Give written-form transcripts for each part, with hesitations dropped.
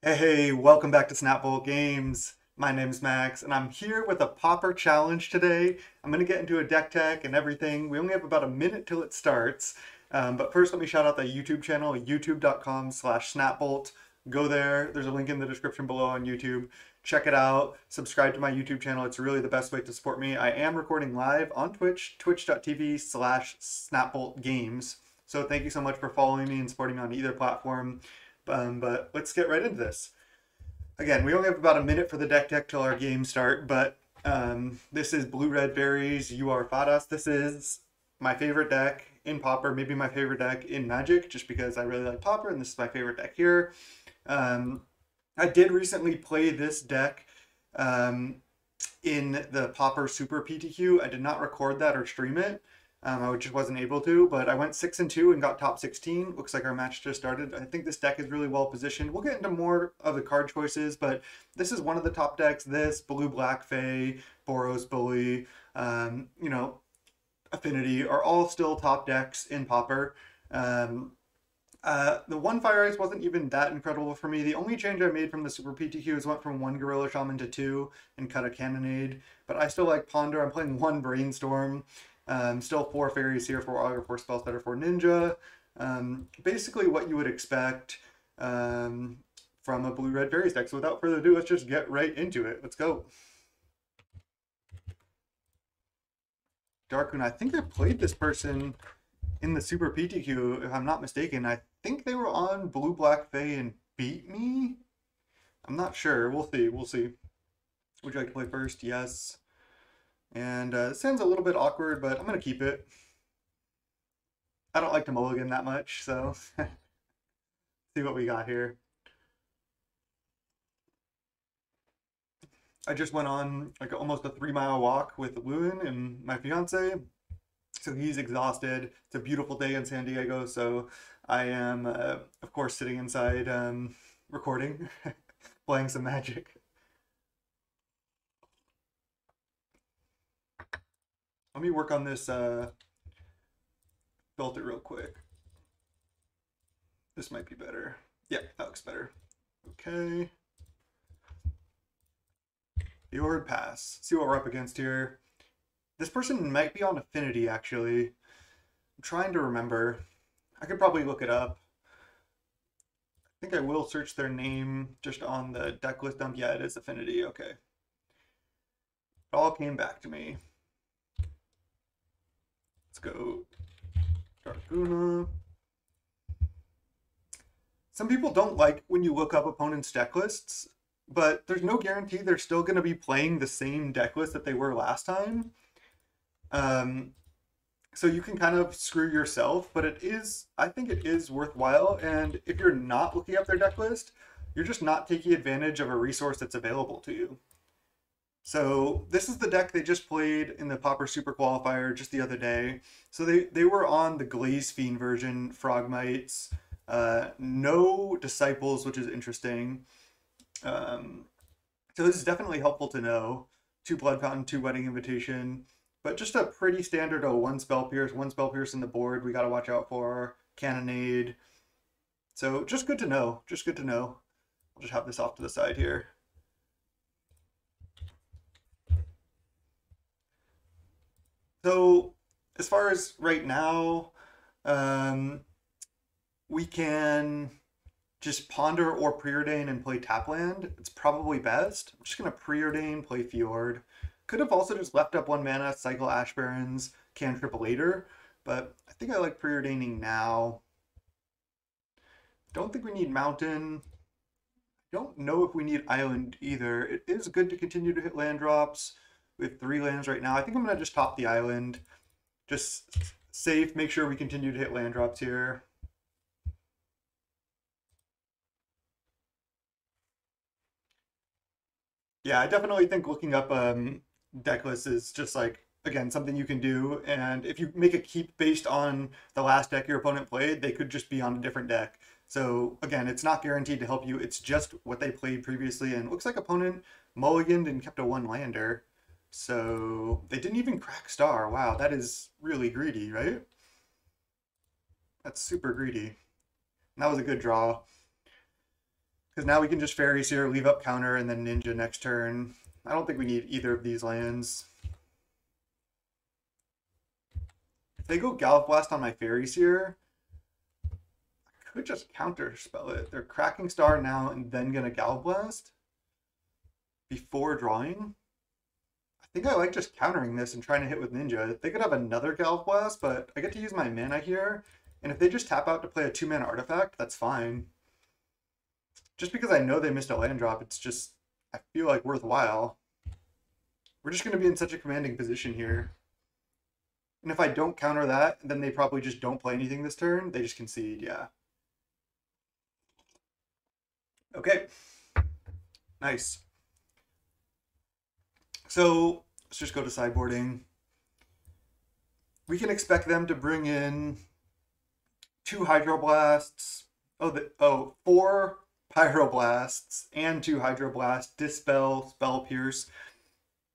Hey, welcome back to Snapbolt Games. My name's Max, and I'm here with a Pauper challenge today. I'm going to get into a deck tech and everything. We only have about a minute till it starts. But first, let me shout out the YouTube channel, youtube.com/snapbolt. Go there. There's a link in the description below on YouTube. Check it out. Subscribe to my YouTube channel. It's really the best way to support me. I am recording live on Twitch, twitch.tv/snapboltgames. So thank you so much for following me and supporting me on either platform. But let's get right into this. Again, we only have about a minute for the deck tech till our game start, but this is Blue-Red Faeries, You Are Fadas. This is my favorite deck in Pauper, maybe my favorite deck in Magic, just because I really like Pauper, and this is my favorite deck here. I did recently play this deck in the Pauper Super PTQ. I did not record that or stream it. I just wasn't able to, but I went 6-2 and got top 16. Looks like our match just started. I think this deck is really well positioned. We'll get into more of the card choices, but this is one of the top decks. This, Blue-Black Fae, Boros Bully, Affinity are all still top decks in Pauper. The one Fire Ice wasn't even that incredible for me. The only change I made from the Super PTQ is went from one Gorilla Shaman to two and cut a Cannonade, but I still like Ponder. I'm playing one Brainstorm. Still 4 Faeries here, 4 Augur, 4 Spellstutter, 4 Ninja. Basically what you would expect from a Blue-Red Faeries deck. So without further ado, let's just get right into it. Let's go. Darkmoon, I think I played this person in the Super PTQ, if I'm not mistaken. I think they were on Blue-Black Fae and beat me? I'm not sure. We'll see. We'll see. Would you like to play first? Yes. And it sounds a little bit awkward, but I'm going to keep it. I don't like to mulligan that much, so see what we got here. I just went on like almost a 3-mile walk with Lewin and my fiance, so he's exhausted. It's a beautiful day in San Diego, so I am, of course, sitting inside recording, playing some Magic. Let me work on this filter real quick. This might be better. Yeah, that looks better. Okay. Fjord Pass. See what we're up against here. This person might be on Affinity, actually. I'm trying to remember. I could probably look it up. I think I will search their name just on the Decklist dump. Yeah, it is Affinity. Okay. It all came back to me. Let's go Darkuna. Some people don't like when you look up opponents' deck lists, but there's no guarantee they're still going to be playing the same deck list that they were last time. So you can kind of screw yourself, but I think it is worthwhile. And if you're not looking up their deck list, you're just not taking advantage of a resource that's available to you. So this is the deck they just played in the Pauper Super Qualifier just the other day. So they were on the Glaze Fiend version, Frogmites, no Disciples, which is interesting. So this is definitely helpful to know. 2 Blood Fountain, 2 Wedding Invitation, but just a pretty standard 1 Spell Pierce, 1 Spell Pierce in the board we got to watch out for, Cannonade. So just good to know, just good to know. I'll just have this off to the side here. So as far as right now, we can just Ponder or Preordain and play Tapland. It's probably best. I'm just going to Preordain, play Fjord. Could have also just left up 1 mana, cycle Ash Barrens, cantrip later, but I think I like Preordaining now. Don't think we need Mountain. Don't know if we need Island either. It is good to continue to hit land drops. We have 3 lands right now. I think I'm going to just top the island. Just safe, make sure we continue to hit land drops here. Yeah, I definitely think looking up deck lists is just like, again, something you can do. And if you make a keep based on the last deck your opponent played, they could just be on a different deck. So again, it's not guaranteed to help you. It's just what they played previously. And it looks like opponent mulliganed and kept a 1-lander. So they didn't even crack Star. Wow, that is really greedy, right? That's super greedy. And that was a good draw. Because now we can just Faeries here, leave up counter, and then Ninja next turn. I don't think we need either of these lands. If they go Gallop Blast on my Faeries here, I could just counter spell it. They're cracking Star now and then gonna Gallop Blast before drawing. I think I like just countering this and trying to hit with Ninja. They could have another Gallop Blast, but I get to use my mana here. And if they just tap out to play a 2-mana artifact, that's fine. Just because I know they missed a land drop, it's just, I feel like worthwhile. We're just going to be in such a commanding position here. And if I don't counter that, then they probably just don't play anything this turn. They just concede, yeah. Okay. Nice. So let's just go to sideboarding. We can expect them to bring in 2 Hydroblasts. Four Pyroblasts and 2 Hydroblasts, Dispel, Spell Pierce.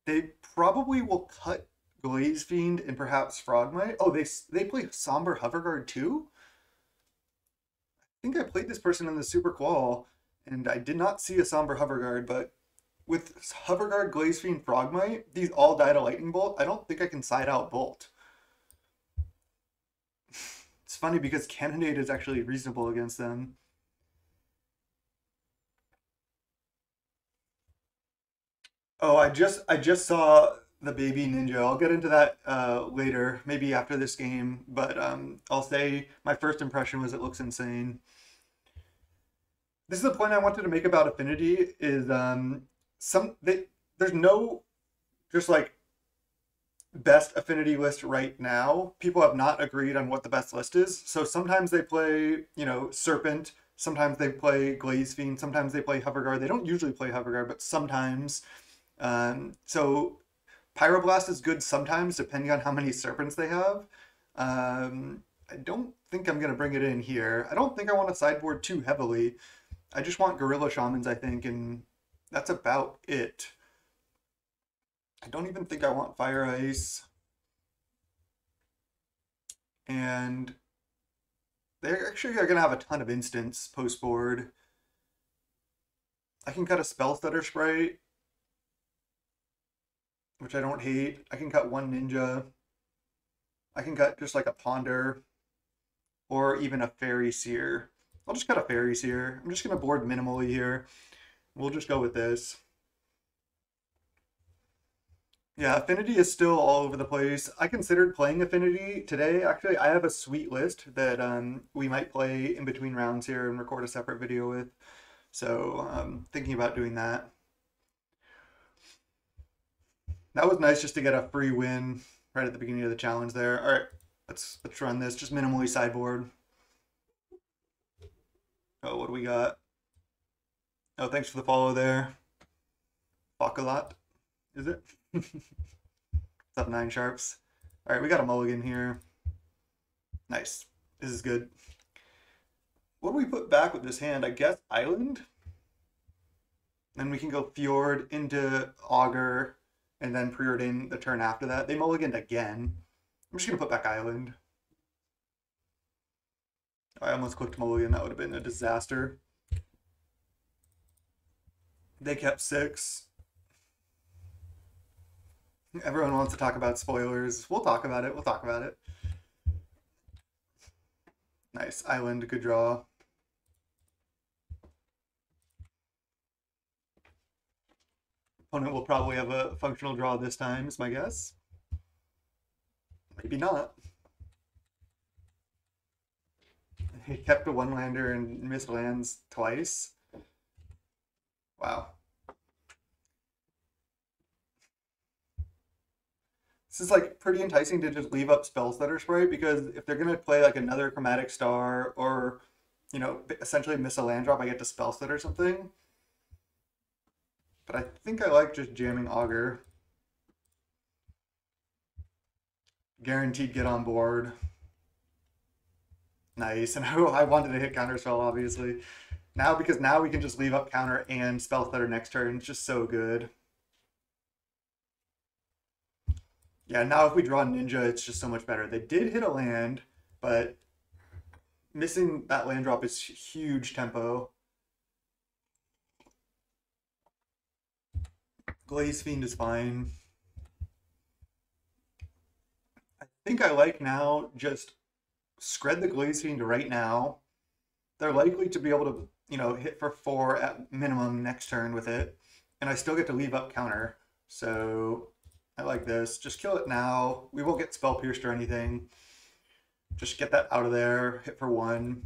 They probably will cut Glaze Fiend and perhaps Frogmite. Oh, they play Somber Hoverguard too? I think I played this person in the Super Qual, and I did not see a Somber Hoverguard, but with Hoverguard, Glaze Fiend, Frogmite, these all die to Lightning Bolt. I don't think I can side out Bolt. It's funny because Cannonade is actually reasonable against them. Oh, I just saw the baby ninja. I'll get into that later, maybe after this game. But I'll say my first impression was it looks insane. This is the point I wanted to make about Affinity. Is there's no just like best Affinity list right now. People have not agreed on what the best list is. So sometimes they play, Serpent. Sometimes they play Glaze Fiend. Sometimes they play Hoverguard. They don't usually play Hoverguard, but sometimes. So Pyroblast is good sometimes, depending on how many Serpents they have. I don't think I'm going to bring it in here. I don't think I want to sideboard too heavily. I just want Gorilla Shamans, I think, and that's about it. I don't even think I want Fire Ice. And they actually are going to have a ton of instants post-board. I can cut a Spell Stutter Sprite, which I don't hate. I can cut 1 Ninja. I can cut just like a Ponder or even a Fairy Seer. I'll just cut a Fairy Seer. I'm just going to board minimally here. We'll just go with this. Yeah, Affinity is still all over the place. I considered playing Affinity today. Actually, I have a sweet list that we might play in between rounds here and record a separate video with. So thinking about doing that. That was nice just to get a free win right at the beginning of the challenge there. All right, let's run this. Just minimally sideboard. Oh, what do we got? Oh, thanks for the follow there. Fuck a lot, is it? What's up, 9 Sharps? All right, we got a mulligan here. Nice. This is good. What do we put back with this hand? I guess Island? Then we can go Fjord into Augur and then preordain the turn after that. They mulliganed again. I'm just going to put back Island. I almost clicked mulligan. That would have been a disaster. They kept 6. Everyone wants to talk about spoilers. We'll talk about it. We'll talk about it. Nice. Island, good draw. Opponent will probably have a functional draw this time, is my guess. Maybe not. He kept a 1-lander and missed lands twice. Wow. This is like pretty enticing to just leave up Spell Stutter Sprite, because if they're going to play like another Chromatic Star or, essentially miss a land drop, I get to Spell Stutter something. But I think I like just jamming Augur. Guaranteed get on board. Nice. And I wanted to hit Counterspell, obviously. Because now we can just leave up counter and Spell Stutter next turn. It's just so good. Yeah, now if we draw Ninja, it's just so much better. They did hit a land, but missing that land drop is huge tempo. Glaze Fiend is fine. I think I like now just Scred the Glaze Fiend right now. They're likely to be able to, hit for 4 at minimum next turn with it. And I still get to leave up counter. So I like this. Just kill it now. We won't get Spell Pierced or anything. Just get that out of there. Hit for 1.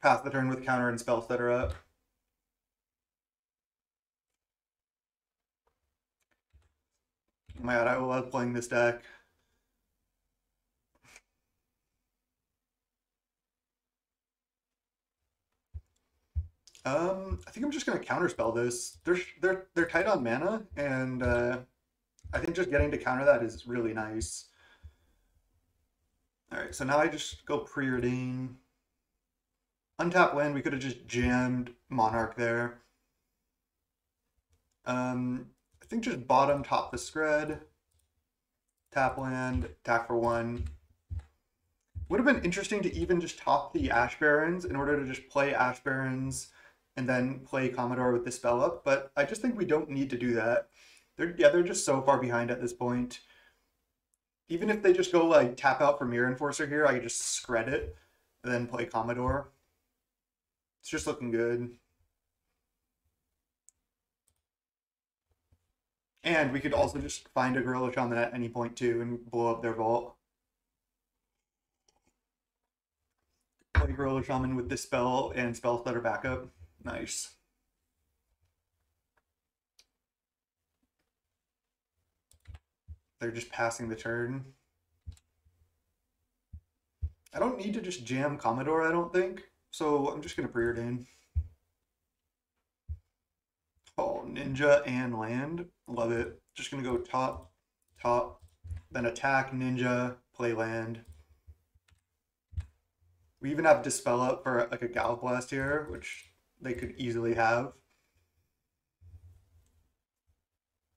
Pass the turn with counter and spell stutter up. Oh my god, I love playing this deck. I think I'm just gonna counterspell this. They're tight on mana, and I think just getting to counter that is really nice. All right, so now I just go preordain. Untap land. We could have just jammed Monarch there. I think just bottom top the Scred. Tap land, attack for 1. Would have been interesting to even just top the Ash Barrens in order to just play Ash Barrens and then play Commodore with the spell up, but I just think we don't need to do that. They're just so far behind at this point. Even if they just go like tap out for Mirror Enforcer here, I could just Scred it and then play Commodore. It's just looking good. And we could also just find a Gorilla Shaman at any point too and blow up their vault. Play Gorilla Shaman with this spell and spell stutter backup. Nice. They're just passing the turn. I don't need to just jam Commodore, I don't think. So I'm just going to preordain. Oh, Ninja and land. Love it. Just going to go top, top, then attack, Ninja, play land. We even have Dispel up for like a Gallop Blast here, which they could easily have.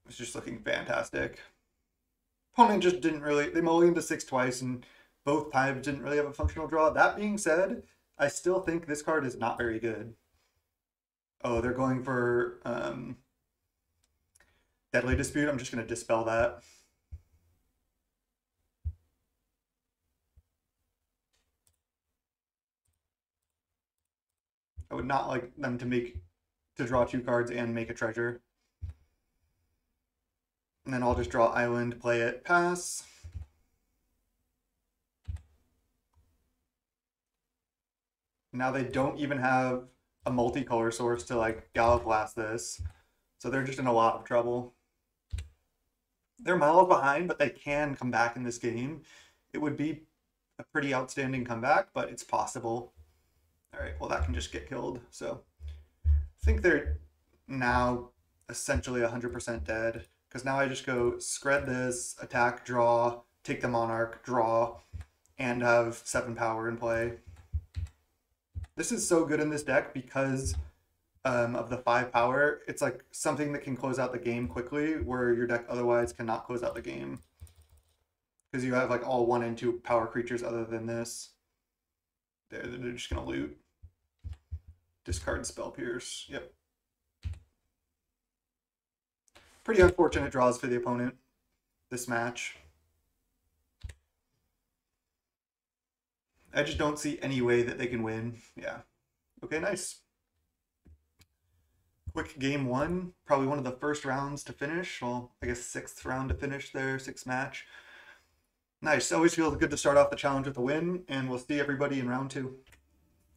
It's just looking fantastic. Opponent just didn't really, they mulliganed to 6 twice and both times didn't really have a functional draw. That being said, I still think this card is not very good. Oh, they're going for Deadly Dispute. I'm just going to dispel that. I would not like them to draw 2 cards and make a treasure. And then I'll just draw Island, play it, pass. Now they don't even have a multicolor source to like Gallop Blast this. So they're just in a lot of trouble. They're miles behind, but they can come back in this game. It would be a pretty outstanding comeback, but it's possible. All right, well, that can just get killed. So I think they're now essentially 100% dead, because now I just go Scred this, attack, draw, take the Monarch, draw, and have 7 power in play. This is so good in this deck because of the 5 power. It's like something that can close out the game quickly, where your deck otherwise cannot close out the game. Because you have like all 1 and 2 power creatures other than this. They're just going to loot. Discard Spell Pierce. Yep. Pretty unfortunate draws for the opponent this match. I just don't see any way that they can win. Yeah. Okay, nice. Quick game 1. Probably one of the first rounds to finish. Well, I guess 6th round to finish their 6th match. Nice. Always feels good to start off the challenge with a win, and we'll see everybody in round 2.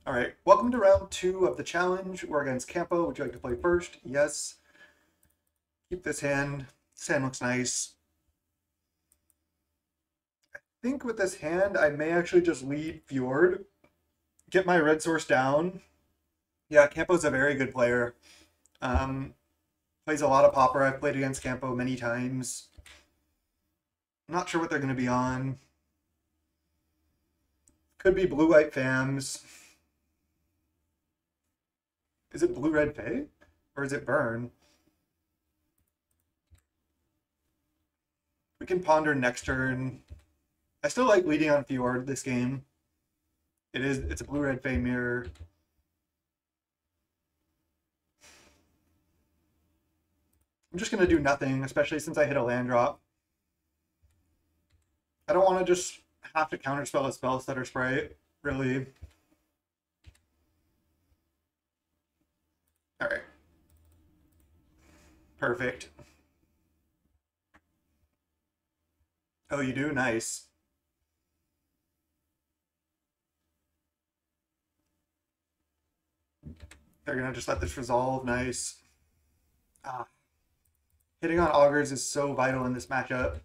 All right, welcome to round 2 of the challenge. We're against Campo. Would you like to play first? Yes. Keep this hand. This hand looks nice. I think with this hand, I may actually just lead Fjord. Get my red source down. Yeah, Campo's a very good player. Plays a lot of Pauper. I've played against Campo many times. I'm not sure what they're going to be on. Could be blue-white Fams. Is it blue-red Fae? Or is it Burn? We can ponder next turn. I still like leading on Fjord this game. It's a blue-red Fae mirror. I'm just going to do nothing, especially since I hit a land drop. I don't want to just have to counterspell a spell stutter spray, really. All right. Perfect. Oh, you do? Nice. They're going to just let this resolve. Nice. Ah. Hitting on augurs is so vital in this matchup.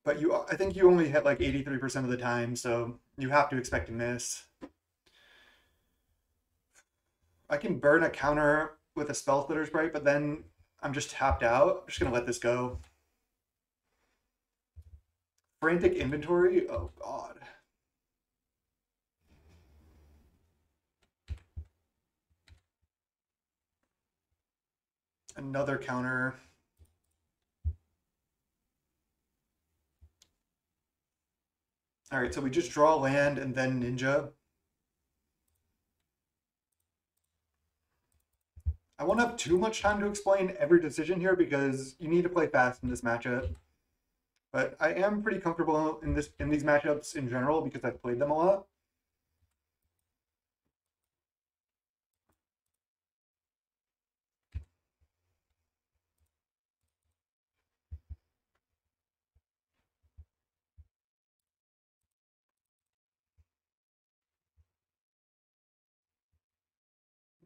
But I think you only hit like 83% of the time, so you have to expect a miss. I can burn a counter with a spell splitter sprite, but then I'm just tapped out. I'm just gonna let this go. Frantic inventory? Oh god. Another counter. All right, so we just draw land and then ninja. I won't have too much time to explain every decision here because you need to play fast in this matchup. But I am pretty comfortable in these matchups in general because I've played them a lot.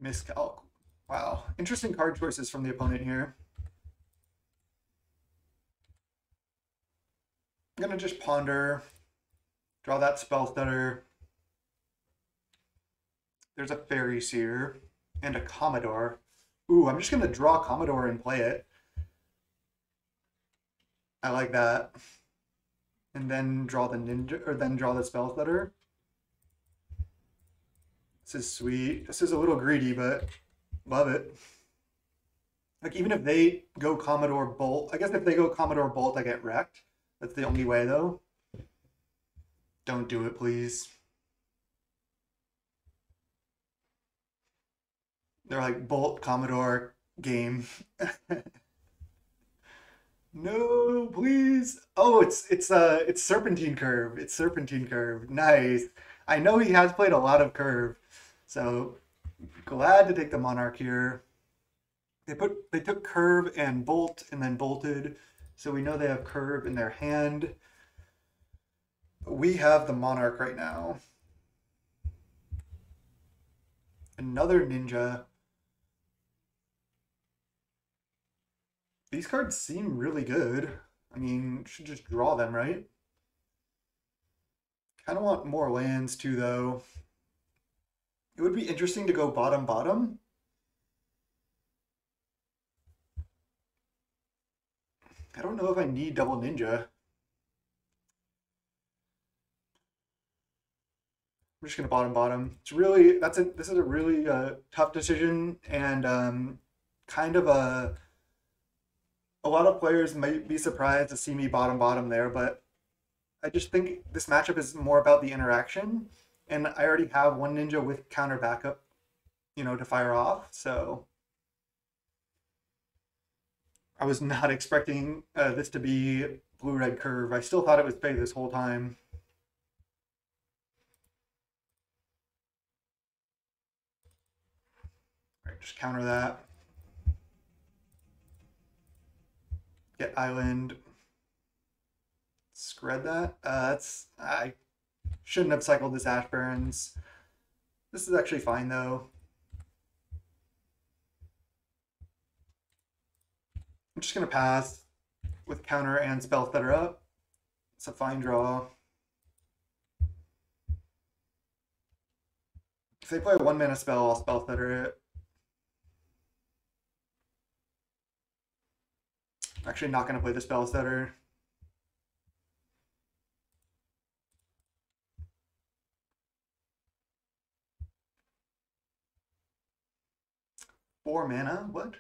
Miscalc. Wow. Interesting card choices from the opponent here. I'm going to just ponder, draw that spell stutter. There's a Faeries here and a Commodore. Ooh, I'm just going to draw Commodore and play it. I like that. And then draw the ninja, or then draw the spell stutter. This is sweet. This is a little greedy, but love it. Like, even if they go Commodore Bolt, I guess if they go Commodore Bolt, I get wrecked. That's the only way, though. Don't do it, please. They're like, Bolt, Commodore, game. No, please. Oh, it's Serpentine Curve. It's Serpentine Curve. Nice. I know he has played a lot of Curve, so glad to take the Monarch here. They took Curve and Bolt and then bolted, so we know they have Curve in their hand. We have the Monarch right now. Another Ninja. These cards seem really good. I mean, should just draw them, right? Kind of want more lands too, though. It would be interesting to go bottom bottom. I don't know if I need double ninja. I'm just gonna bottom bottom. It's really this is a really tough decision and kind of a lot of players might be surprised to see me bottom bottom there, but I just think this matchup is more about the interaction, and I already have one ninja with counter backup, to fire off. So I was not expecting this to be blue-red curve. I still thought it was Fae this whole time. All right, just counter that. Get island. Scred that. I shouldn't have cycled this Ash Barrens. This is actually fine though. I'm just gonna pass with counter and spell stutter up. It's a fine draw. If they play a 1-mana spell, I'll spell stutter it. I'm actually not gonna play the spell stutter. Four mana? What?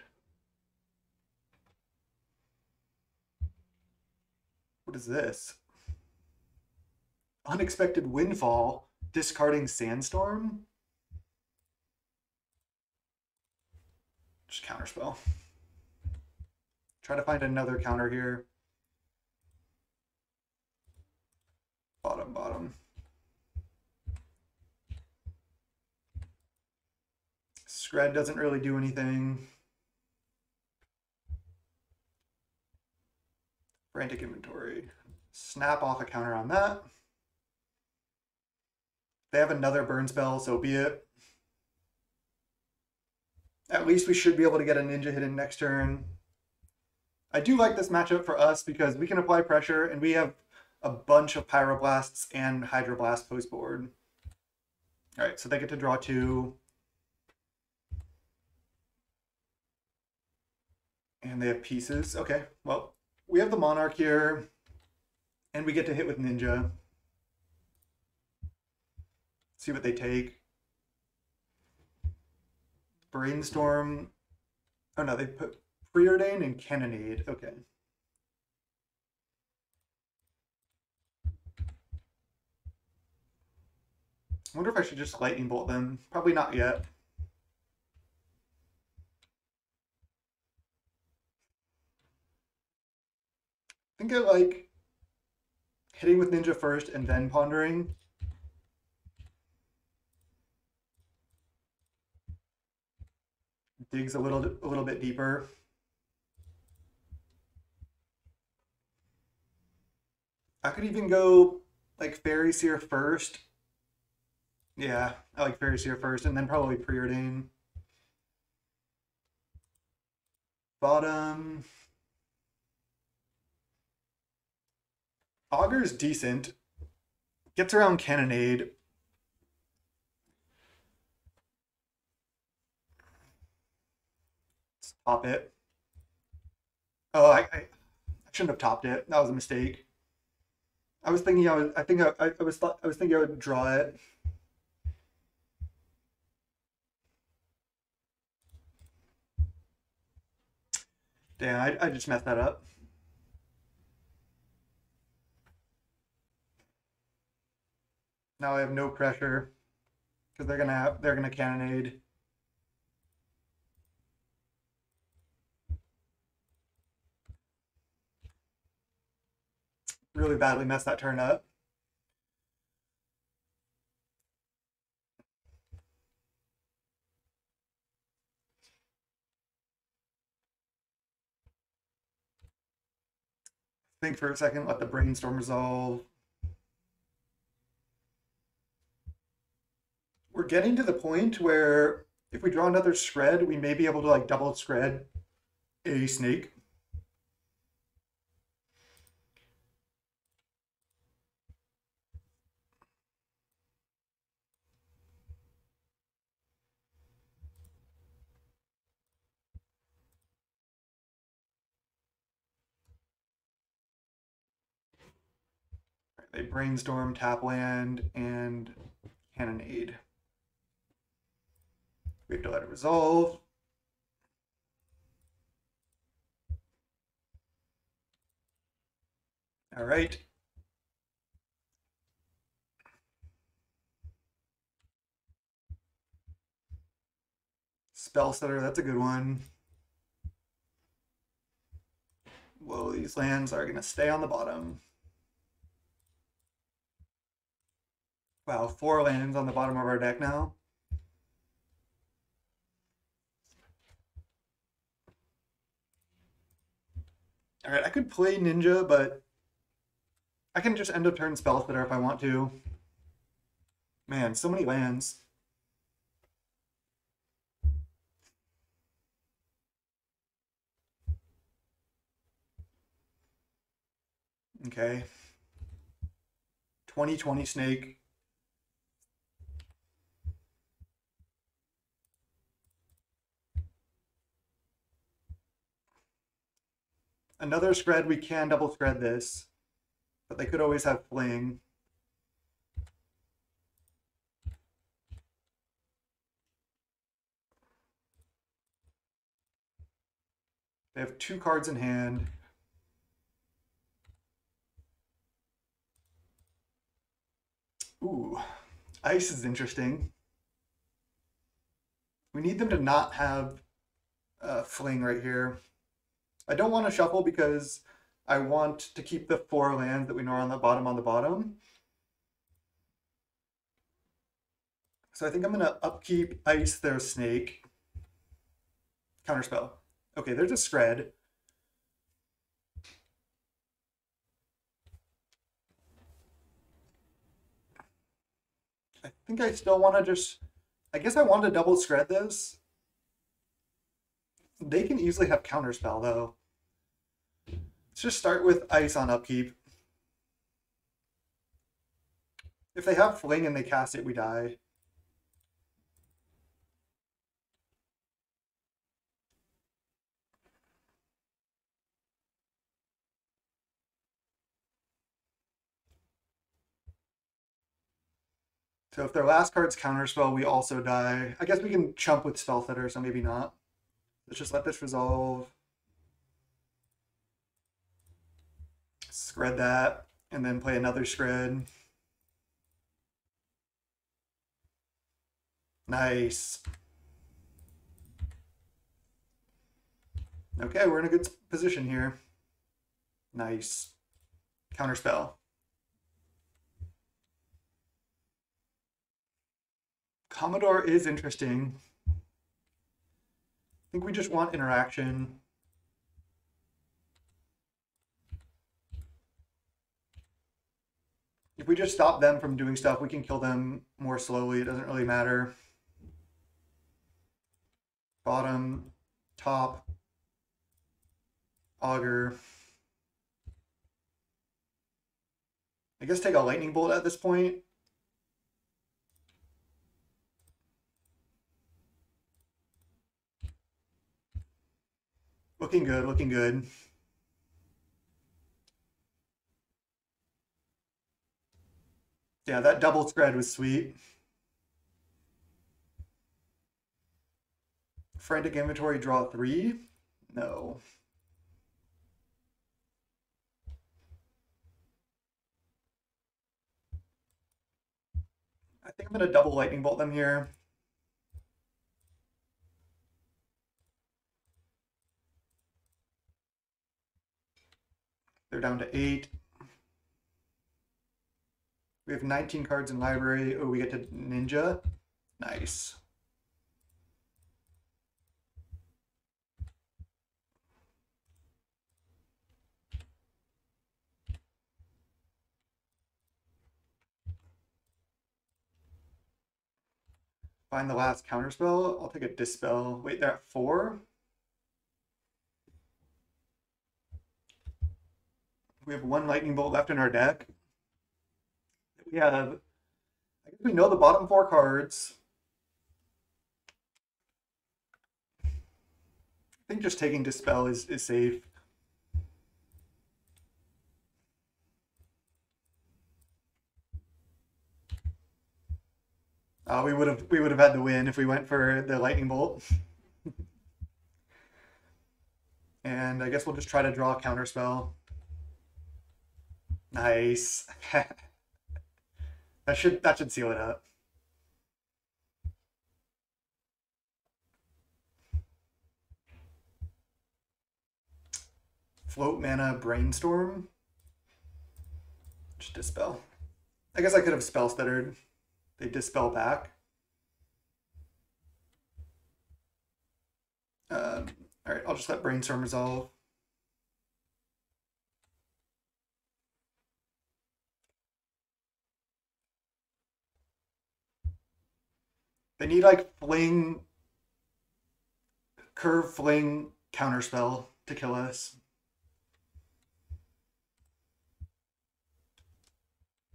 What is this? Unexpected windfall, discarding sandstorm? Just counterspell. Try to find another counter here. Bottom, bottom. Scred doesn't really do anything. Frantic inventory. Snap off a counter on that. They have another burn spell, so be it. At least we should be able to get a ninja hidden next turn. I do like this matchup for us because we can apply pressure and we have a bunch of Pyroblasts and Hydroblast post board. All right, so they get to draw 2. And they have pieces. Okay, well, we have the Monarch here and we get to hit with Ninja. See what they take. Brainstorm. Oh no, they put Preordain and Cannonade. Okay. I wonder if I should just Lightning Bolt them. Probably not yet. I think I like hitting with Ninja first and then pondering. Digs a little bit deeper. I could even go like Faeries here first. Yeah, I like Faeries here first, and then probably Preordain. Bottom. Augur's decent. Gets around Cannonade. Let's top it. Oh, I shouldn't have topped it. That was a mistake. I was thinking I was thinking I would draw it. Damn, I just messed that up. Now I have no pressure because they're gonna Cannonade. Really badly messed that turn up. Think for a second, let the Brainstorm resolve. We're getting to the point where if we draw another Scred, we may be able to like double Scred a snake. They Brainstorm, tap land, and Cannonade. We have to let it resolve. All right. Spell Setter, that's a good one. Whoa, these lands are going to stay on the bottom. Wow, 4 lands on the bottom of our deck now. All right, I could play Ninja, but I can just end up turn Spell Setter if I want to. Man, so many lands. Okay. 20/20 snake. Another Scred, we can double Scred this, but they could always have Fling. They have 2 cards in hand. Ooh, Ice is interesting. We need them to not have fling right here. I don't want to shuffle because I want to keep the 4 lands that we know are on the bottom. So I think I'm going to upkeep Ice their Snake. Counterspell. Okay, there's a Scred. I think I still want to just... I guess I want to double Scred this. They can easily have Counterspell, though. Let's just start with Ice on upkeep. If they have Fling and they cast it, we die. So if their last card's Counterspell, we also die. I guess we can chump with Spellsetter, so maybe not. Let's just let this resolve. Scred that, and then play another Scred. Nice. Okay, we're in a good position here. Nice. Counterspell. Commodore is interesting. I think we just want interaction. If we just stop them from doing stuff, we can kill them more slowly. It doesn't really matter. Bottom, top, auger. I guess take a lightning bolt at this point. Looking good, looking good. Yeah, that double Scred was sweet. Frantic Inventory, draw 3? No. I think I'm going to double lightning bolt them here. They're down to 8. We have 19 cards in library. Oh, we get to Ninja. Nice. Find the last counterspell. I'll take a Dispel. Wait, they're at 4? We have 1 lightning bolt left in our deck. We have... I guess we know the bottom 4 cards. I think just taking Dispel is safe. We would have had the win if we went for the lightning bolt. And I guess we'll just try to draw a counterspell. Nice. that should seal it up. Float mana brainstorm. Just dispel. I guess I could have spell stuttered. They dispel back. All right, I'll just let brainstorm resolve. They need like fling, curve fling, counterspell to kill us.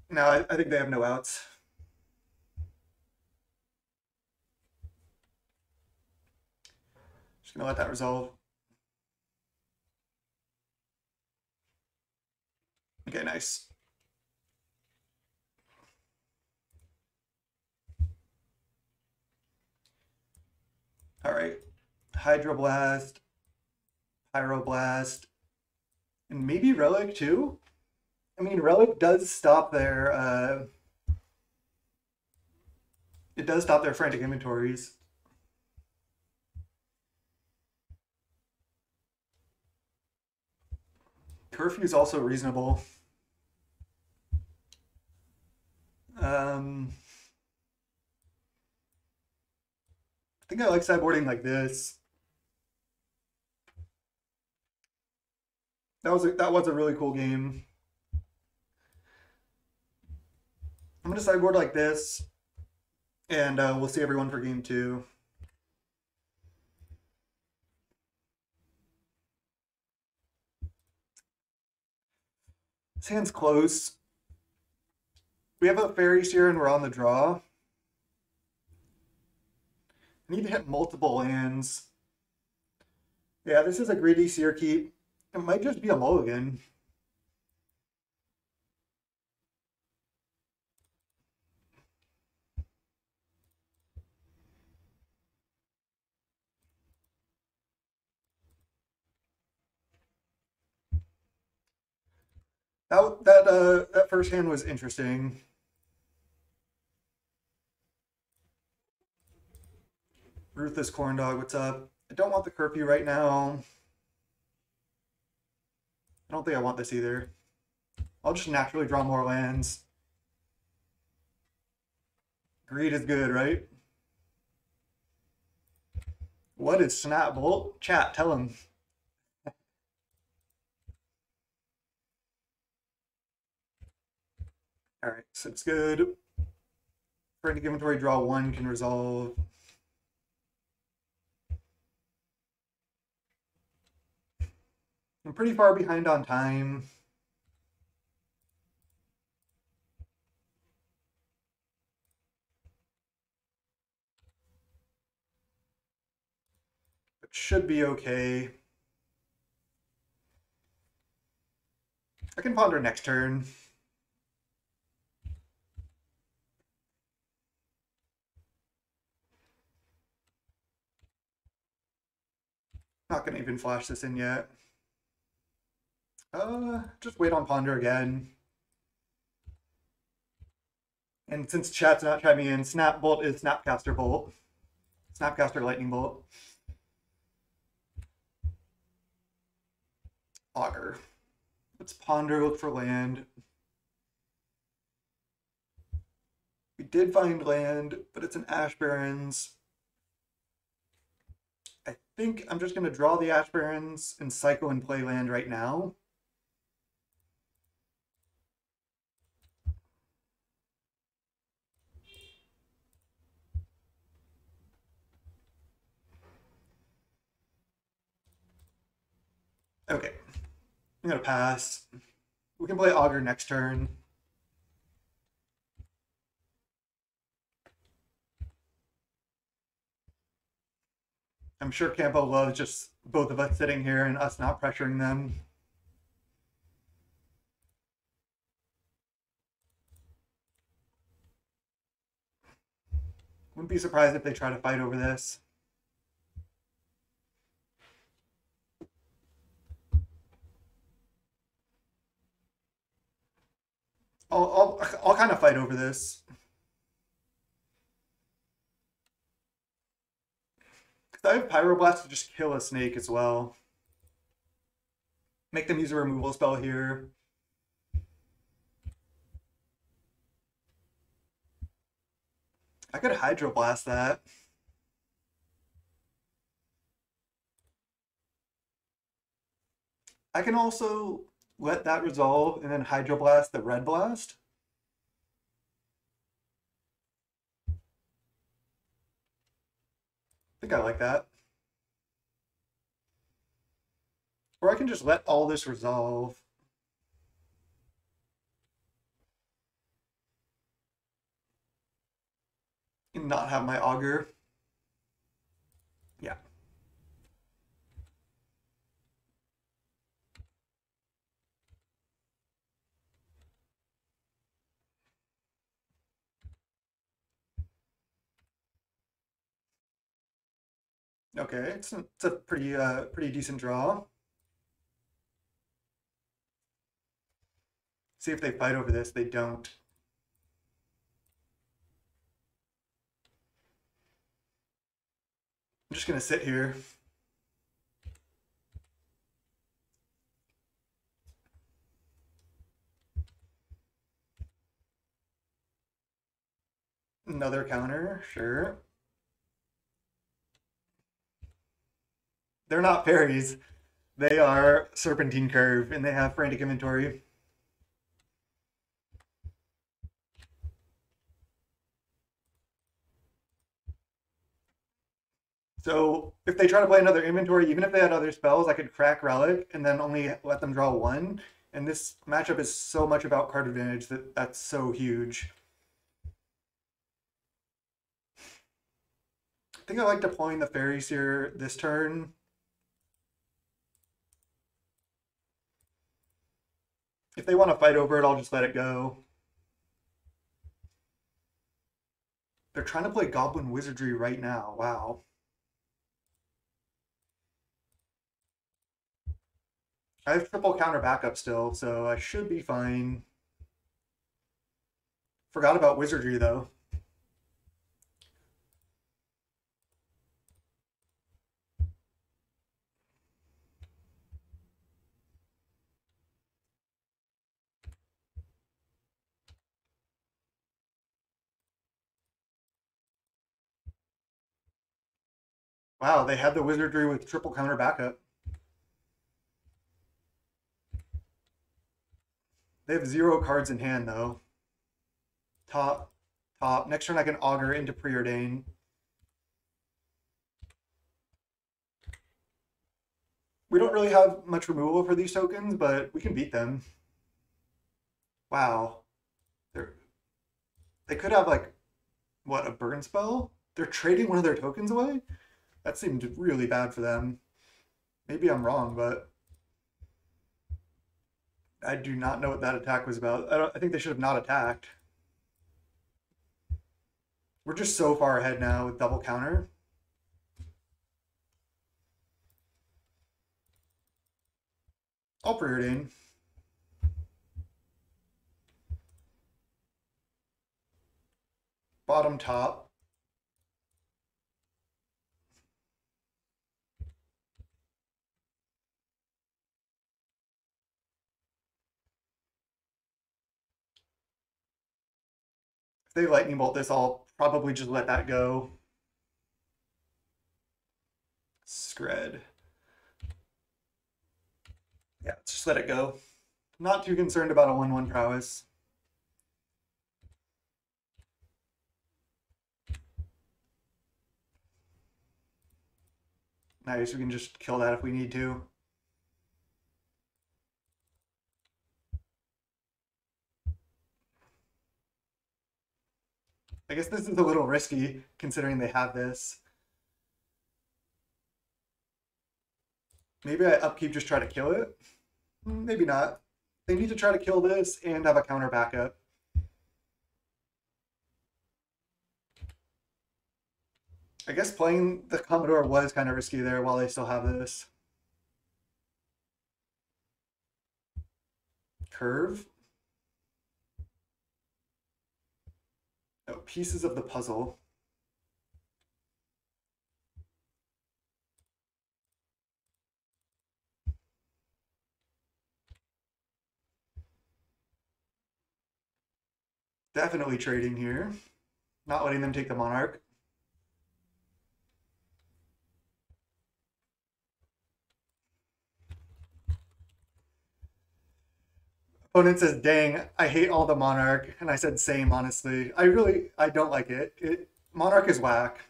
No, I think they have no outs. Just gonna let that resolve. Okay, nice. All right, Hydroblast, Pyroblast, and maybe Relic too? I mean, Relic does stop their, it does stop their frantic inventories. Curfew is also reasonable. I think I like sideboarding like this. That was a really cool game. I'm gonna sideboard like this, and we'll see everyone for game 2. This hand's close. We have a Faeries here, and we're on the draw. I need to hit multiple lands. Yeah, this is a greedy Seer Keep. It might just be a mulligan. That first hand was interesting. Ruthless Corn Dog, what's up? I don't want the curfew right now. I don't think I want this either. I'll just naturally draw more lands. Greed is good, right? What is Snapbolt? Chat, tell him. Alright, so it's good. For any inventory, draw 1 can resolve. I'm pretty far behind on time. It should be okay. I can ponder next turn. Not gonna even flash this in yet. Just wait on ponder again. And since chat's not chiming in, Snap Bolt is Snapcaster Bolt. Snapcaster Lightning Bolt. Augur. Let's ponder, look for land. We did find land, but it's an Ash Barrens. I think I'm just going to draw the Ash Barrens and cycle and play land right now. Okay, I'm going to pass. We can play Augur next turn. I'm sure Campo loves just both of us sitting here and us not pressuring them. Wouldn't be surprised if they try to fight over this. I'll kind of fight over this. Because I have Pyroblast to just kill a snake as well. Make them use a removal spell here. I could Hydroblast that. I can also let that resolve and then Hydroblast the Red Blast. I think I like that. Or I can just let all this resolve. And not have my Augur. Yeah. Okay, it's a pretty decent draw. See if they fight over this. They don't. I'm just gonna sit here. Another counter, sure. They're not fairies. They are Serpentine Curve, and they have Frantic Inventory. So if they try to play another inventory, even if they had other spells, I could crack Relic and then only let them draw one. And this matchup is so much about card advantage that that's so huge. I think I like deploying the Fairies here this turn. If they want to fight over it, I'll just let it go. They're trying to play Goblin Wizardry right now. Wow. I have triple counter backup still, so I should be fine. Forgot about Wizardry, though. Wow, they had the Wizardry with triple counter backup. They have 0 cards in hand, though. Top, top. Next turn I can Augur into Preordain. We don't really have much removal for these tokens, but we can beat them. Wow. They could have, like, what, a burn spell? They're trading one of their tokens away? That seemed really bad for them. Maybe I'm wrong, but I do not know what that attack was about. I think they should have not attacked. We're just so far ahead now with double counter. I'll Preordain. Bottom top. If they lightning bolt this, I'll probably just let that go. Scred. Yeah, let's just let it go. Not too concerned about a 1/1 prowess. Nice, we can just kill that if we need to. I guess this is a little risky considering they have this. Maybe I upkeep just try to kill it. Maybe not. They need to try to kill this and have a counter backup. I guess playing the Commodore was kind of risky there while they still have this. Curve. Oh, pieces of the puzzle. Definitely trading here. Not letting them take the Monarch. Opponent says, dang, I hate all the Monarch. And I said, same, honestly. I don't like it. Monarch is whack.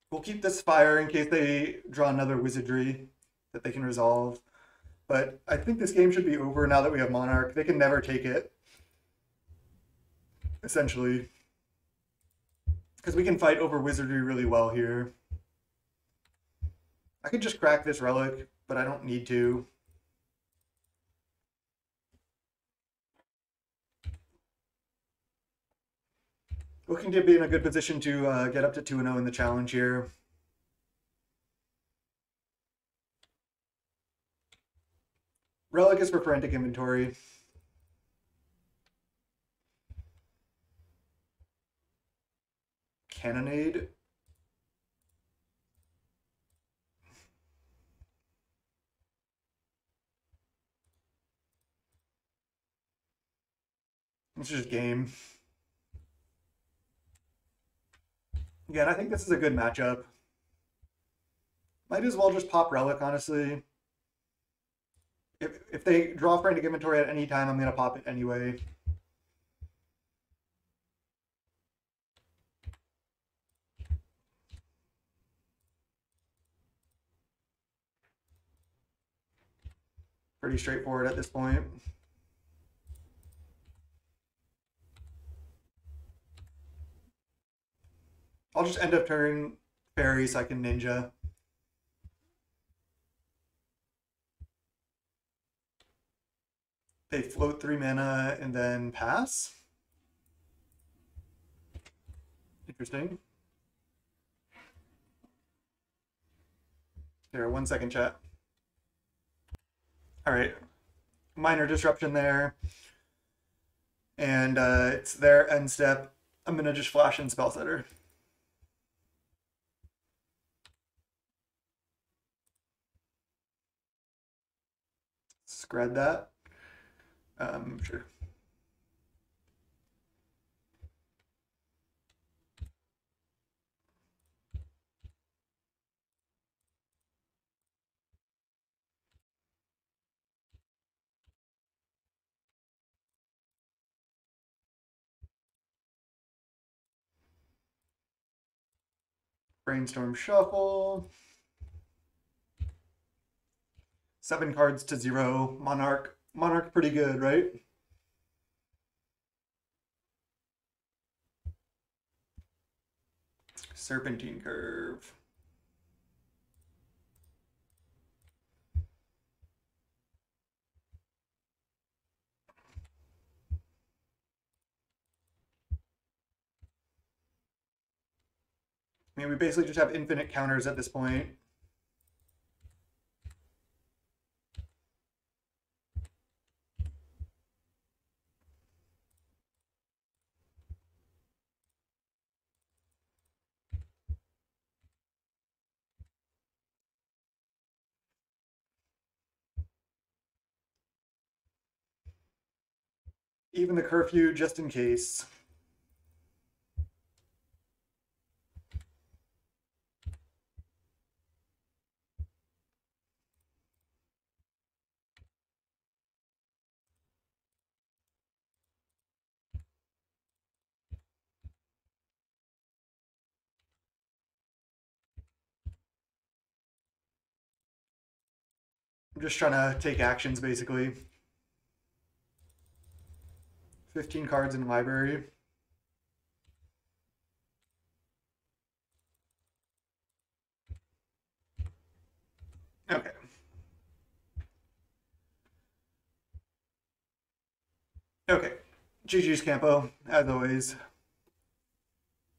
We'll keep this fire in case they draw another wizardry that they can resolve. But I think this game should be over now that we have Monarch. They can never take it, essentially. Because we can fight over wizardry really well here. I could just crack this relic, but I don't need to. Looking to be in a good position to get up to 2-0 in the challenge here. Relic is for Frantic Inventory. Cannonade. It's just game. Again, I think this is a good matchup. Might as well just pop Relic, honestly. If they draw frantic inventory at any time, I'm going to pop it anyway. Pretty straightforward at this point. I'll just end up turning Faeries so I can ninja. They float 3 mana and then pass. Interesting. Here, 1 second, chat. All right, minor disruption there. And it's their end step. I'm going to just flash in Spellsetter. Scred that. Sure. Brainstorm Shuffle. 7 cards to 0. Monarch. Monarch pretty good, right? Serpentine Curve. I mean, we basically just have infinite counters at this point. Even the curfew, just in case. I'm just trying to take actions, basically. 15 cards in library. Okay. Okay. GG's, Campo, as always.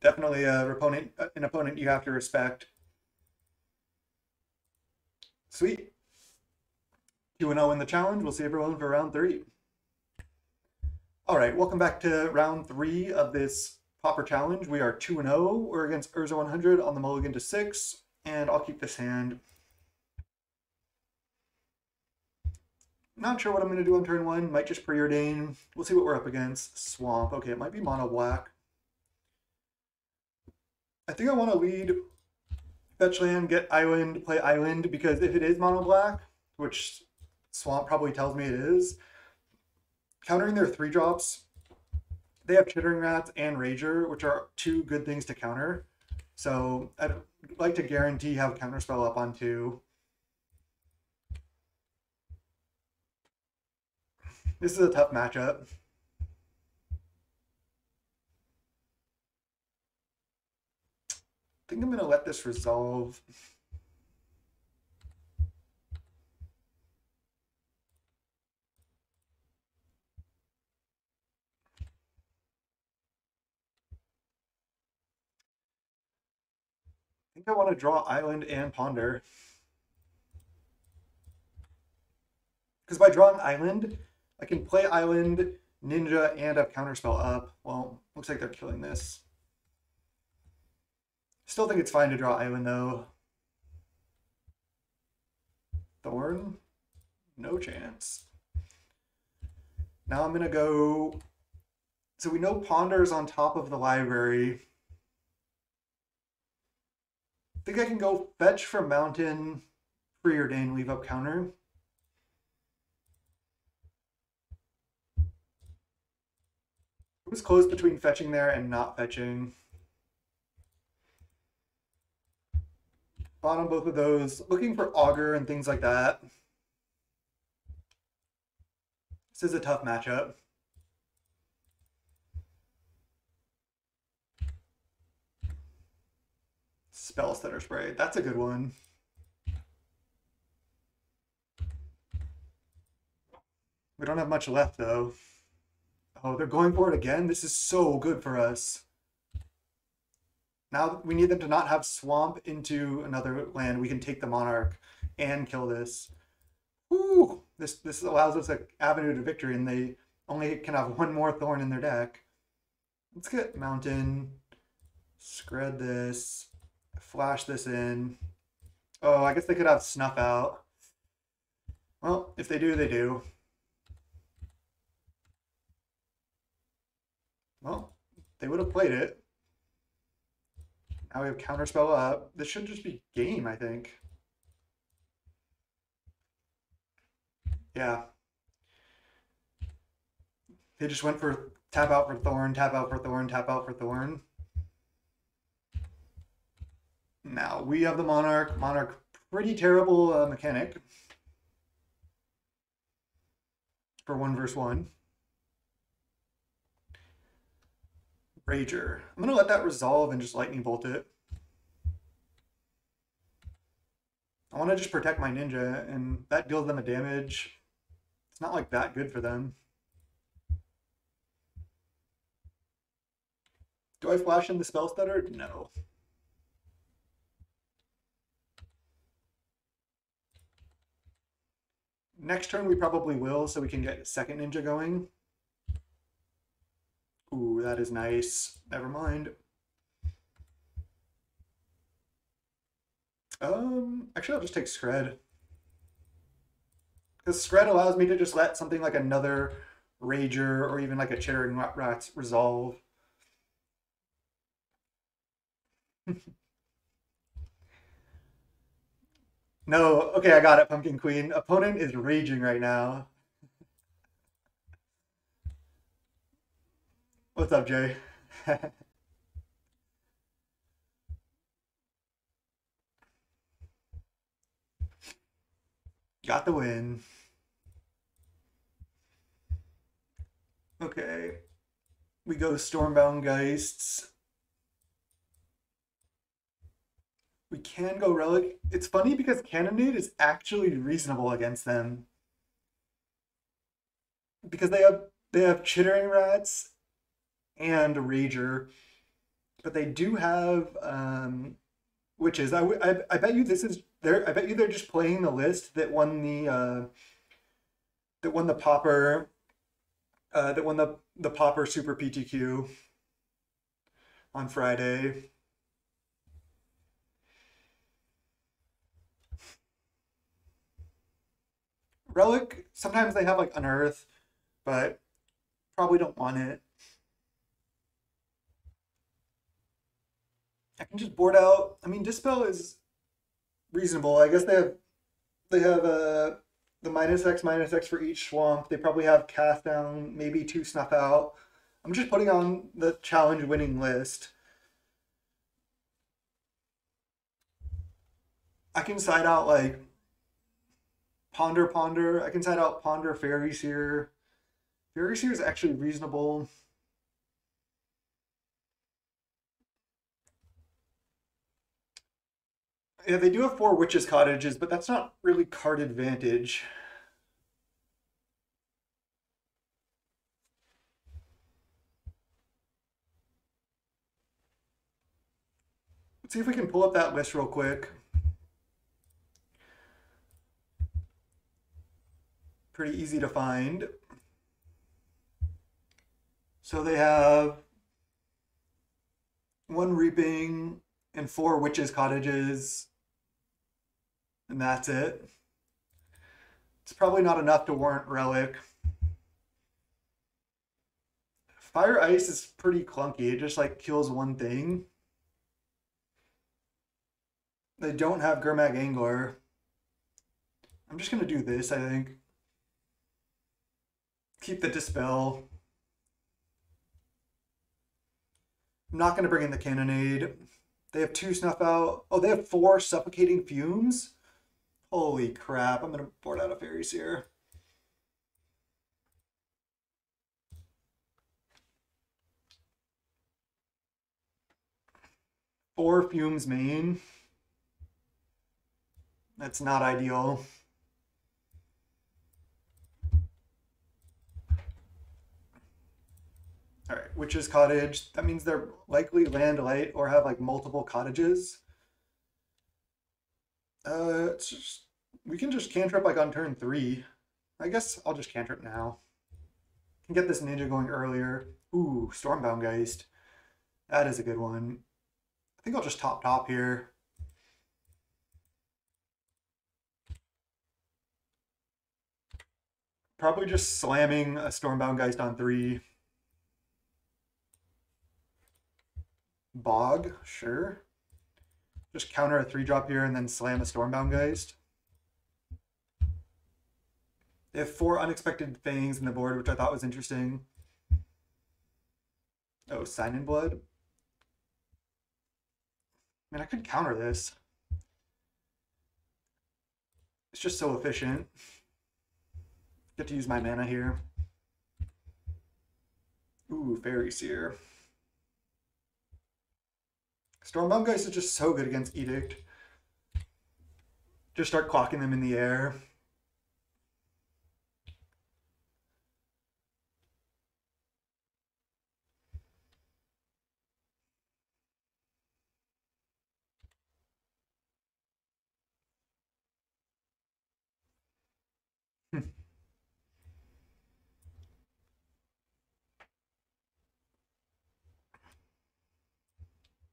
Definitely an opponent you have to respect. Sweet. 2-0 in the challenge. We'll see everyone for round 3. All right, welcome back to round 3 of this Pauper challenge. We are 2-0. We're against Urza 100 on the mulligan to 6, and I'll keep this hand. Not sure what I'm going to do on turn 1. Might just preordain. We'll see what we're up against. Swamp. Okay, it might be mono black. I think I want to lead fetch land, get island, play island, because if it is mono black, which Swamp probably tells me it is, countering their 3-drops, they have Chittering Rats and Rager, which are 2 good things to counter. So I'd like to guarantee have Counterspell up on 2. This is a tough matchup. I think I'm going to let this resolve. I think I want to draw Island and Ponder. Because by drawing Island, I can play Island, Ninja, and have Counterspell up. Well, looks like they're killing this. Still think it's fine to draw Island, though. Thorn? No chance. Now I'm going to go So we know Ponder's on top of the library. I think I can go fetch from Mountain, Preordain, leave up counter. It was close between fetching there and not fetching. Bottom both of those. Looking for Augur and things like that. This is a tough matchup. Spell Stutter Spray. That's a good one. We don't have much left, though. Oh, they're going for it again? This is so good for us. Now we need them to not have Swamp into another land. We can take the Monarch and kill this. Woo! This allows us an avenue to victory, and they only can have one more Thorn in their deck. Let's get Mountain. Scred this. Flash this in. Oh, I guess they could have Snuff out. Well, if they do, they do. Well, they would have played it. Now we have Counterspell up. This should just be game, I think. Yeah. They just went for tap out for Thorn, tap out for Thorn, tap out for Thorn. Now we have the Monarch. Monarch, pretty terrible mechanic for 1v1. Rager. I'm gonna let that resolve and just lightning bolt it. I want to just protect my ninja, and that deals them a damage. It's not like that good for them. Do I flash in the Spell Stutter? No. Next turn we probably will, so we can get second ninja going. Ooh, that is nice. Never mind. Actually, I'll just take Scred. Because Scred allows me to just let something like another Rager or even like a Chittering Rats resolve. No, okay, I got it, Pumpkin Queen. Opponent is raging right now. What's up, Jay? Got the win. Okay. We go Stormbound Geists. We can go Relic. It's funny because Cannonade is actually reasonable against them. Because they have Chittering Rats and Rager. But they do have Witches. I bet you this is I bet you they're just playing the list that won the Pauper the Pauper Super PTQ on Friday. Relic, sometimes they have like Unearth, but probably don't want it. I can just board out. I mean, Dispel is reasonable. I guess they have the -X for each swamp. They probably have Cast Down, maybe 2 Snuff Out. I'm just putting on the challenge winning list. I can side out like Ponder. I can side out Ponder Faeries here. Faeries here is actually reasonable. Yeah, they do have 4 Witches' Cottages, but that's not really card advantage. Let's see if we can pull up that list real quick. Pretty easy to find. So they have 1 Reaping and 4 Witches' Cottages, and that's it. It's probably not enough to warrant Relic. Fire Ice is pretty clunky. It just like kills one thing. They don't have Gurmag Angler. I'm just gonna do this, I think. Keep the Dispel. I'm not gonna bring in the Cannonade. They have 2 Snuff Out. Oh, they have 4 Suffocating Fumes? Holy crap, I'm gonna board out a Faeries here. Four Fumes main. That's not ideal. All right, Witch's Cottage. That means they're likely land light or have like multiple cottages. We can just cantrip like on turn 3. I guess I'll just cantrip now. Can get this ninja going earlier. Ooh, Stormbound Geist. That is a good one. I think I'll just top here. Probably just slamming a Stormbound Geist on 3. Bog, sure. Just counter a 3-drop here and then slam a Stormbound Geist. They have 4 Unexpected Fangs in the board, which I thought was interesting. Oh, Sign in Blood. I mean, I could counter this. It's just so efficient. Get to use my mana here. Ooh, Faeries here. Stormbound Geist is just so good against Edict. Just start clocking them in the air.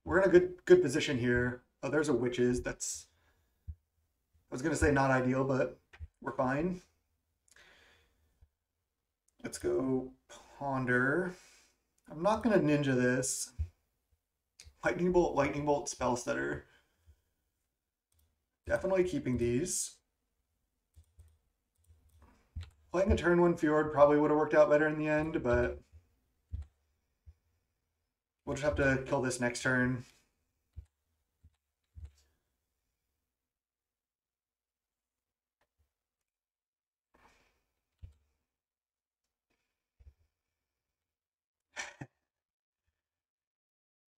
We're in a good position here. Oh, there's a Witches. That's, I was gonna say not ideal, but we're fine. Let's go Ponder. I'm not gonna ninja this. Lightning Bolt, Spell Stutter. Definitely keeping these. Playing a turn 1 Fjord probably would have worked out better in the end, but we'll just have to kill this next turn.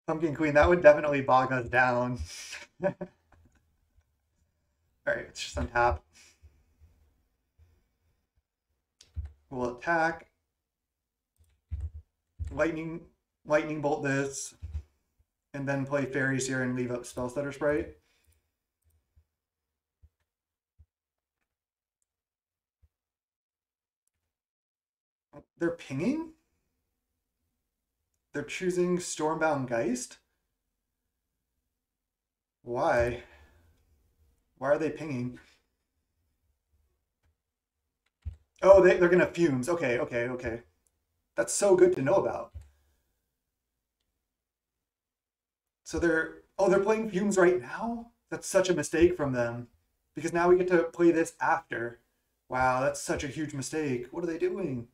Pumpkin Queen, that would definitely bog us down. All right, it's just untap. We'll attack. Lightning Bolt this, and then play Faeries here and leave up Spellstutter Sprite. They're pinging? They're choosing Stormbound Geist? Why? Why are they pinging? Oh, they're gonna Fumes. Okay. That's so good to know about. So they're playing Fumes right now? That's such a mistake from them. Because now we get to play this after. Wow, that's such a huge mistake. What are they doing?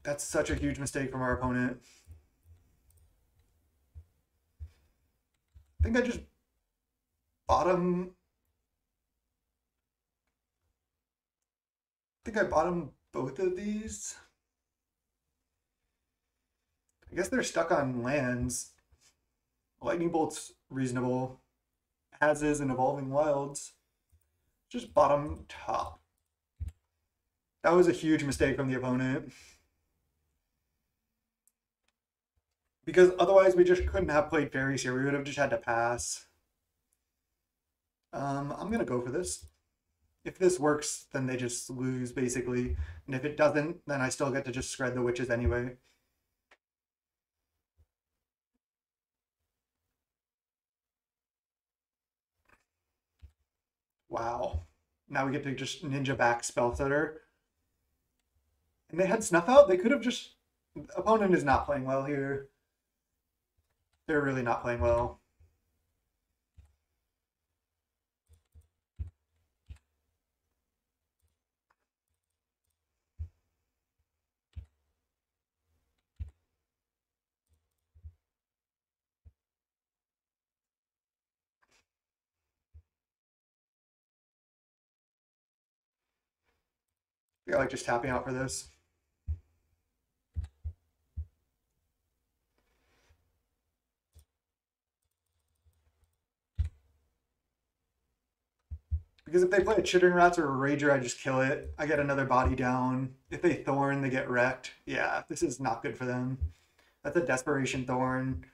That's such a huge mistake from our opponent. I think I just bottom. I think I bottom both of these. I guess they're stuck on lands. Lightning Bolt's reasonable, as is an Evolving Wilds. Just bottom top. That was a huge mistake from the opponent. Because otherwise we just couldn't have played Faeries here. We would have just had to pass. I'm going to go for this. If this works, then they just lose, basically. And if it doesn't, then I still get to just shred the Witches anyway. Wow. Now we get to just ninja back spell setter. And they had snuff out. They could have just. Opponent is not playing well here. They're really not playing well. I like just tapping out for this. Because if they play a Chittering Rats or a Rager, I just kill it. I get another body down. If they Thorn, they get wrecked. Yeah, this is not good for them. That's a Desperation Thorn.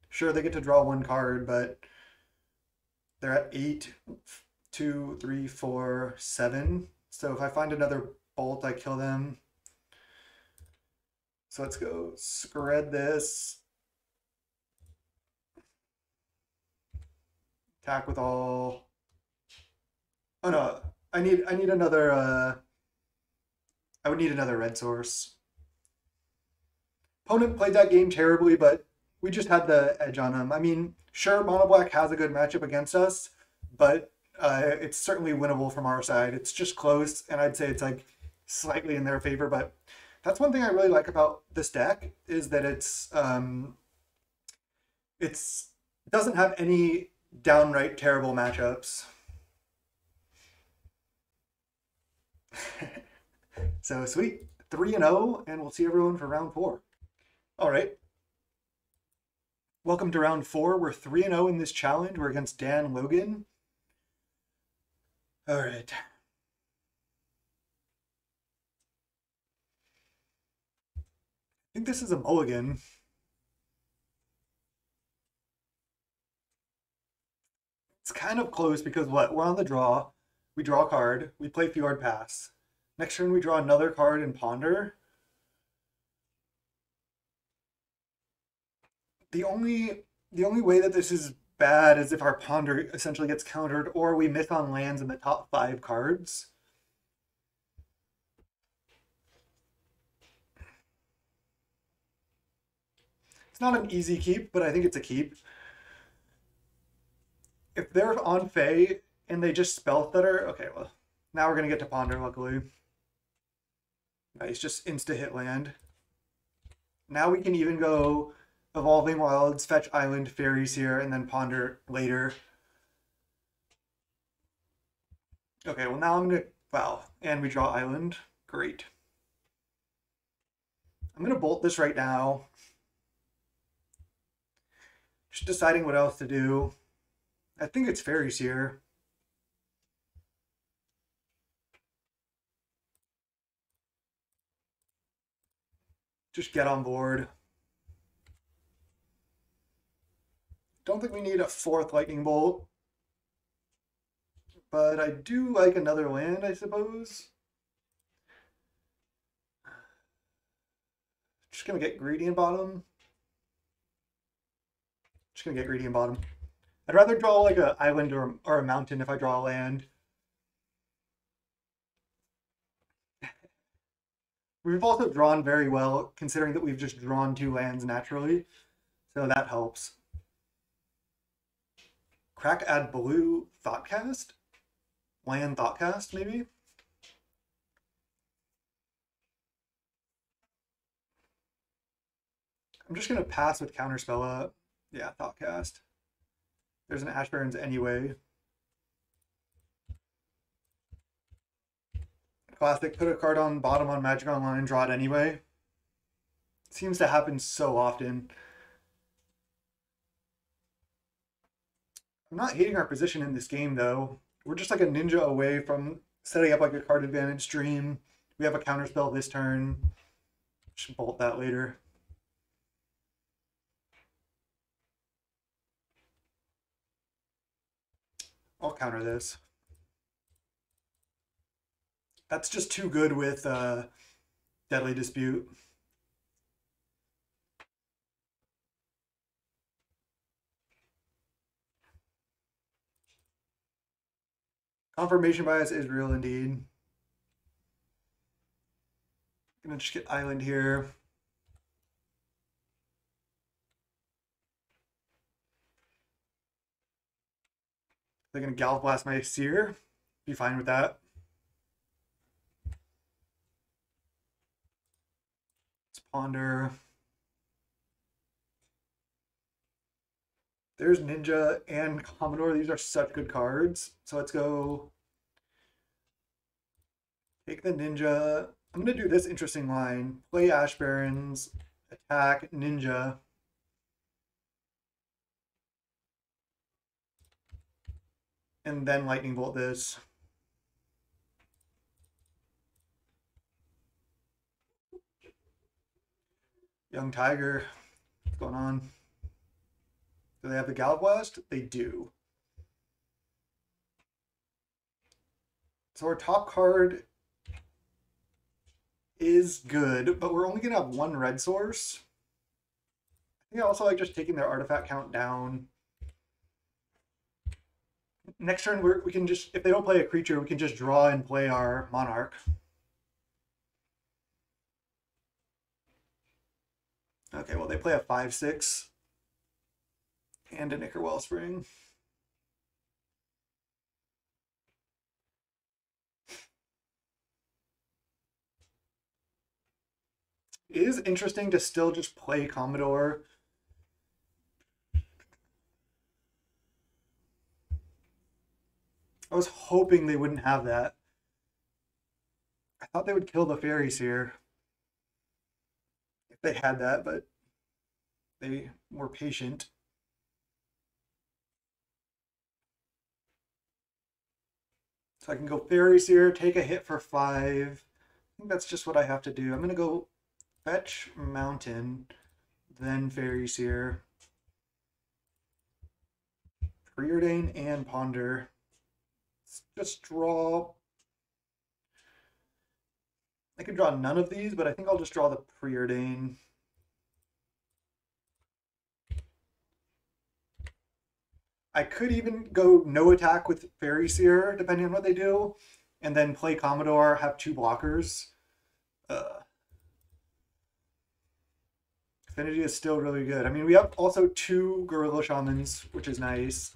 Sure, they get to draw one card, but they're at 8, 2, 3, 4, 7. So if I find another Bolt, I kill them. So let's go spread this. Attack with all. Oh no, I need another I would need another red source. Opponent played that game terribly, but we just had the edge on them. I mean, sure, Mono Black has a good matchup against us, but it's certainly winnable from our side. It's just close, and I'd say it's like slightly in their favor. But that's one thing I really like about this deck is that it's doesn't have any downright terrible matchups. So sweet, 3-0, and we'll see everyone for round 4. All right. Welcome to round 4. We're 3-0 in this challenge. We're against Dan Logan. All right. I think this is a mulligan. It's kind of close because what? We're on the draw. We draw a card. We play Fjord Pass. Next turn we draw another card and ponder. The only way that this is bad is if our ponder essentially gets countered or we miss on lands in the top 5 cards. It's not an easy keep, but I think it's a keep. If they're on Fae and they just spell stutter, okay, well, now we're gonna get to ponder, luckily. Nice, just insta-hit land. Now we can even go Evolving Wilds, fetch Island, Faeries here, and then ponder later. Okay, well now I'm gonna, wow, and we draw Island, great. I'm gonna bolt this right now. Just deciding what else to do. I think it's Faeries here. Just get on board. Don't think we need a 4th Lightning Bolt. But I do like another land, I suppose. Just gonna get greedy in bottom. Just gonna get greedy in bottom. I'd rather draw like an island or a mountain if I draw a land. We've also drawn very well, considering that we've just drawn 2 lands naturally. So that helps. Crack add blue Thoughtcast? Land Thoughtcast, maybe? I'm just going to pass with Counterspell up. Yeah, Thoughtcast. There's an Ash Barrens anyway. Classic, put a card on bottom on Magic Online, draw it anyway. Seems to happen so often. I'm not hating our position in this game, though. We're just like a ninja away from setting up like a card advantage stream. We have a counterspell this turn. Should bolt that later. I'll counter this. That's just too good with Deadly Dispute. Confirmation bias is real indeed. Gonna just get island here. They're gonna Galv Blast my Seer. Be fine with that. Let's ponder. There's Ninja and Commodore. These are such good cards. So let's go take the Ninja. I'm going to do this interesting line. Play Ash Barrens, attack Ninja. And then Lightning Bolt this. Young Tiger. What's going on? Do they have the Galv Blast? They do. So our top card is good, but we're only going to have one red source. I think I also like just taking their artifact count down. Next turn, we can just, if they don't play a creature, we can just draw and play our Monarch. Okay, well, they play a 5/6 and an Ichor Wellspring. It is interesting to still just play Commodore. I was hoping they wouldn't have that. I thought they would kill the Faeries here if they had that, but they were patient. So I can go Faeries here, take a hit for 5. I think that's just what I have to do. I'm going to go fetch Mountain, then Faeries here. Preordain and Ponder. Let's just draw. I could draw none of these, but I think I'll just draw the Preordain. I could even go no attack with Fairy Seer, depending on what they do, and then play Commodore, have 2 blockers. Affinity is still really good. I mean, we have also 2 Gorilla Shamans, which is nice.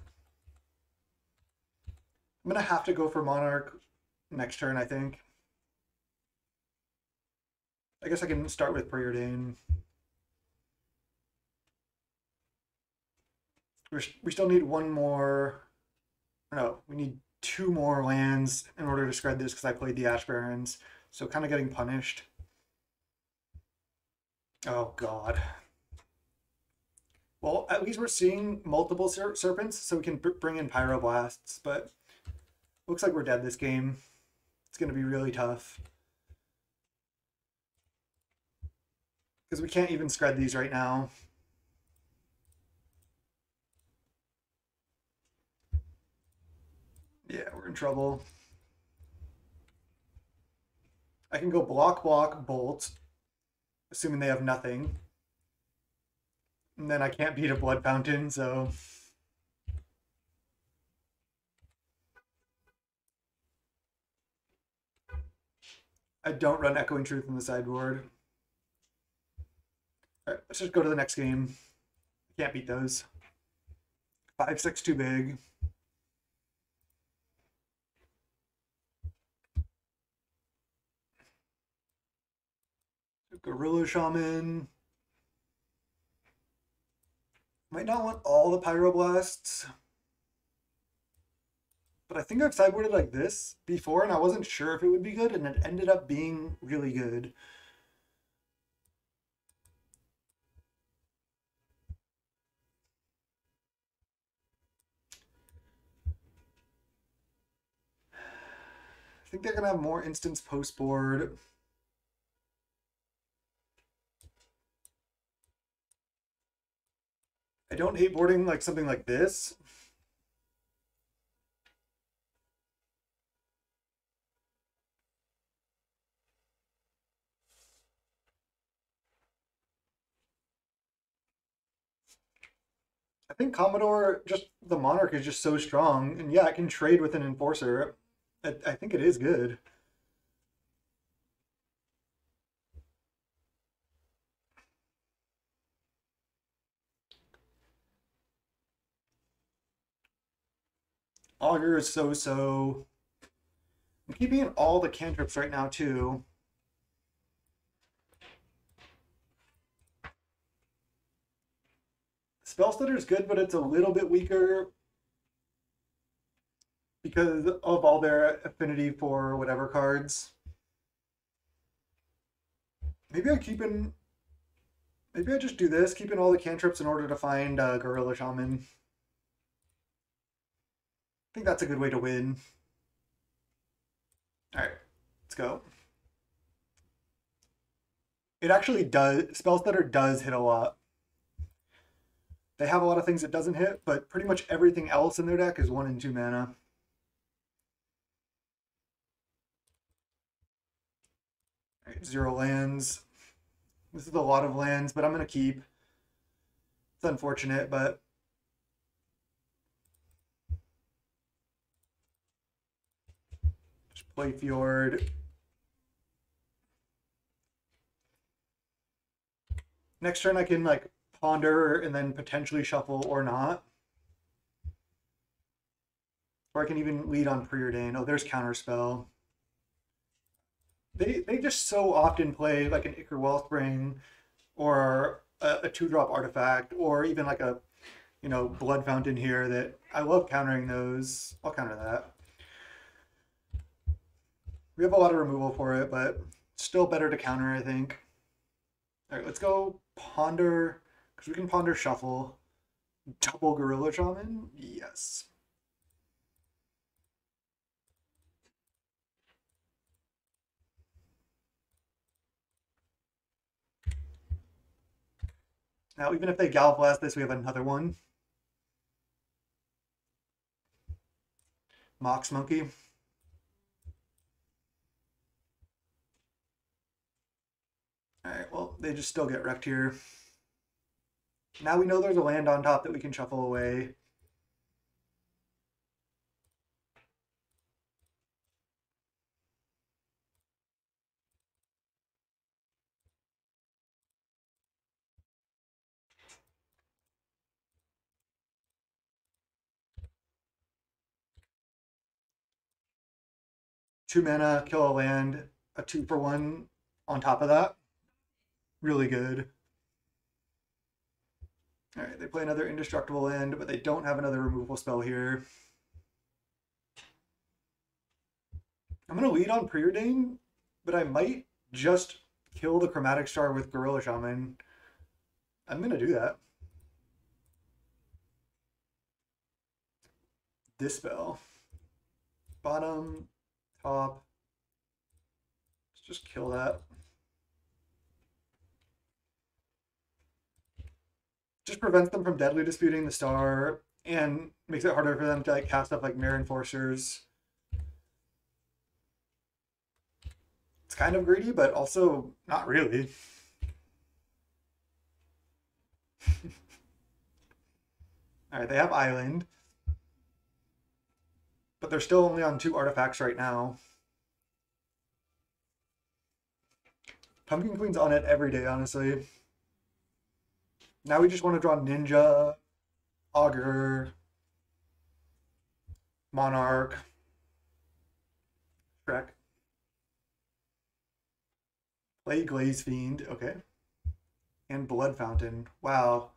I'm going to have to go for Monarch next turn, I think. I guess I can start with Preordain. We still need one more. No, we need 2 more lands in order to shred this because I played the Ash Barrens. So kind of getting punished. Oh, God. Well, at least we're seeing multiple serpents, so we can bring in Pyroblasts, but looks like we're dead this game. It's going to be really tough. Because we can't even shred these right now. Yeah, we're in trouble. I can go block, bolt, assuming they have nothing. And then I can't beat a Blood Fountain, so... I don't run Echoing Truth in the sideboard. Alright, let's just go to the next game. Can't beat those. 5/6 too big. Gorilla Shaman. Might not want all the Pyroblasts. But I think I've sideboarded like this before, and I wasn't sure if it would be good, and it ended up being really good. I think they're going to have more instants post board. I don't hate boarding like something like this. I think Commodore, just the Monarch is just so strong. And yeah, I can trade with an Enforcer. I think it is good. Augur is so. I'm keeping all the cantrips right now too. Spell Stutter is good, but it's a little bit weaker because of all their affinity for whatever cards. Maybe I keep in. Maybe I just do this, keep in all the cantrips in order to find Gorilla Shaman. I think that's a good way to win. All right, let's go. It actually does. Spell Stutter does hit a lot. They have a lot of things it doesn't hit, but pretty much everything else in their deck is 1 and 2 mana. All right, 0 lands. This is a lot of lands, but I'm going to keep. It's unfortunate, but just play Fjord. Next turn I can like ponder and then potentially shuffle or not. Or I can even lead on Preordain. Oh, there's Counterspell. They just so often play like an Ichor Wellspring or a 2-drop artifact or even like a Blood Fountain here that I love countering those. I'll counter that. We have a lot of removal for it, but still better to counter, I think. All right, let's go Ponder, because we can Ponder Shuffle. Double Gorilla Shaman? Yes. Now, even if they Gallop Blast this, we have another one. Mox Monkey. Alright, well, they just still get wrecked here. Now we know there's a land on top that we can shuffle away. Two mana, kill a land, a 2-for-1 on top of that. Really good. All right, they play another indestructible land, but they don't have another removal spell here. I'm going to lead on Preordain, but I might just kill the Chromatic Star with Gorilla Shaman. I'm going to do that. Dispel. Bottom, top. Let's just kill that. Just prevents them from deadly disputing the star and makes it harder for them to like cast stuff like Mirror Enforcers. It's kind of greedy, but also not really. All right, they have Island, but they're still only on 2 artifacts right now. Pumpkin Queen's on it every day, honestly. Now we just want to draw Ninja, Augur, Monarch, Shrek. Play Glaze Fiend, okay. And Blood Fountain. Wow.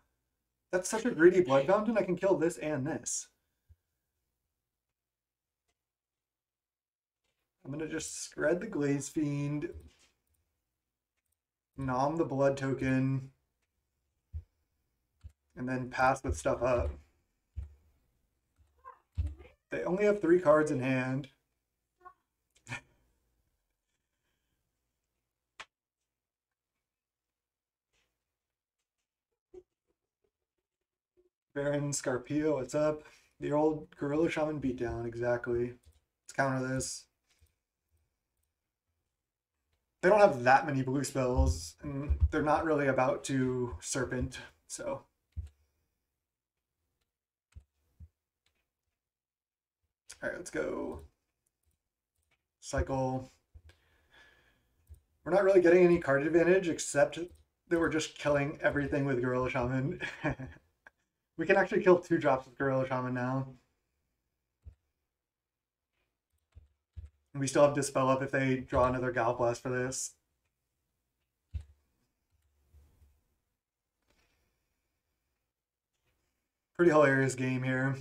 That's such a greedy Blood Fountain, I can kill this and this. I'm gonna just spread the Glaze Fiend. Nom the Blood Token. And then pass with stuff up. They only have 3 cards in hand. Baron Scarpio, what's up? The old Gorilla Shaman beatdown, exactly. Let's counter this. They don't have that many blue spells, and they're not really about to Serpent, so. All right, let's go cycle. We're not really getting any card advantage except that we're just killing everything with Gorilla Shaman. We can actually kill 2 drops with Gorilla Shaman now. We still have Dispel up if they draw another Galblast for this. Pretty hilarious game here.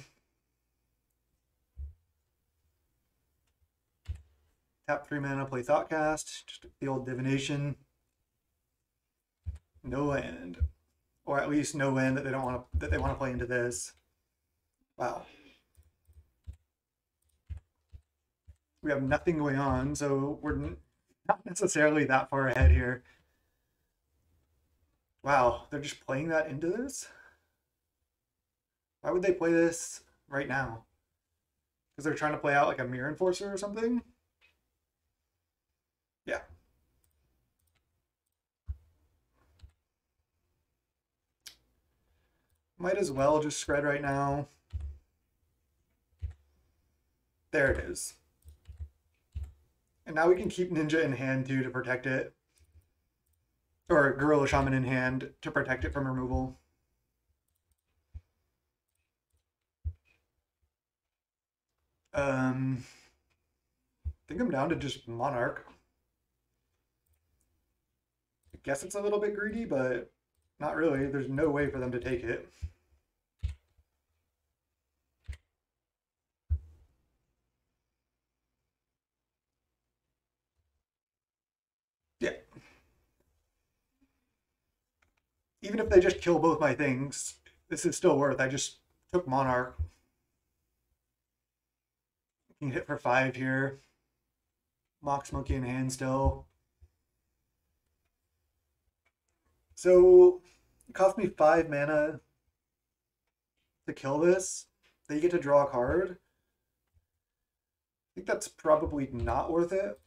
Tap 3 mana, play Thoughtcast, just the old divination. No land. Or at least no land that they want to play into this. Wow. We have nothing going on, so we're not necessarily that far ahead here. Wow, they're just playing that into this? Why would they play this right now? Because they're trying to play out like a Mirror Enforcer or something? Yeah. Might as well just spread right now. There it is. And now we can keep Ninja in hand too to protect it. Or Gorilla Shaman in hand to protect it from removal. I think I'm down to just Monarch. I guess it's a little bit greedy, but not really. There's no way for them to take it. Yeah. Even if they just kill both my things, this is still worth. I just took Monarch. You can hit for 5 here. Mox Monkey in hand still. So it cost me 5 mana to kill this. Then you get to draw a card. I think that's probably not worth it.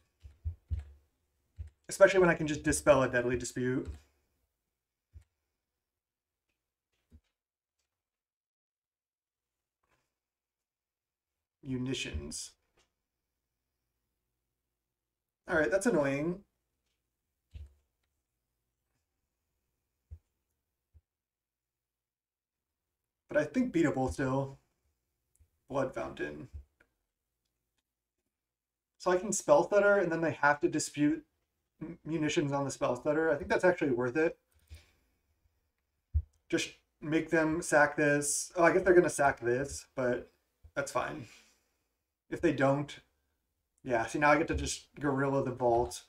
Especially when I can just dispel a Deadly Dispute. Munitions. Alright, that's annoying. But I think beatable still. Blood Fountain. So I can Spell Stutter, and then they have to dispute munitions on the Spell Stutter. I think that's actually worth it. Just make them sack this. Oh, I guess they're going to sack this, but that's fine. If they don't, yeah, see now I get to just Gorilla the Vault.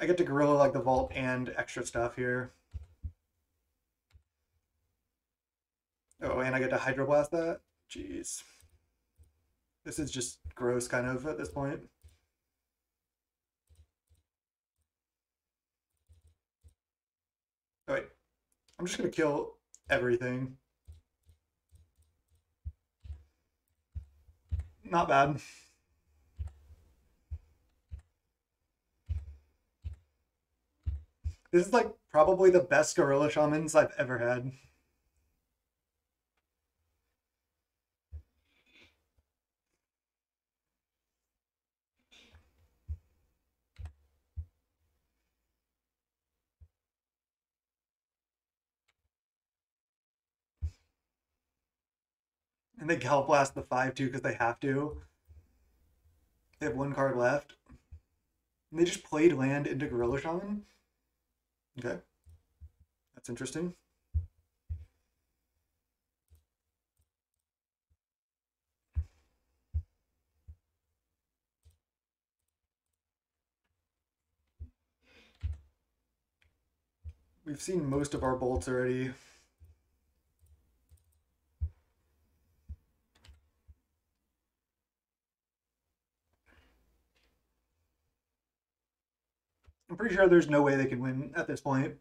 I get to Gorilla like the Vault and extra stuff here. Oh, and I get to Hydroblast that? Jeez. This is just gross kind of at this point. Oh wait, I'm just gonna kill everything. Not bad. This is like probably the best Gorilla Shamans I've ever had. And they Galblast the 5 too because they have to. They have 1 card left. And they just played land into Gorilla Shaman? Okay. That's interesting. We've seen most of our bolts already. I'm pretty sure there's no way they can win at this point.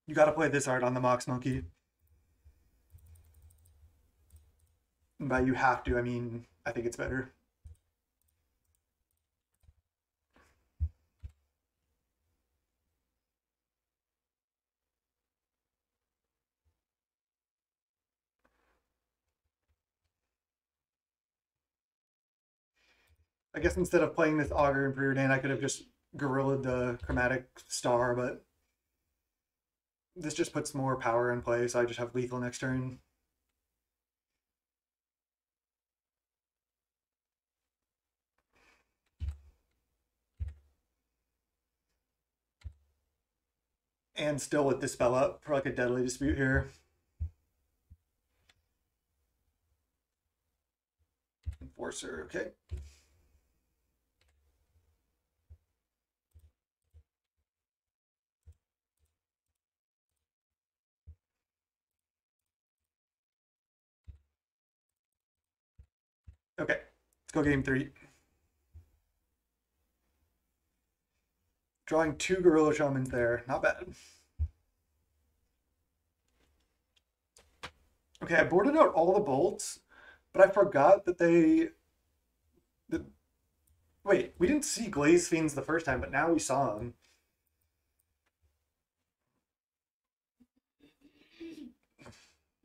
You gotta play this art on the Mox Monkey. And by you have to, I mean, I think it's better. I guess instead of playing this Augur and Preordain, I could have just Gorillaed the Chromatic Star, but this just puts more power in play, so I just have lethal next turn. And still with the spell up for like a Deadly Dispute here. Enforcer, okay. Okay, let's go game 3. Drawing 2 Gorilla Shamans there, not bad. Okay, I boarded out all the bolts, but I forgot that wait, we didn't see Glaze Fiends the first time, but now we saw them.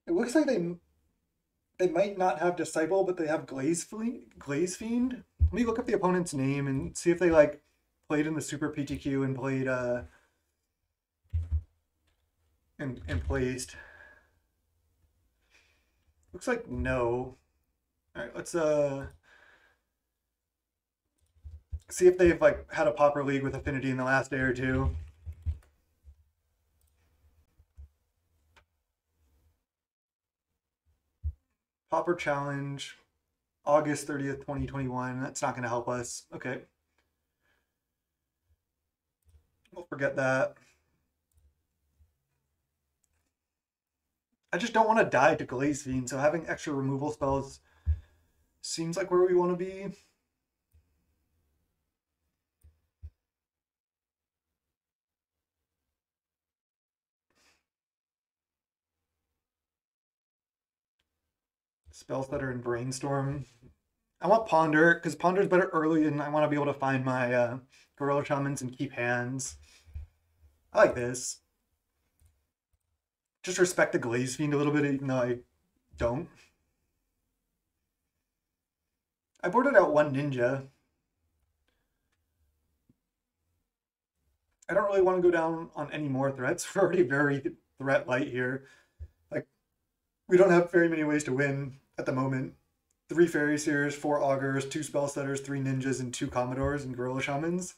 It looks like they might not have Disciple, but they have Glaze Fiend. Let me look up the opponent's name and see if they like played in the Super PTQ and played and placed. Looks like no. All right, let's see if they've like had a Pauper League with Affinity in the last day or two. Pauper Challenge, August 30th, 2021. That's not going to help us. Okay. We'll forget that. I just don't want to die to Glaze Fiend, so having extra removal spells seems like where we want to be. Spells that are in Brainstorm. I want Ponder, because Ponder's better early, and I want to be able to find my Gorilla Shamans and keep hands. I like this. Just respect the Glaze Fiend a little bit, even though I don't. I boarded out 1 Ninja. I don't really want to go down on any more threats. We're already very threat light here. Like, we don't have very many ways to win at the moment. 3 Fairies here, 4 Augurs, 2 Spellsetters, 3 Ninjas, and 2 Commodores and Gorilla Shamans.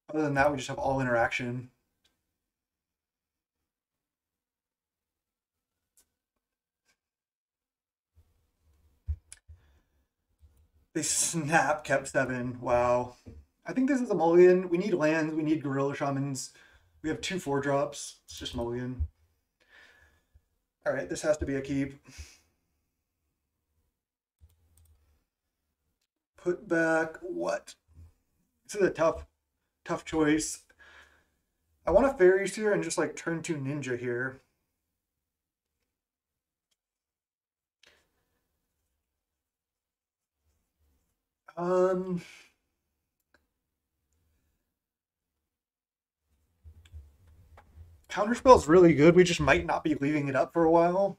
Other than that, we just have all interaction. They snap kept 7. Wow. I think this is a mulligan. We need lands. We need Gorilla Shamans. We have 2 4-drops. It's just mulligan. All right, this has to be a keep. Put back what? This is a tough choice. I want a Fairies here and just like turn 2 Ninja here. Counterspell is really good. We just might not be leaving it up for a while.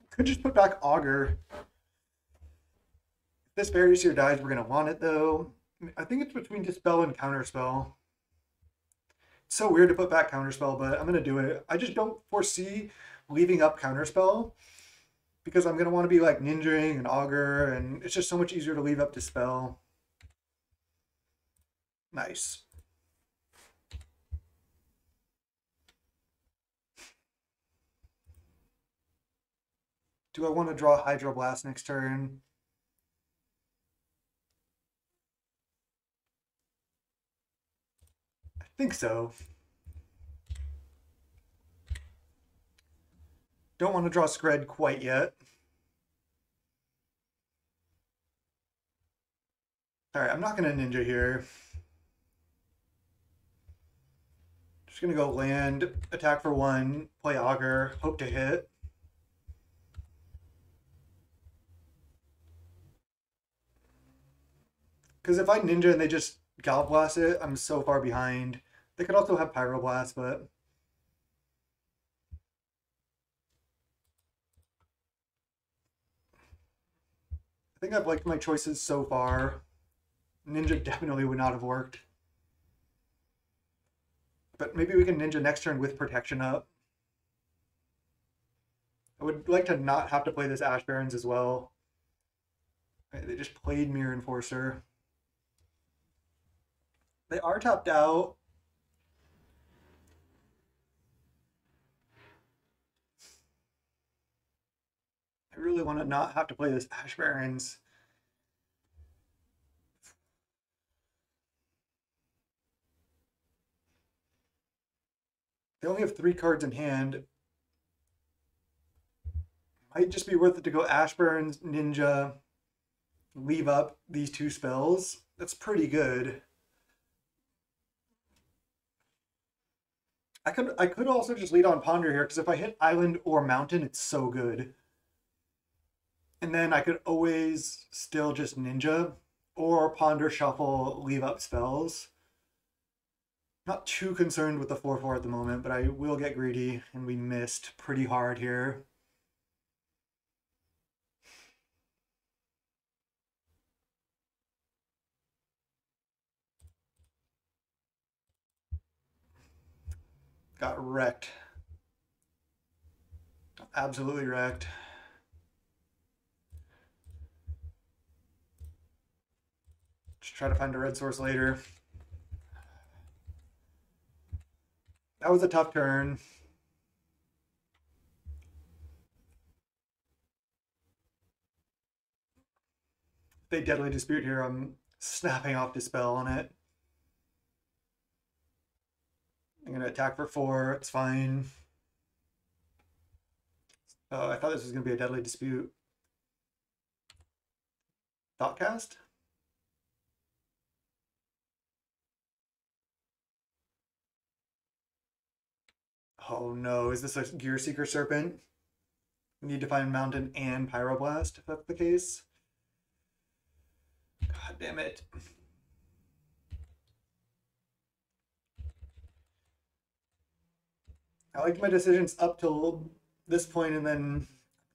Could just put back Augur. If this Fairies here dies, we're gonna want it though. I think it's between Dispel and Counterspell. It's so weird to put back Counterspell, but I'm gonna do it. I just don't foresee leaving up Counterspell because I'm gonna want to be like ninjaing and Augur, and it's just so much easier to leave up Dispel. Nice. Do I want to draw Hydroblast next turn? I think so. Don't want to draw Scred quite yet. All right, I'm not going to Ninja here. Just going to go land, attack for 1, play Augur, hope to hit. Because if I Ninja and they just Gallop it, I'm so far behind. They could also have Pyroblast, but I think I've liked my choices so far. Ninja definitely would not have worked. But maybe we can Ninja next turn with protection up. I would like to not have to play this Ash Barrens as well. They just played Mirror Enforcer. They are tapped out. I really want to not have to play this Ash Barrens. They only have 3 cards in hand. Might just be worth it to go Ash Barrens, Ninja, leave up these 2 spells. That's pretty good. I could also just lead on Ponder here, because if I hit Island or Mountain, it's so good. And then I could always still just Ninja or Ponder, Shuffle, leave up spells. Not too concerned with the 4/4 at the moment, but I will get greedy, and we missed pretty hard here. Got wrecked. Absolutely wrecked. Just try to find a red source later. That was a tough turn. If they Deadly Dispute here, I'm snapping off Dispel on it. I'm going to attack for 4. It's fine. Oh, I thought this was going to be a Deadly Dispute. Thoughtcast? Oh no, is this a Gear Seeker Serpent? We need to find Mountain and Pyroblast, if that's the case. God damn it. I liked my decisions up till this point, and then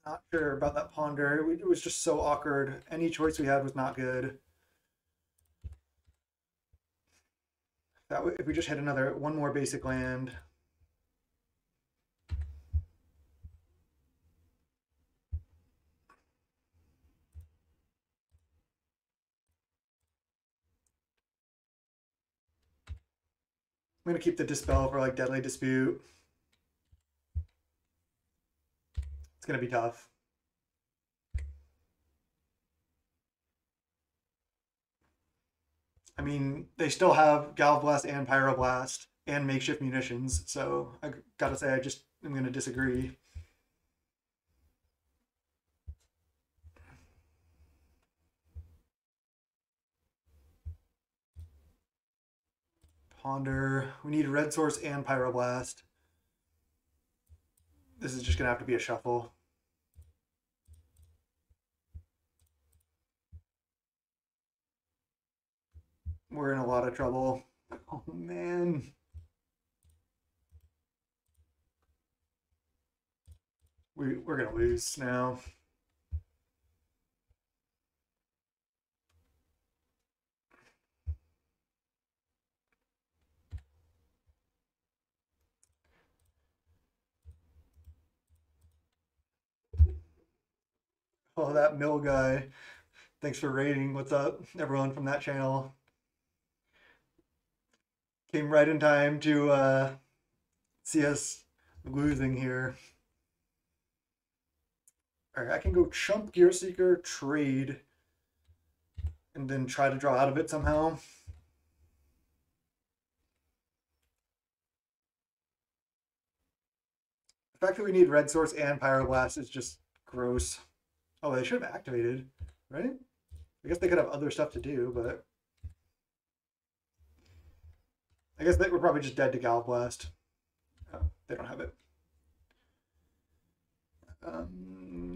not sure about that Ponder. It was just so awkward. Any choice we had was not good. If we just hit one more basic land. I'm gonna keep the Dispel for like Deadly Dispute. It's gonna be tough. I mean, they still have Galvblast and Pyroblast and makeshift munitions, so I gotta say I'm gonna disagree. Ponder. We need Red Source and Pyroblast. This is just gonna have to be a shuffle. We're in a lot of trouble. Oh man. We're gonna lose now. Oh, that Mill guy. Thanks for raiding. What's up, everyone from that channel? Came right in time to see us losing here. All right, I can go chump Gear Seeker, trade, and then try to draw out of it somehow. The fact that we need Red Source and Pyroblast is just gross. Oh, they should have activated, right? I guess they could have other stuff to do, but I guess they were probably just dead to Galvblast. Oh, they don't have it.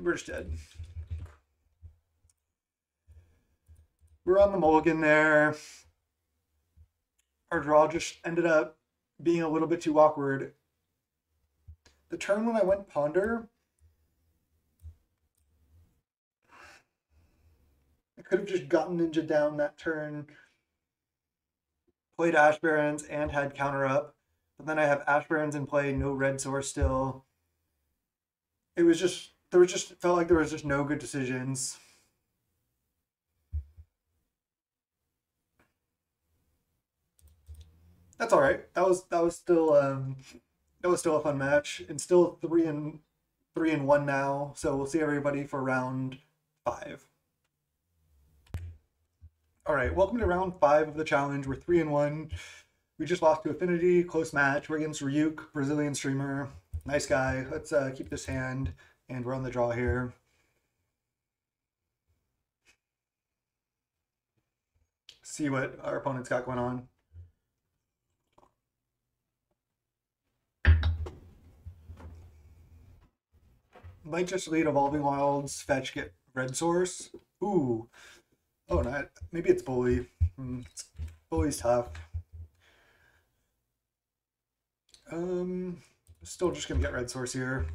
We're just dead. We're on the mulligan there. Our draw just ended up being a little bit too awkward. The turn when I went Ponder, I could have just gotten Ninja down that turn, played Ash Barrens, and had counter up. But then I have Ash Barrens in play, no red source still. It was just, felt like there was just no good decisions. That's all right. That was still a fun match, and still 3-1 now. So we'll see everybody for round 5. All right, welcome to round 5 of the challenge. We're 3-1. We just lost to Affinity, close match. We're against Ryuk, Brazilian streamer, nice guy. Let's keep this hand, and we're on the draw here. See what our opponent's got going on. Might just lead Evolving Wilds, fetch, get red source. Ooh. Oh, not. Maybe it's Bully. Bully's tough. Still just gonna get red source here.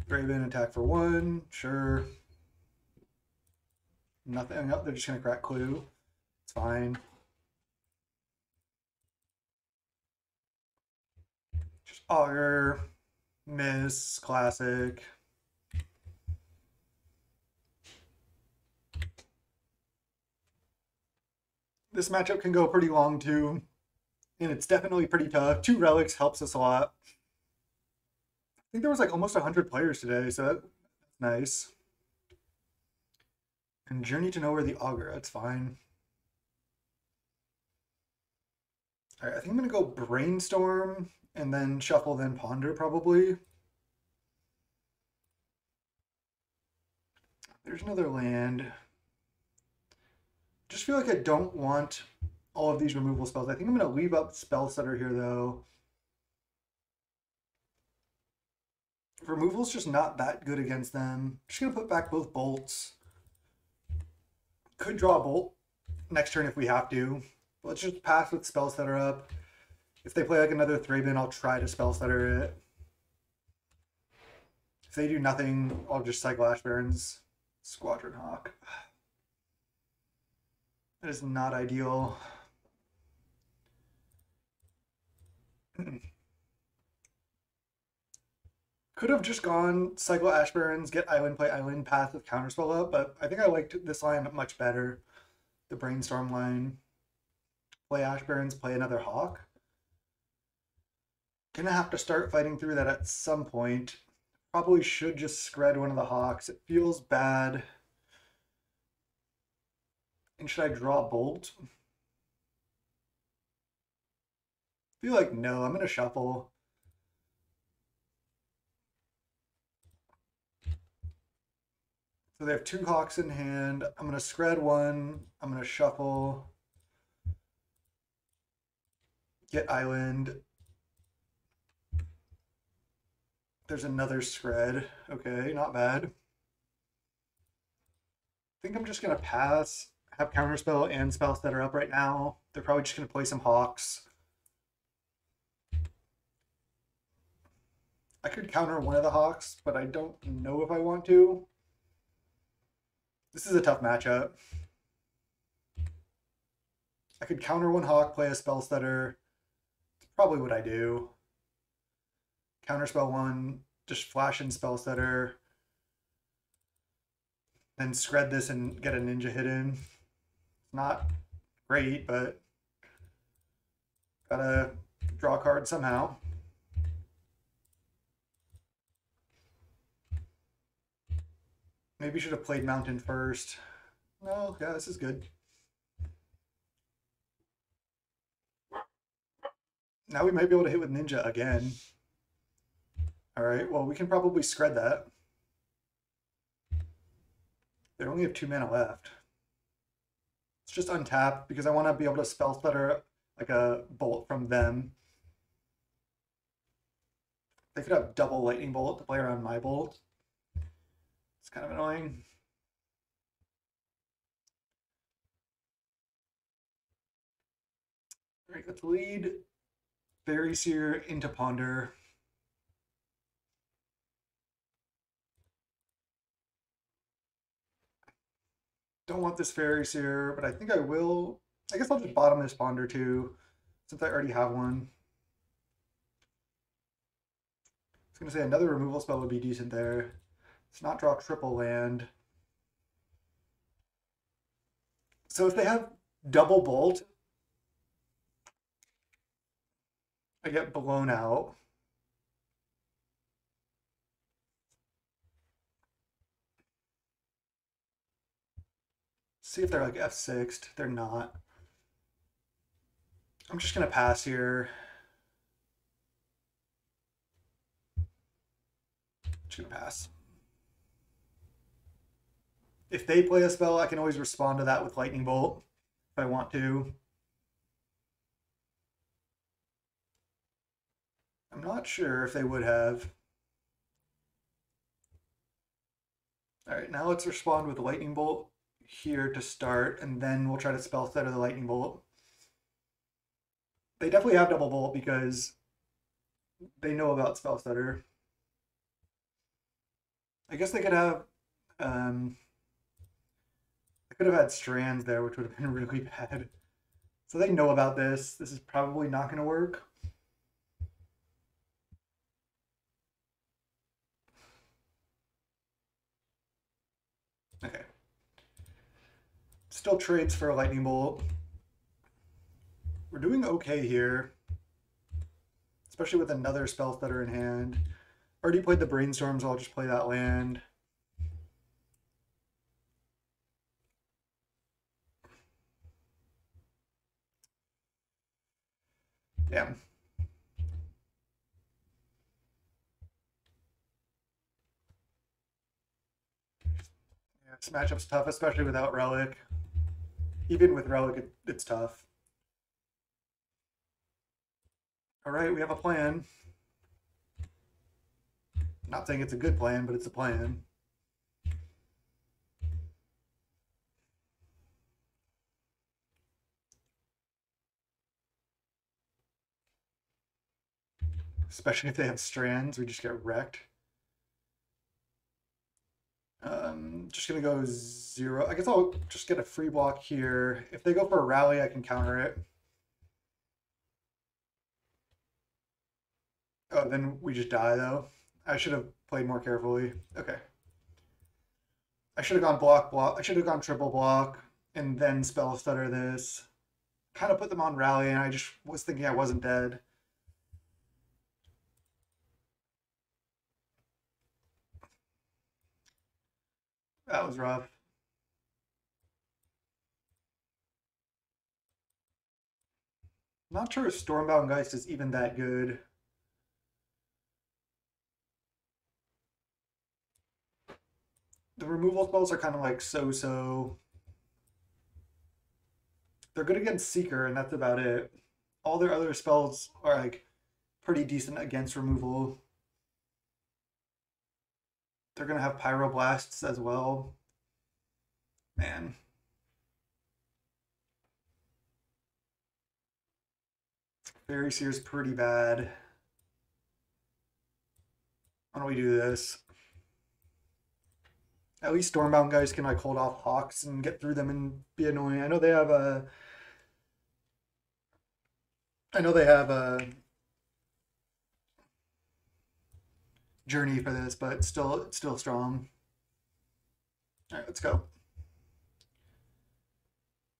Raven attack for 1, sure. Nothing. Oh, they're just gonna crack Clue. It's fine. Just Augur, miss, classic. This matchup can go pretty long too, and it's definitely pretty tough. 2 relics helps us a lot. I think there was like almost 100 players today, so that's nice. And Journey to Nowhere the Augur, that's fine. All right, I think I'm gonna go Brainstorm and then Shuffle, then Ponder probably. There's another land. Just feel like I don't want all of these removal spells. I think I'm gonna leave up Spell Setter here though. Removal's just not that good against them. Just gonna put back both bolts. Could draw a bolt next turn if we have to. But let's just pass with Spell Setter up. If they play like another Thraben, I'll try to Spell Setter it. If they do nothing, I'll just cycle Ash Barrens, Squadron Hawk. That is not ideal. Could have just gone cycle Ash Barrens, get Island, play Island, path with Counterspell up, but I think I liked this line much better. The Brainstorm line. Play Ash Barrens, play another Hawk. Gonna have to start fighting through that at some point. Probably should just scred one of the Hawks. It feels bad. And should I draw Bolt? I feel like no, I'm gonna shuffle. So they have 2 Hawks in hand. I'm gonna scred 1. I'm gonna shuffle. Get Island. There's another scred. Okay, not bad. I think I'm just gonna pass. Have Counterspell and spells that are up right now. They're probably just gonna play some Hawks. I could counter one of the Hawks, but I don't know if I want to. This is a tough matchup. I could counter one Hawk, play a spell stutter. It's probably what I do. Counterspell 1, just flash in spell stutter. Then scred this and get a ninja hit in. It's not great, but gotta draw a card somehow. Maybe should have played Mountain first. No, yeah, this is good. Now we might be able to hit with Ninja again. All right, well, we can probably scred that. They only have 2 mana left. It's just untap because I want to be able to spell stutter like a bolt from them. They could have double lightning bolt to play around my bolt. It's kind of annoying. All right, let's lead Faeries here into Ponder. Don't want this Faeries here, but I think I will. I guess I'll just bottom this Ponder too, since I already have one. I was going to say another removal spell would be decent there. Let's not draw triple land. So if they have double bolt, I get blown out. See if they're like F6'd. They're not. I'm just going to pass here. Just going to pass. If they play a spell, I can always respond to that with Lightning Bolt if I want to. I'm not sure if they would have. All right, now let's respond with Lightning Bolt here to start, and then we'll try to spell stutter the Lightning Bolt. They definitely have double bolt because they know about spell stutter. I guess they could have I could have had strands there, which would have been really bad. So they know about this. This is probably not going to work. Okay. Still trades for a lightning bolt. We're doing okay here, especially with another spell stutter in hand. Already played the brainstorm, so I'll just play that land. Yeah. Yeah, this matchup's tough, especially without Relic. Even with Relic, it's tough. All right, we have a plan. Not saying it's a good plan, but it's a plan. Especially if they have strands, we just get wrecked. Just gonna go 0. I guess I'll just get a free block here. If they go for a rally, I can counter it. Oh, then we just die though. I should have played more carefully. Okay. I should have gone block. I should have gone triple block and then spell stutter this. Kind of put them on rally, and I just was thinking I wasn't dead. That was rough. Not sure if Stormbound Geist is even that good. The removal spells are kind of like so-so. They're good against Seeker, and that's about it. All their other spells are like pretty decent against removal. They're gonna have Pyroblasts as well. Man. Faeries here is pretty bad. Why don't we do this? At least Stormbound guys can like hold off Hawks and get through them and be annoying. I know they have a journey for this, but it's still strong. All right, let's go.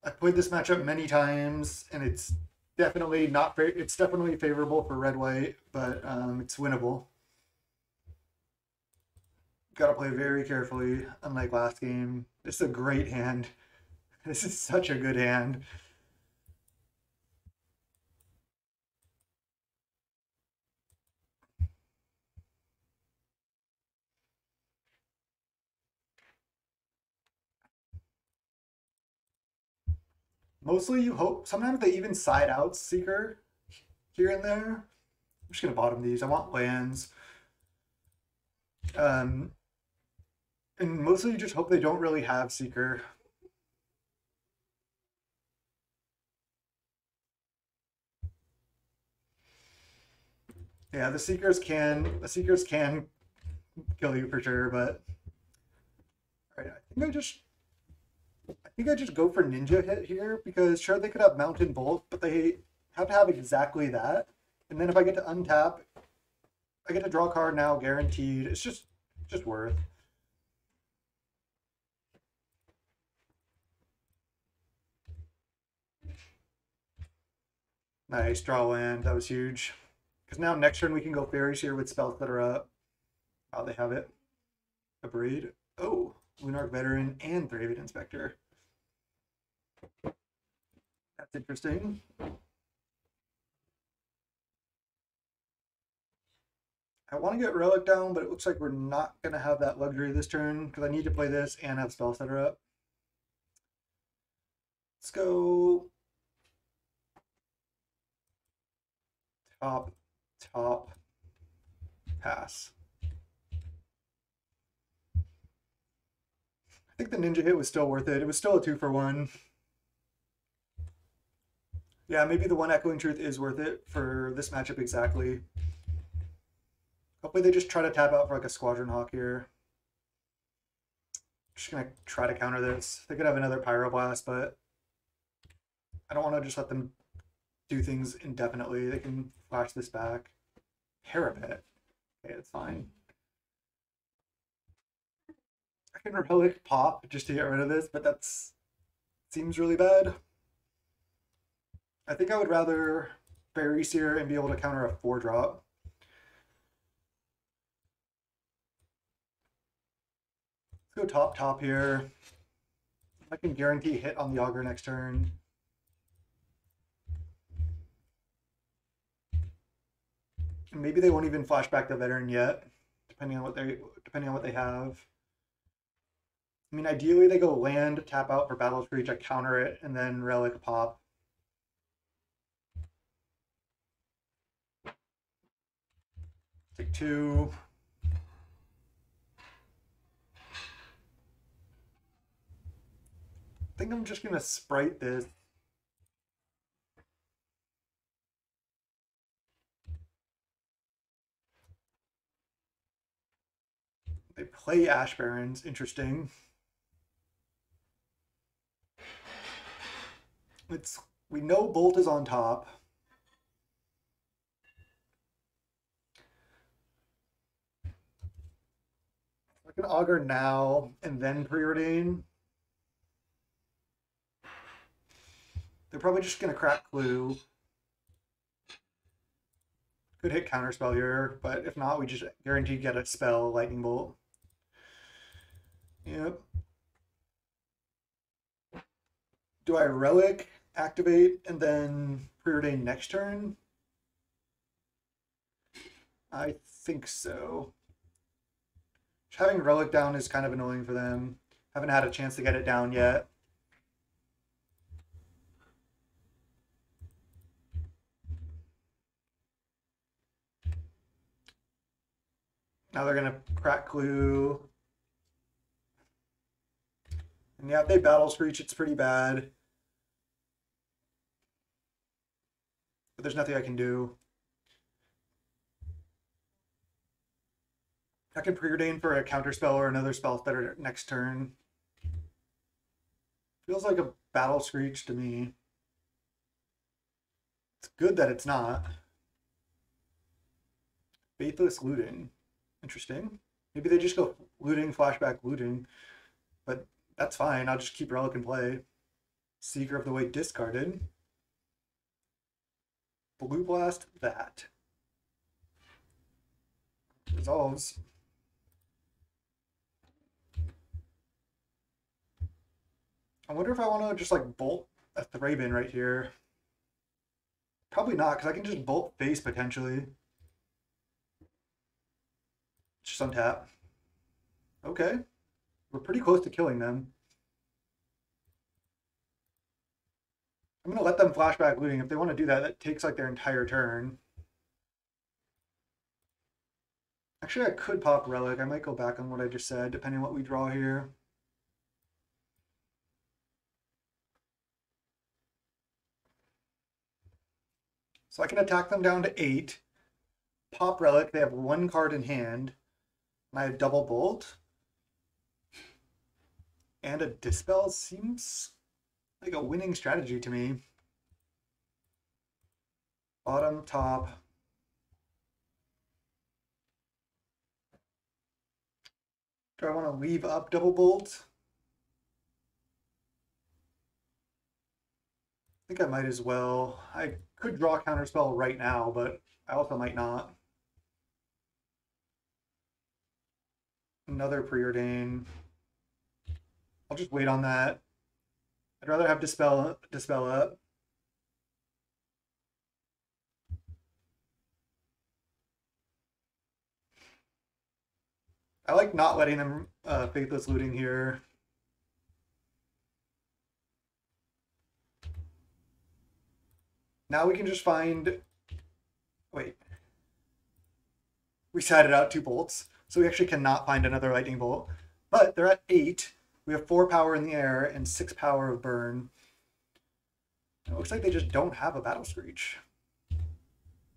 I've played this matchup many times, and it's definitely not it's definitely favorable for red white, but it's winnable. Got to play very carefully, unlike last game. This is a great hand. This is such a good hand. Mostly you hope, sometimes they even side out Seeker here and there. I'm just going to bottom these. I want lands. And mostly you just hope they don't really have Seeker. Yeah, the Seekers can kill you for sure, but all right, think I just go for Ninja Hit here because sure they could have Mountain Bolt, but they have to have exactly that. And then if I get to untap, I get to draw a card now, guaranteed. It's just worth. Nice, draw land. That was huge. Because now next turn we can go Faeries here with spells that are up. Oh, they have it. A Braid. Oh, Lunarch Veteran and Thraven Inspector. That's interesting. I want to get Relic down, but it looks like we're not going to have that luxury this turn because I need to play this and have spells that are up. Let's go top, pass. I think the Ninja Hit was still worth it. It was still a 2-for-1. Yeah, maybe the one Echoing Truth is worth it for this matchup exactly. Hopefully they just try to tap out for like a Squadron Hawk here. Just gonna try to counter this. They could have another Pyroblast, but I don't want to just let them do things indefinitely. They can flash this back. Parapet. Okay, that's fine. I can Relic Pop just to get rid of this, but that's seems really bad. I think I would rather Faeries here and be able to counter a 4-drop. Let's go top here. I can guarantee hit on the Augur next turn. And maybe they won't even flash back the Veteran yet, depending on what they have. I mean, ideally they go land, tap out for Battle Screech, I counter it, and then Relic Pop. Take 2. I think I'm just gonna Sprite this. They play Ash Barrens, interesting. We know Bolt is on top. I can Augur now and then Preordain. They're probably just gonna crack Clue. Could hit Counterspell here, but if not, we just guaranteed get a spell, Lightning Bolt. Yep. Do I Relic, activate, and then Preordain next turn? I think so. Having Relic down is kind of annoying for them. Haven't had a chance to get it down yet. Now they're gonna crack Clue. And yeah, if they Battle Screech, it's pretty bad. But there's nothing I can do. I can Preordain for a Counterspell or another spell that are next turn. Feels like a Battle Screech to me. It's good that it's not. Faithless Looting. Interesting. Maybe they just go looting, flashback, looting. But that's fine. I'll just keep Relic in play. Seeker of the Way discarded. Blue Blast that. Resolves. I wonder if I want to just like bolt a Thraben right here. Probably not, because I can just bolt face potentially. Just untap. Okay. We're pretty close to killing them. I'm going to let them flashback looting. If they want to do that, that takes like their entire turn. Actually, I could pop Relic. I might go back on what I just said, depending on what we draw here. So I can attack them down to 8. Pop Relic. They have 1 card in hand. And I have double Bolt. and a Dispel seems like a winning strategy to me. Bottom, top. Do I want to leave up double bolt? I think I might as well. I could draw a counterspell right now, but I also might not. Another preordain. I'll just wait on that. I'd rather have dispel up. I like not letting them Faithless Looting here. Now we can just find... Wait. We sided out 2 bolts, so we actually cannot find another lightning bolt. But they're at 8. We have 4 power in the air and 6 power of burn. It looks like they just don't have a Battle Screech.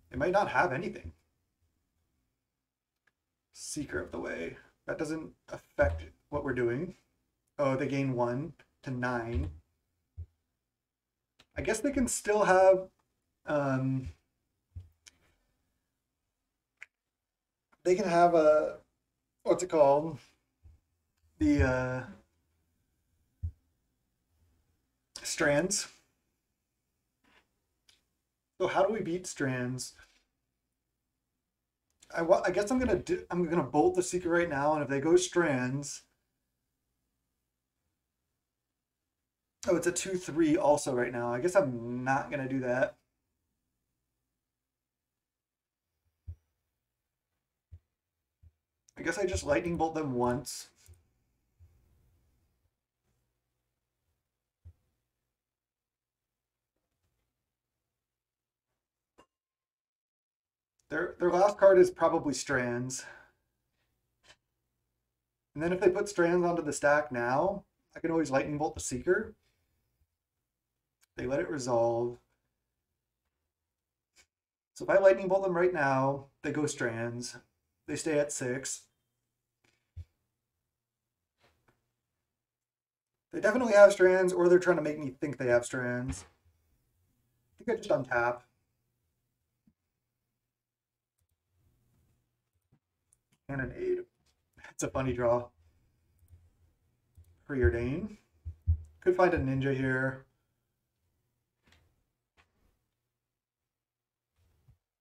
They might not have anything. Seeker of the Way. That doesn't affect what we're doing. Oh, they gain 1 to 9. I guess they can still have... they can have a... What's it called? The... Strands. So how do we beat Strands? I guess I'm gonna bolt the Seeker right now, and if they go Strands, oh, it's a 2/3 also right now. I guess I'm not gonna do that. I guess I just lightning bolt them once. Their last card is probably Strands. And then if they put Strands onto the stack now, I can always lightning bolt the Seeker. They let it resolve. So if I lightning bolt them right now, they go Strands. They stay at 6. They definitely have Strands, or they're trying to make me think they have Strands. I think I just untap. Cannonade. It's a funny draw. Preordain. Could find a ninja here.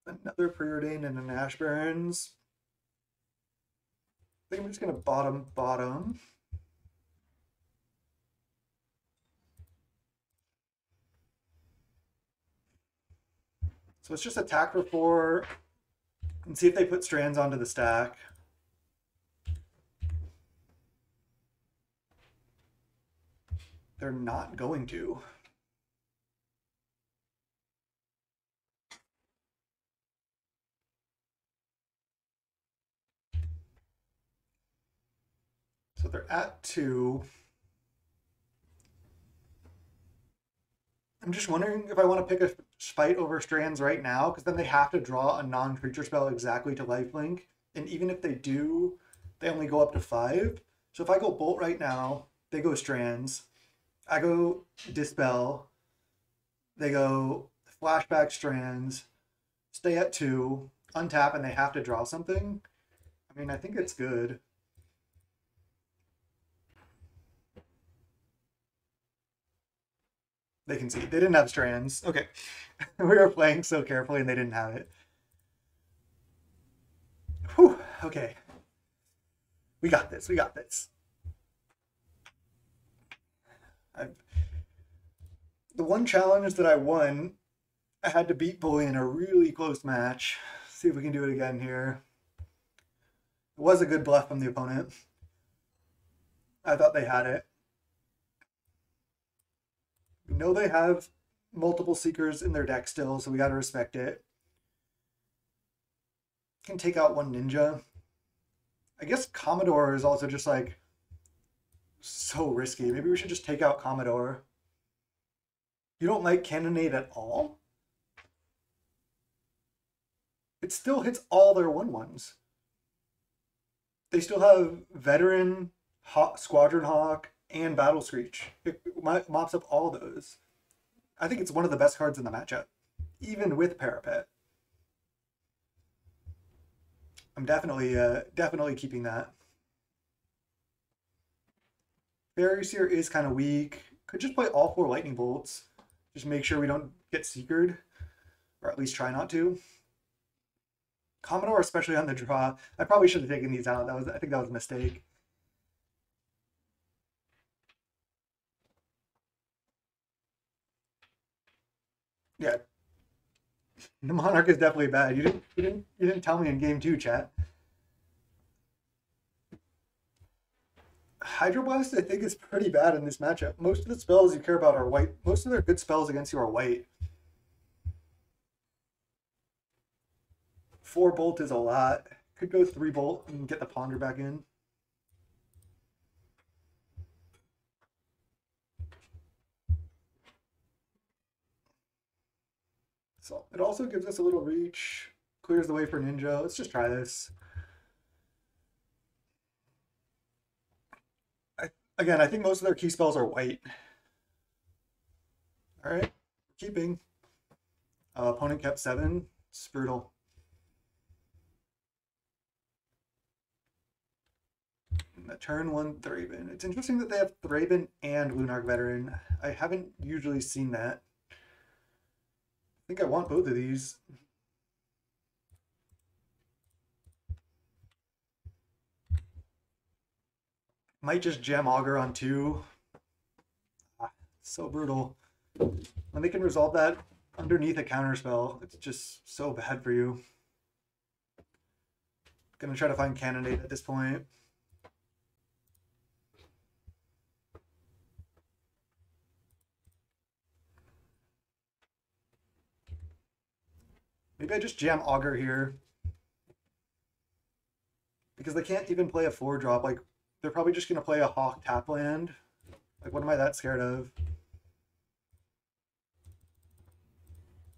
Another Preordain and an Ash Barrens. I think I'm just going to bottom. So let's just attack for 4 and see if they put Strands onto the stack. They're not going to. So they're at 2. I'm just wondering if I want to pick a fight over Strands right now, because then they have to draw a non-creature spell exactly to lifelink. And even if they do, they only go up to 5. So if I go Bolt right now, they go Strands. I go Dispel. They go Flashback Strands. Stay at 2. Untap, and they have to draw something. I mean, I think it's good. They can see. They didn't have Strands. Okay. We were playing so carefully and they didn't have it. Whew. Okay. We got this. We got this. The one challenge that I won, I had to beat Bully in a really close match. See if we can do it again here. It was a good bluff from the opponent. I thought they had it. We know they have multiple Seekers in their deck still, so we got to respect it. Can take out 1 ninja. I guess Commodore is also just like so risky. Maybe we should just take out Commodore. You don't like Cannonade at all? It still hits all their 1/1s. They still have Veteran, Squadron Hawk, and Battle Screech. It mops up all those. I think it's one of the best cards in the matchup, even with Parapet. I'm definitely keeping that. Faeries here is kind of weak. Could just play all 4 Lightning Bolts. Just make sure we don't get Seekered, or at least try not to. Commodore, especially on the draw. I probably should have taken these out. I think that was a mistake. Yeah. The Monarch is definitely bad. You didn't tell me in game 2, chat. Hydroblast, I think, is pretty bad in this matchup. Most of the spells you care about are white. Most of their good spells against you are white. 4 Bolt is a lot. Could go 3 Bolt and get the Ponder back in. So it also gives us a little reach. Clears the way for Ninja. Let's just try this. Again, I think most of their key spells are white. All right, keeping. Opponent kept 7. It's brutal. The turn 1 Thraben. It's interesting that they have Thraben and Lunarch Veteran. I haven't usually seen that. I think I want both of these. Might just jam Augur on 2. So brutal. When they can resolve that underneath a counterspell, it's just so bad for you. Gonna try to find Cannonade at this point. Maybe I just jam Augur here. Because they can't even play a 4-drop. Like, they're probably just gonna play a Hawk tap land. Like, what am I that scared of?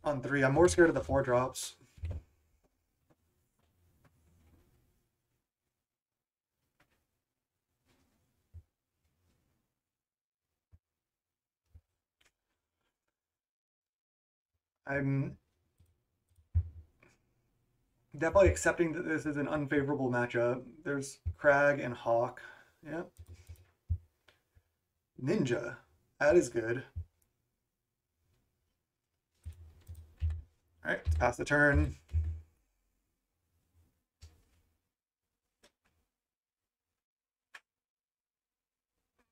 On 3, I'm more scared of the 4-drops. I'm definitely accepting that this is an unfavorable matchup. There's Crag and Hawk. Yeah. Ninja. That is good. All right, let's pass the turn.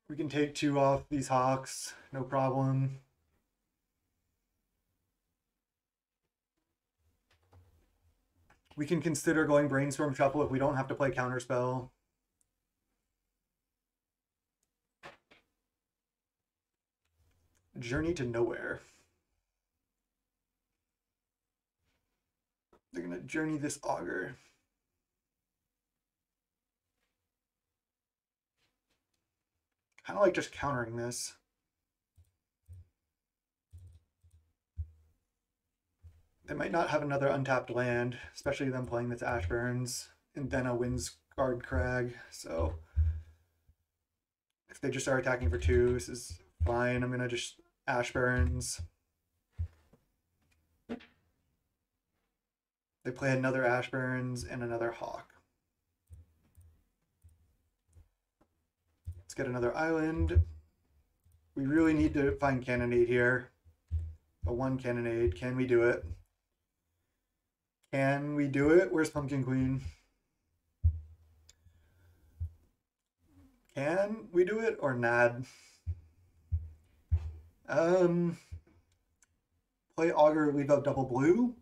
We can take 2 off these Hawks, no problem. We can consider going Brainstorm Shuffle if we don't have to play Counterspell. Journey to Nowhere. They're going to journey this Augur. Kind of like just countering this. They might not have another untapped land, especially them playing this Ashburns and then a Windsguard Crag. So if they just start attacking for 2, this is fine. I'm going to just Ashburns. They play another Ashburns and another Hawk. Let's get another island. We really need to find Cannonade here. A 1 Cannonade. Can we do it? Can we do it? Where's Pumpkin Queen? Can we do it or nad? Play Augur, leave out double blue.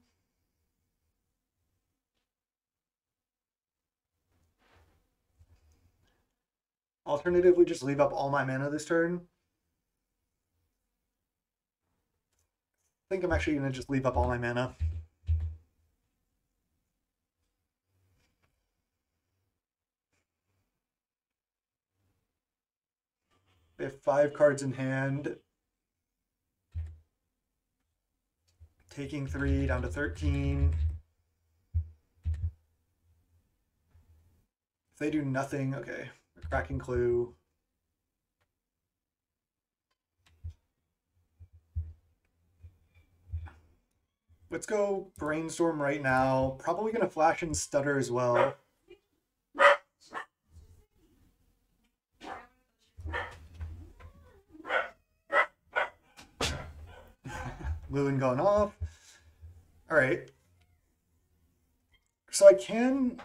Alternatively, just leave up all my mana this turn. I think I'm actually going to just leave up all my mana. They have 5 cards in hand. Taking 3 down to 13. If they do nothing, okay. Cracking Clue. Let's go Brainstorm right now. Probably going to flash and Stutter as well. Lewin going off. All right. So I can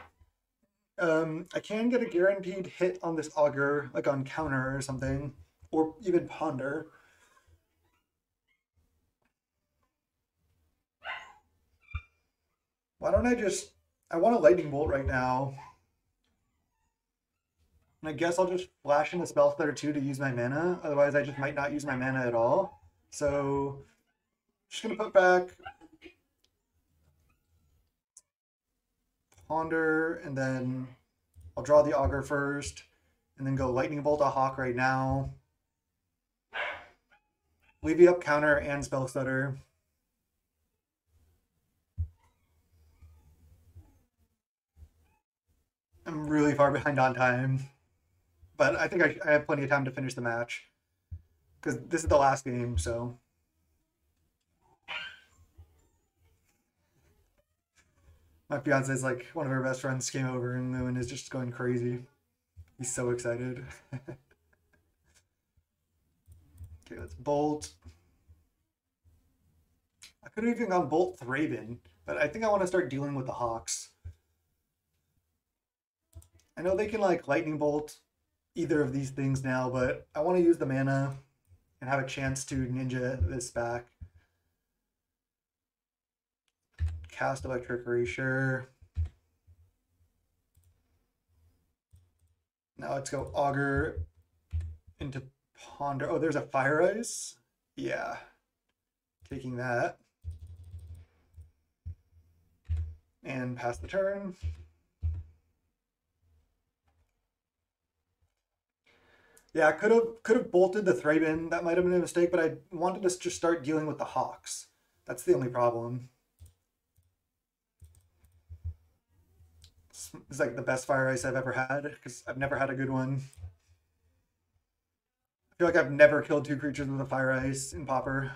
get a guaranteed hit on this Augur, like on counter or something, or even Ponder. Why don't I want a Lightning Bolt right now. And I guess I'll just flash in a Spell Stutter 2 to use my mana. Otherwise, I just might not use my mana at all. So, just going to put back Ponder, and then I'll draw the Augur first, and then go Lightning Bolt a Hawk right now. Levy up counter and Spell Stutter. I'm really far behind on time, but I think I have plenty of time to finish the match because this is the last game, so. My fiance is like one of her best friends came over and Lewin is just going crazy. He's so excited. Okay, let's Bolt. I could have even gone Bolt Thraben, but I think I want to start dealing with the Hawks. I know they can like Lightning Bolt either of these things now, but I want to use the mana and have a chance to ninja this back. Cast Electric Erasure. Now let's go Augur into Ponder. Oh, there's a Fire Ice? Yeah. Taking that. And pass the turn. Yeah, I could have bolted the Thraben. That might have been a mistake, but I wanted to just start dealing with the Hawks. That's the only problem. It's like the best Fire Ice I've ever had, because I've never had a good one. I feel like I've never killed two creatures with a Fire Ice in Pauper,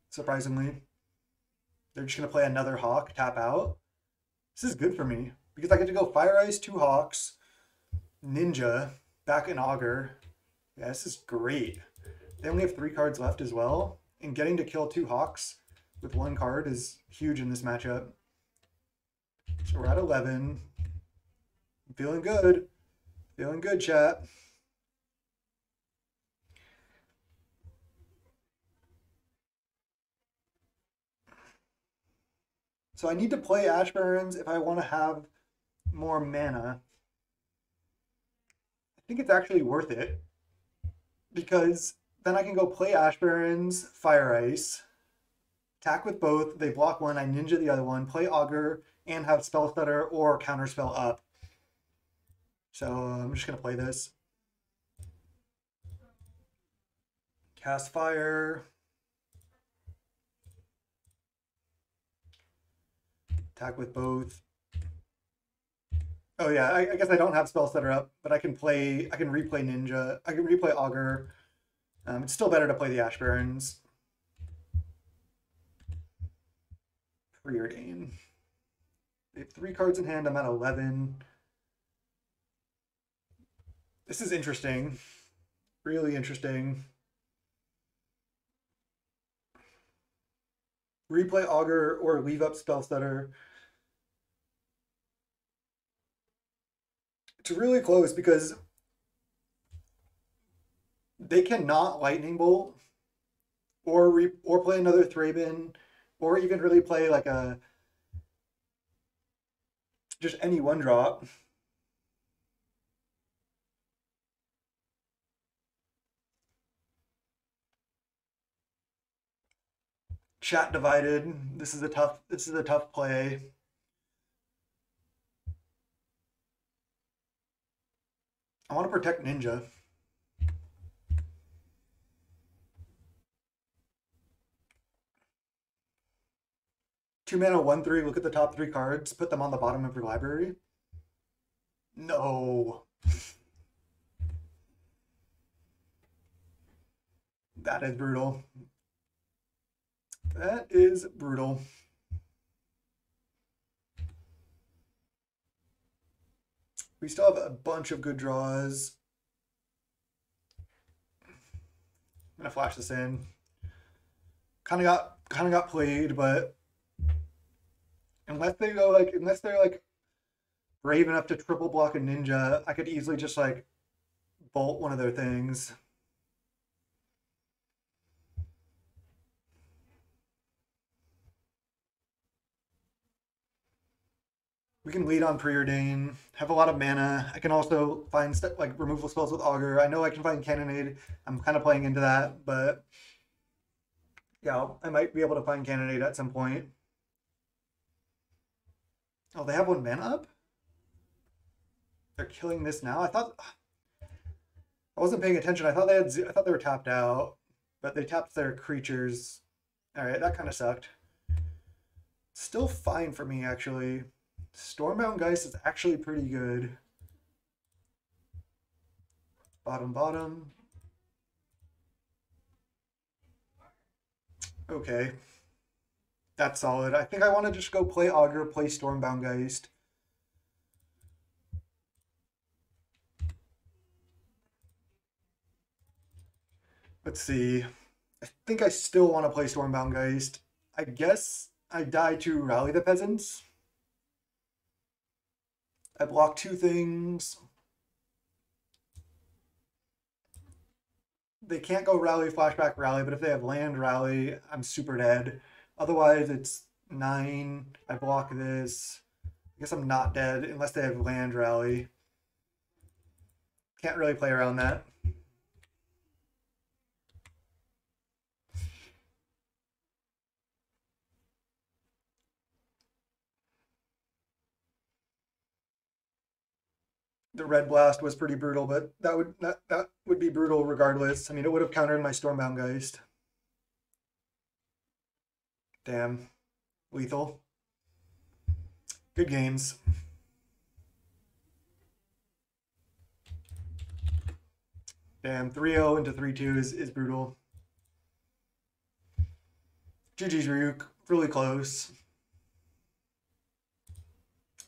surprisingly. They're just going to play another Hawk, tap out. This is good for me, because I get to go Fire Ice, two Hawks, Ninja, back in Augur. Yeah, this is great. They only have 3 cards left as well, and getting to kill 2 Hawks with 1 card is huge in this matchup. So we're at 11. I'm feeling good. Feeling good, chat. So I need to play Ash Barrens if I want to have more mana. I think it's actually worth it, because then I can go play Ash Barrens, Fire Ice, attack with both, they block one, I ninja the other one, play Augur, and have Spell Stutter or Counterspell up. So I'm just going to play this. Cast Fire. Attack with both. Oh yeah, I guess I don't have Spell Stutter up, but I can replay Ninja. I can replay Augur. It's still better to play the Ash Barrens. Preordain. They have 3 cards in hand. I'm at 11. This is interesting. Really interesting. Replay Augur or leave up Spell Stutter. It's really close because they cannot Lightning Bolt or play another Thraben, or even really play like a just any 1-drop. Chat divided. This is a tough play. I want to protect Ninja. Two mana, 1/3. Look at the top 3 cards. Put them on the bottom of your library. No. That is brutal. That is brutal. We still have a bunch of good draws. I'm gonna flash this in. Kind of got played, but unless they're like brave enough to triple block a ninja, I could easily just like bolt one of their things. We can lead on Preordain, have a lot of mana. I can also find like removal spells with Augur. I know I can find Cannonade. I'm kind of playing into that, but yeah, I might be able to find Cannonade at some point. Oh, they have one mana up? They're killing this now? I wasn't paying attention. I thought they were tapped out, but they tapped their creatures. All right, that kind of sucked. Still fine for me, actually. Stormbound Geist is actually pretty good. Bottom. Okay. That's solid. I think I want to just go play Augur, play Stormbound Geist. Let's see. I think I still want to play Stormbound Geist. I guess I die to Rally the Peasants. I block two things. They can't go Rally, Flashback, Rally, but if they have Land, Rally, I'm super dead. Otherwise, it's 9. I block this. I guess I'm not dead unless they have Land, Rally. Can't really play around that. The Red Blast was pretty brutal, but that would be brutal regardless. I mean, it would have countered my Stormbound Geist. Damn. Lethal. Good games. Damn, 3-0 into 3-2 is brutal. GG's Ryuk, really close.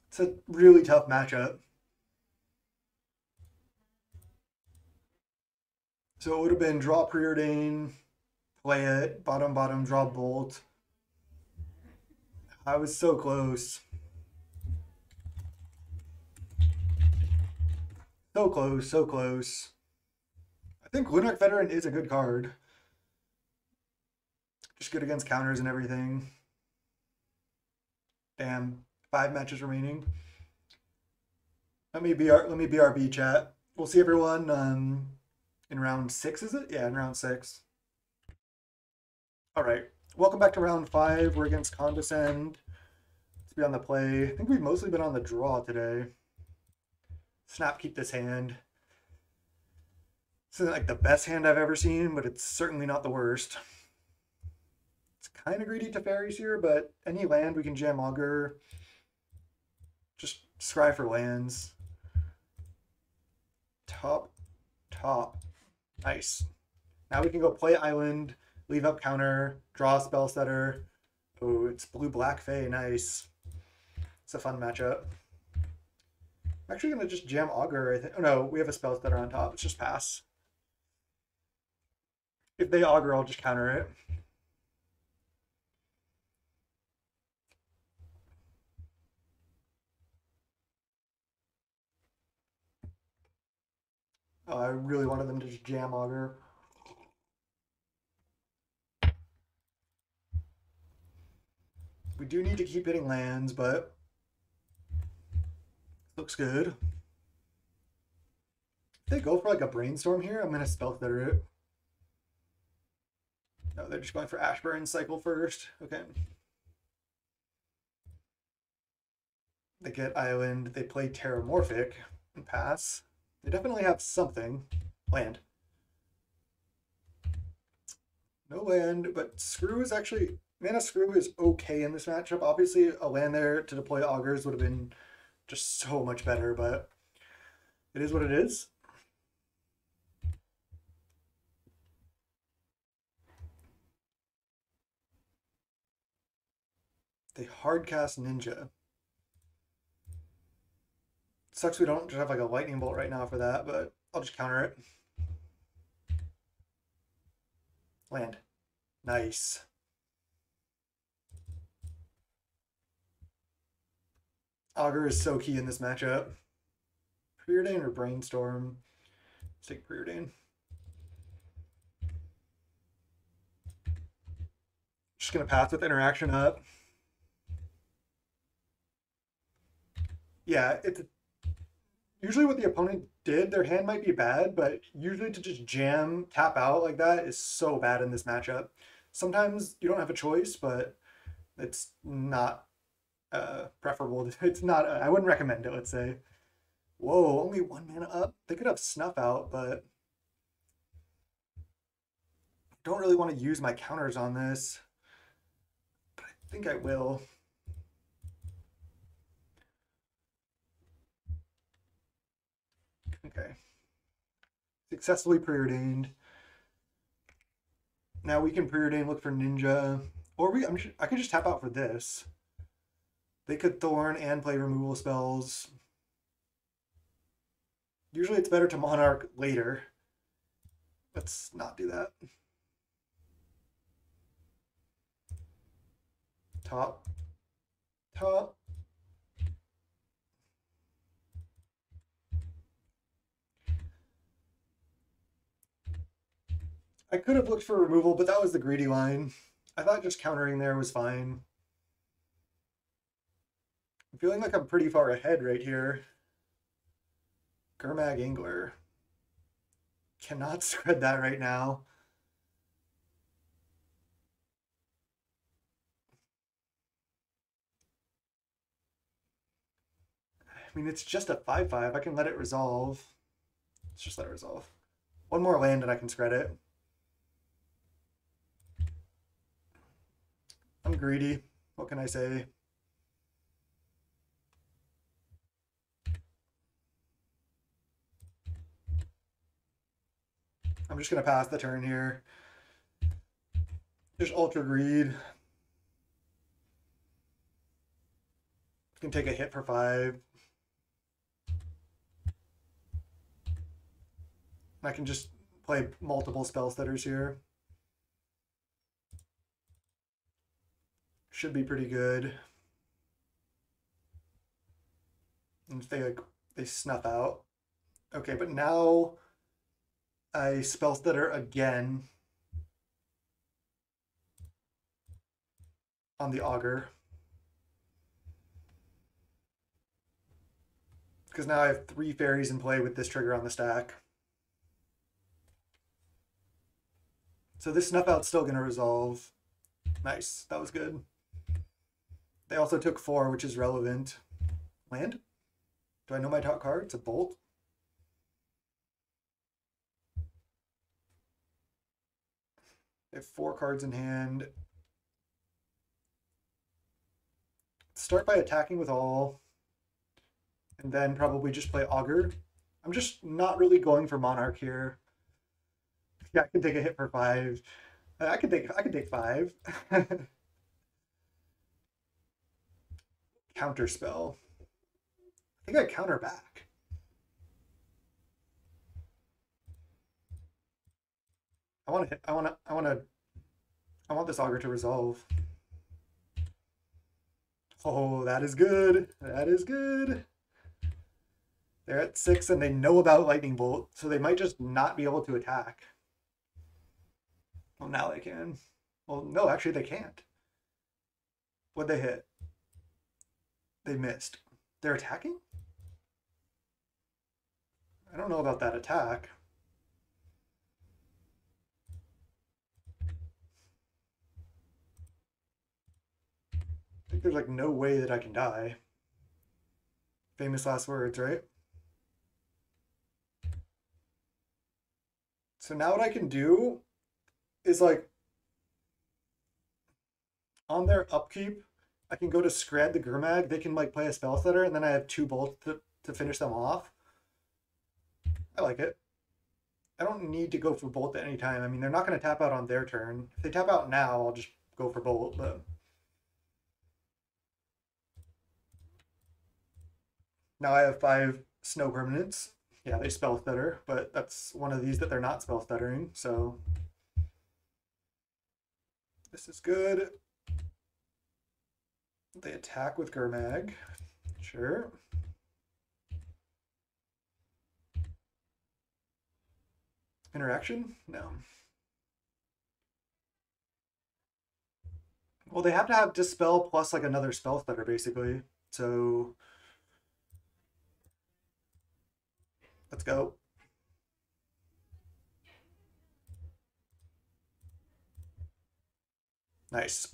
It's a really tough matchup. So it would have been draw Preordain, play it, bottom, draw Bolt. I was so close. So close, so close. I think Lunarch Veteran is a good card. Just good against counters and everything. Damn, 5 matches remaining. Let me BRB chat. We'll see everyone in round 6, is it? Yeah, in round 6. All right, welcome back to round 5. We're against Condescend. Let's be on the play. I think we've mostly been on the draw today. Snap, keep this hand. This isn't like the best hand I've ever seen, but it's certainly not the worst. It's kind of greedy to Faeries here, but any land we can jam Augur. Just scry for lands. Top. Nice. Now we can go play Island, leave up counter, draw a spell setter. Oh, it's blue-black Fae. Nice. It's a fun matchup. I'm actually going to just jam Augur, I think. Oh, no, we have a spell setter on top. Let's just pass. If they Augur, I'll just counter it. Oh, I really wanted them to just jam Augur. We do need to keep hitting lands, but looks good. If they go for like a brainstorm here, I'm gonna spell setter it. No, they're just going for Ashburn cycle first. Okay. They get Island, they play Terramorphic and pass. They definitely have something. Land. No land, but Screw is actually... Mana Screw is okay in this matchup. Obviously, a land there to deploy Augurs would have been just so much better, but it is what it is. They hardcast Ninja. Sucks we don't just have like a lightning bolt right now for that, but I'll just counter it. Land. Nice. Augur is so key in this matchup. Preordain or Brainstorm? Let's take Preordain. Just gonna pass with interaction up. Yeah, it's usually what the opponent did. Their hand might be bad, but usually to just jam, tap out like that is so bad in this matchup. Sometimes you don't have a choice, but it's not preferable. It's not. I wouldn't recommend it. Let's say. Whoa, only 1 mana up. They could have snuff out, but I don't really want to use my counters on this. But I think I will. Okay. Successfully preordained. Now we can preordain, look for Ninja, or I could just tap out for this. They could Thorn and play removal spells. Usually it's better to Monarch later. Let's not do that. Top. Top. I could have looked for removal, but that was the greedy line. I thought just countering there was fine. I'm feeling like I'm pretty far ahead right here. Gurmag Angler. Cannot spread that right now. I mean, it's just a 5/5. I can let it resolve. Let's just let it resolve. One more land and I can spread it. I'm greedy. What can I say? I'm just going to pass the turn here. Just Ultra Greed. Can take a hit for 5. I can just play multiple spell stutters here. Should be pretty good. And if they snuff out. Okay, but now I spell stutter again on the Augur. Because now I have 3 fairies in play with this trigger on the stack. So this snuff out's still going to resolve. Nice, that was good. They also took 4, which is relevant. Land? Do I know my top card? It's a Bolt. They have 4 cards in hand. Start by attacking with all. And then probably just play Augur. I'm just not really going for Monarch here. Yeah, I can take a hit for 5. I can take 5. Counter spell. I think I counter back. I want this Augur to resolve. Oh, that is good. That is good. They're at 6 and they know about Lightning Bolt, so they might just not be able to attack. Well, now they can. Well, no, actually they can't. What'd they hit? They missed. They're attacking? I don't know about that attack. I think there's like no way that I can die. Famous last words, right? So now what I can do is like on their upkeep, I can go to Scred the Gurmag. They can like play a spell stutter, and then I have 2 bolts to finish them off. I like it. I don't need to go for bolt at any time. I mean, they're not going to tap out on their turn. If they tap out now, I'll just go for bolt. But Now I have 5 snow permanents. Yeah, they spell stutter, but that's one of these that they're not spell stuttering, so this is good. They attack with Gurmag. Sure. Interaction? No. Well, they have to have Dispel plus like another spell stutter, basically. So let's go. Nice.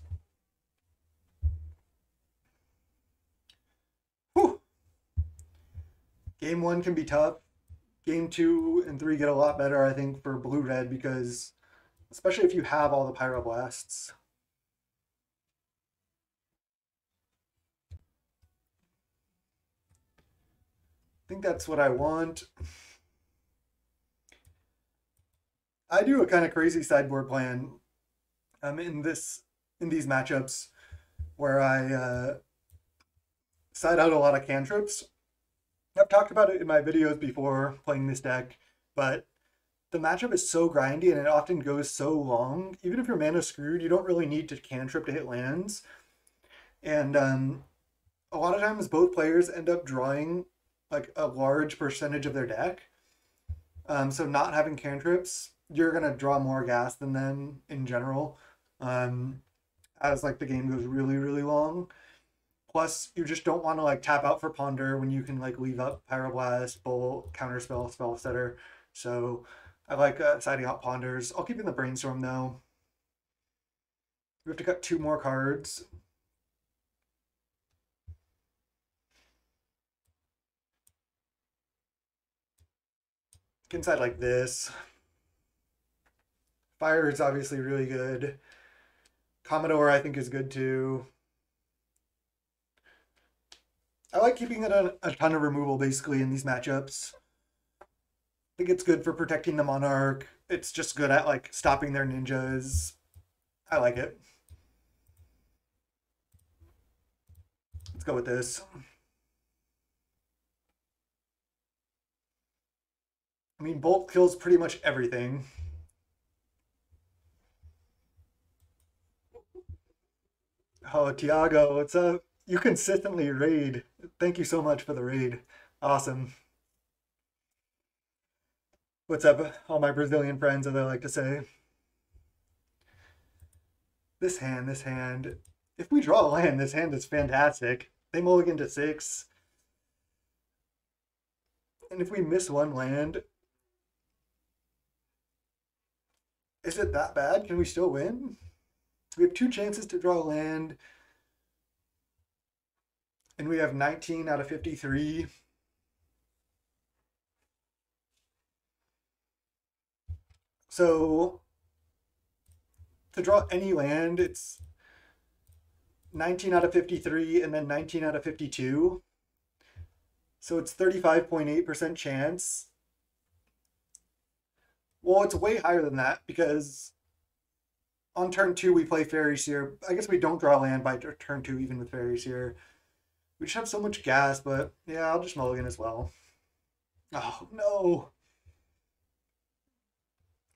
Whew. Game 1 can be tough. Game 2 and 3 get a lot better, I think, for blue-red because, especially if you have all the Pyroblasts. I think that's what I want. I do a kind of crazy sideboard plan in these matchups where I side out a lot of cantrips. I've talked about it in my videos before playing this deck, but the matchup is so grindy and it often goes so long. Even if your mana screwed, you don't really need to cantrip to hit lands. And a lot of times both players end up drawing like a large percentage of their deck. So not having cantrips, you're gonna draw more gas than them in general. As like the game goes really, really long. Plus, you just don't want to like tap out for Ponder when you can like leave up Pyroblast, Bolt, Counterspell, Spell Setter. So I like siding out Ponders. I'll keep in the Brainstorm though. We have to cut 2 more cards. Can side like this. Fire is obviously really good. Commodore I think is good too. I like keeping it a ton of removal basically in these matchups. I think it's good for protecting the Monarch. It's just good at like stopping their ninjas. I like it. Let's go with this. I mean, Bolt kills pretty much everything. Oh, Tiago, what's up? You consistently raid. Thank you so much for the raid. Awesome. What's up, all my Brazilian friends, as I like to say? This hand, this hand. If we draw a land, this hand is fantastic. They mulligan to 6. And if we miss one land, is it that bad? Can we still win? We have 2 chances to draw a land. And we have 19 out of 53. So to draw any land, it's 19 out of 53 and then 19 out of 52. So it's 35.8% chance. Well, it's way higher than that because on turn 2 we play Faeries here. I guess we don't draw land by turn 2 even with Faeries here. We just have so much gas, but yeah, I'll just mulligan as well. Oh, no.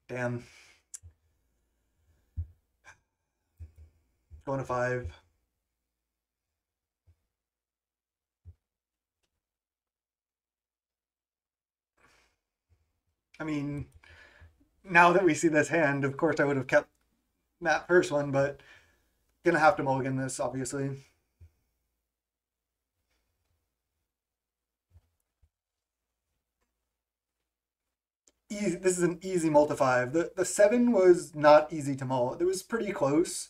Damn. Going to 5. I mean, now that we see this hand, of course I would have kept that first one, but gonna have to mulligan this, obviously. Easy, this is an easy multi 5. The 7 was not easy to mull. It was pretty close.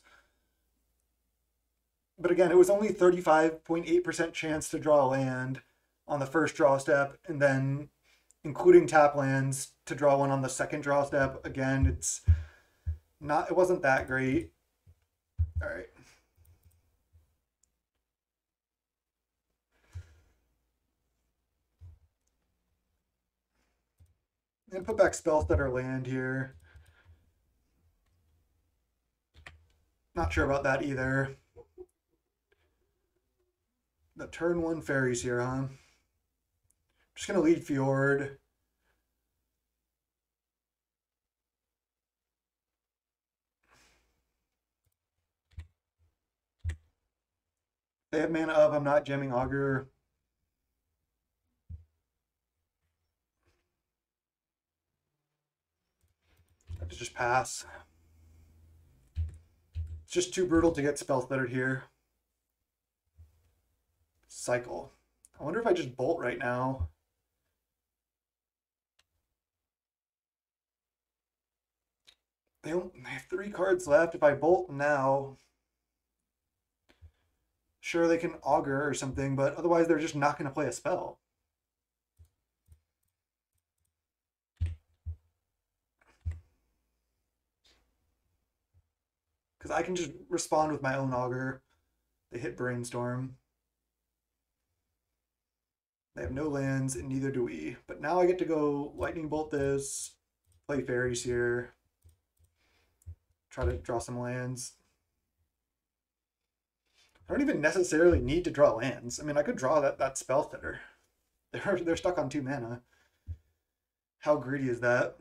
But again, it was only 35.8% chance to draw a land on the first draw step, and then including tap lands to draw one on the second draw step. Again, it wasn't that great. All right. And put back spells that are land here. Not sure about that either. The turn 1 Faeries here, huh? Just gonna lead Fjord. They have mana up. I'm not jamming Augur. I have to just pass. It's just too brutal to get spell stuttered here. Cycle. I wonder if I just bolt right now. They have 3 cards left. If I bolt now, sure they can Augur or something, but otherwise they're just not going to play a spell. Because I can just respond with my own Augur. They hit Brainstorm. They have no lands, and neither do we. But now I get to go Lightning Bolt this, play Faeries here, try to draw some lands. I don't even necessarily need to draw lands. I mean, I could draw that spell stutter. They're stuck on 2 mana. How greedy is that?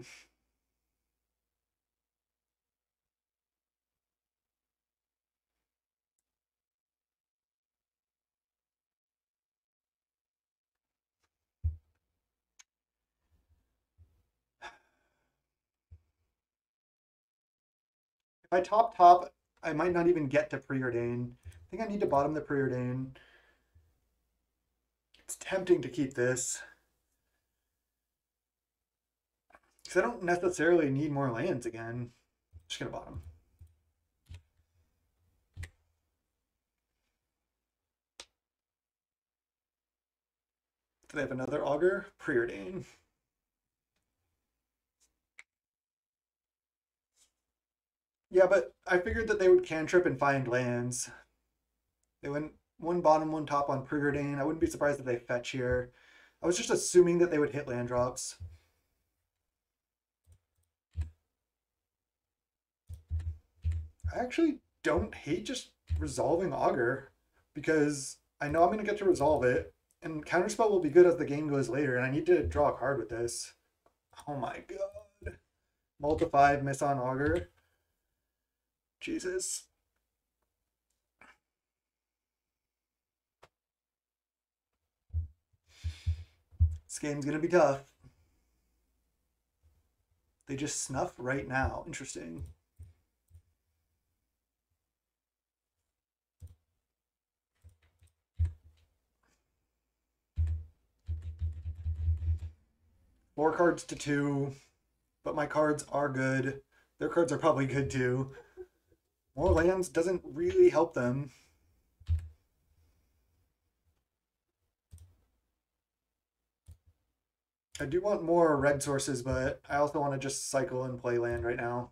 If I top, I might not even get to Preordain. I think I need to bottom the Preordain. It's tempting to keep this. Because I don't necessarily need more lands again. Just gonna bottom. Do they have another Augur? Preordain. Yeah, but I figured that they would cantrip and find lands. They went 1 bottom, 1 top on Preordain. I wouldn't be surprised if they fetch here. I was just assuming that they would hit land drops. I actually don't hate just resolving Augur because I know I'm going to get to resolve it, and Counterspell will be good as the game goes later, and I need to draw a card with this. Oh my god. Multi 5, miss on Augur. Jesus. This game's going to be tough. They just snuff right now. Interesting. Four cards to 2, but my cards are good. Their cards are probably good too. More lands doesn't really help them. I do want more red sources, but I also want to just cycle and play land right now.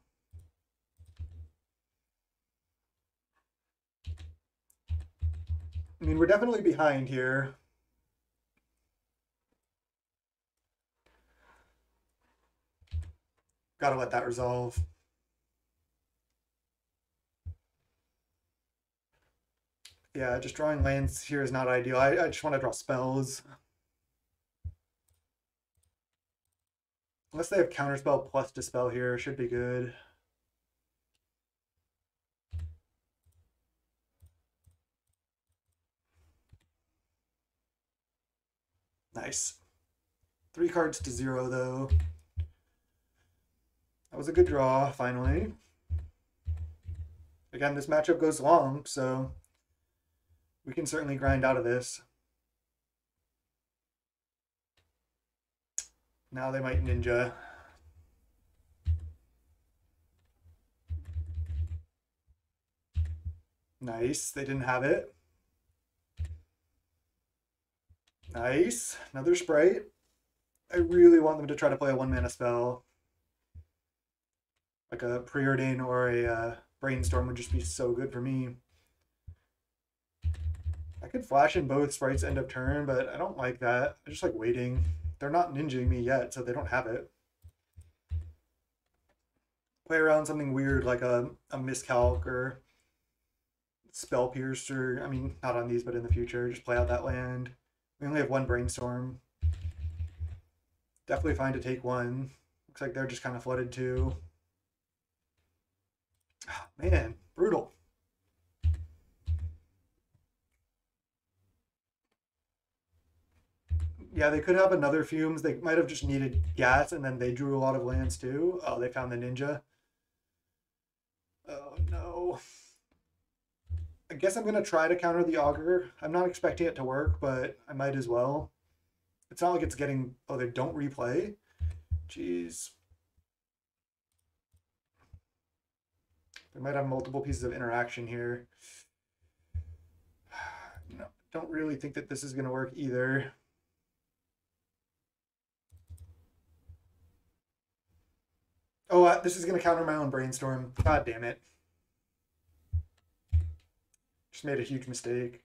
I mean, we're definitely behind here. Gotta let that resolve. Yeah, just drawing lands here is not ideal. I just want to draw spells. Unless they have Counterspell plus Dispel here, should be good. Nice. 3 cards to 0, though. That was a good draw, finally. Again, this matchup goes long, so we can certainly grind out of this. Now they might ninja. Nice. They didn't have it. Nice. Another Sprite. I really want them to try to play a 1-mana spell. Like a Preordain or a Brainstorm would just be so good for me. I could flash in both Sprites end of turn, but I don't like that. I just like waiting. They're not ninjing me yet, so they don't have it. Play around something weird like a Miscalc or Spell Piercer. I mean, not on these, but in the future. Just play out that land. We only have 1 Brainstorm. Definitely fine to take one. Looks like they're just kind of flooded too. Oh, man, brutal. Yeah, they could have another fumes. They might have just needed gas, and then they drew a lot of lands too. Oh, they found the ninja. Oh no. I guess I'm gonna try to counter the augur. I'm not expecting it to work, but I might as well. It's not like it's getting. Oh, they don't replay. Jeez. They might have multiple pieces of interaction here. No, don't really think that this is gonna work either. Oh, this is gonna counter my own brainstorm. God damn it. Just made a huge mistake.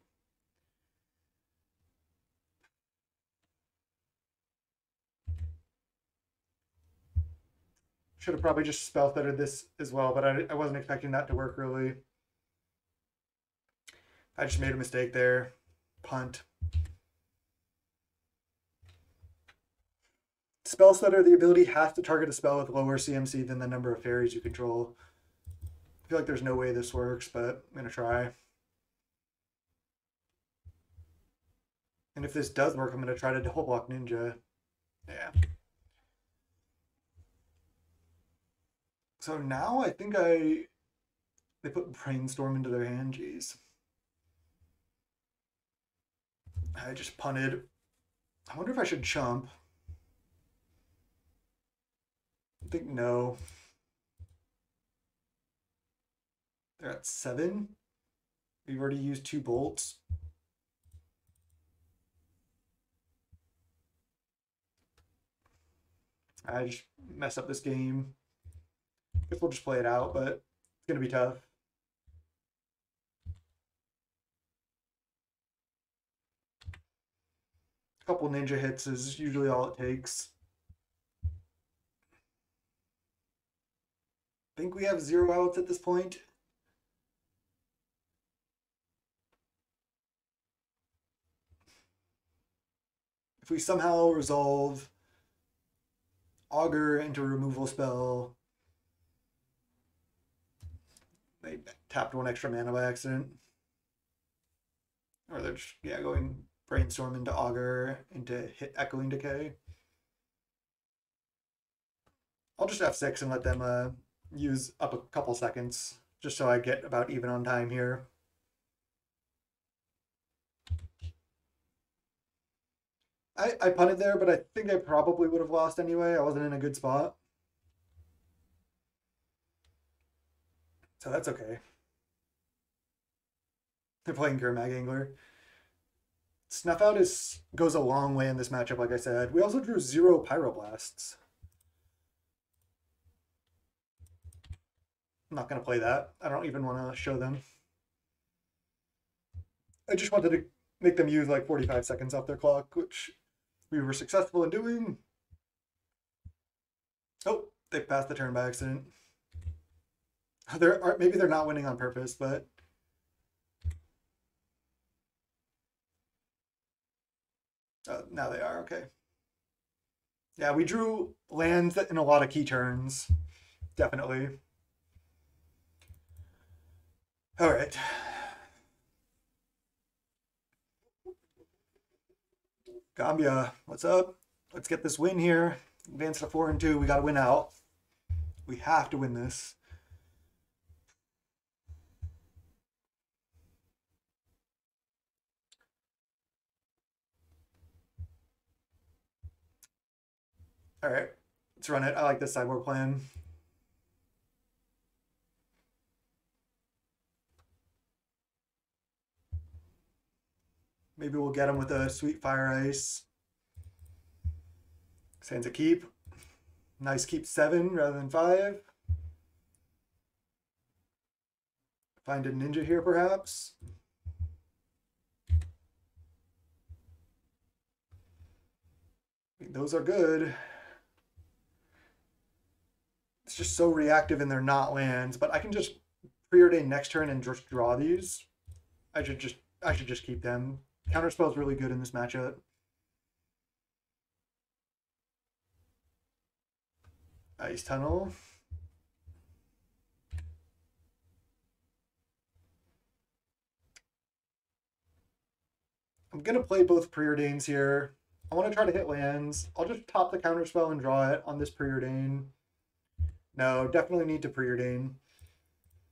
Should have probably just spell threaded this as well, but I wasn't expecting that to work really. I just made a mistake there. Punt. Spell stutter, the ability has to target a spell with lower CMC than the number of fairies you control. I feel like there's no way this works, but I'm going to try. And if this does work, I'm going to try to double block ninja. Yeah. So now I think they put brainstorm into their hand. Jeez. I just punted. I wonder if I should chump. I think no. They're at 7. We've already used 2 bolts. I just messed up this game. Guess we'll just play it out, but it's gonna be tough. A couple ninja hits is usually all it takes. I think we have 0 outs at this point. If we somehow resolve augur into removal spell, they tapped 1 extra mana by accident. Or they're just, yeah, going brainstorm into augur into hit echoing decay. I'll just F6 and let them use up a couple seconds just so I get about even on time here. I punted there, but I think I probably would have lost anyway. I wasn't in a good spot. So that's okay. They're playing Gurmag Angler. Snuff Out goes a long way in this matchup, like I said. We also drew 0 Pyroblasts. I'm not going to play that. I don't even want to show them. I just wanted to make them use like 45 seconds off their clock, which we were successful in doing. Oh, they passed the turn by accident. Maybe they're not winning on purpose, but now they are. Okay. Yeah, we drew lands in a lot of key turns. Definitely. All right. Gambia, what's up? Let's get this win here. Advance to 4-2. We got to win out. We have to win this. All right, let's run it. I like this sideboard plan. Maybe we'll get him with a sweet fire ice. Sands a keep. Nice keep 7 rather than 5. Find a ninja here perhaps. Those are good. It's just so reactive and they're not lands, but I can just preordain next turn and just draw these. I should just keep them. Counterspell is really good in this matchup. Ice Tunnel. I'm going to play both Preordains here. I want to try to hit lands. I'll just top the counterspell and draw it on this Preordain. No, definitely need to Preordain.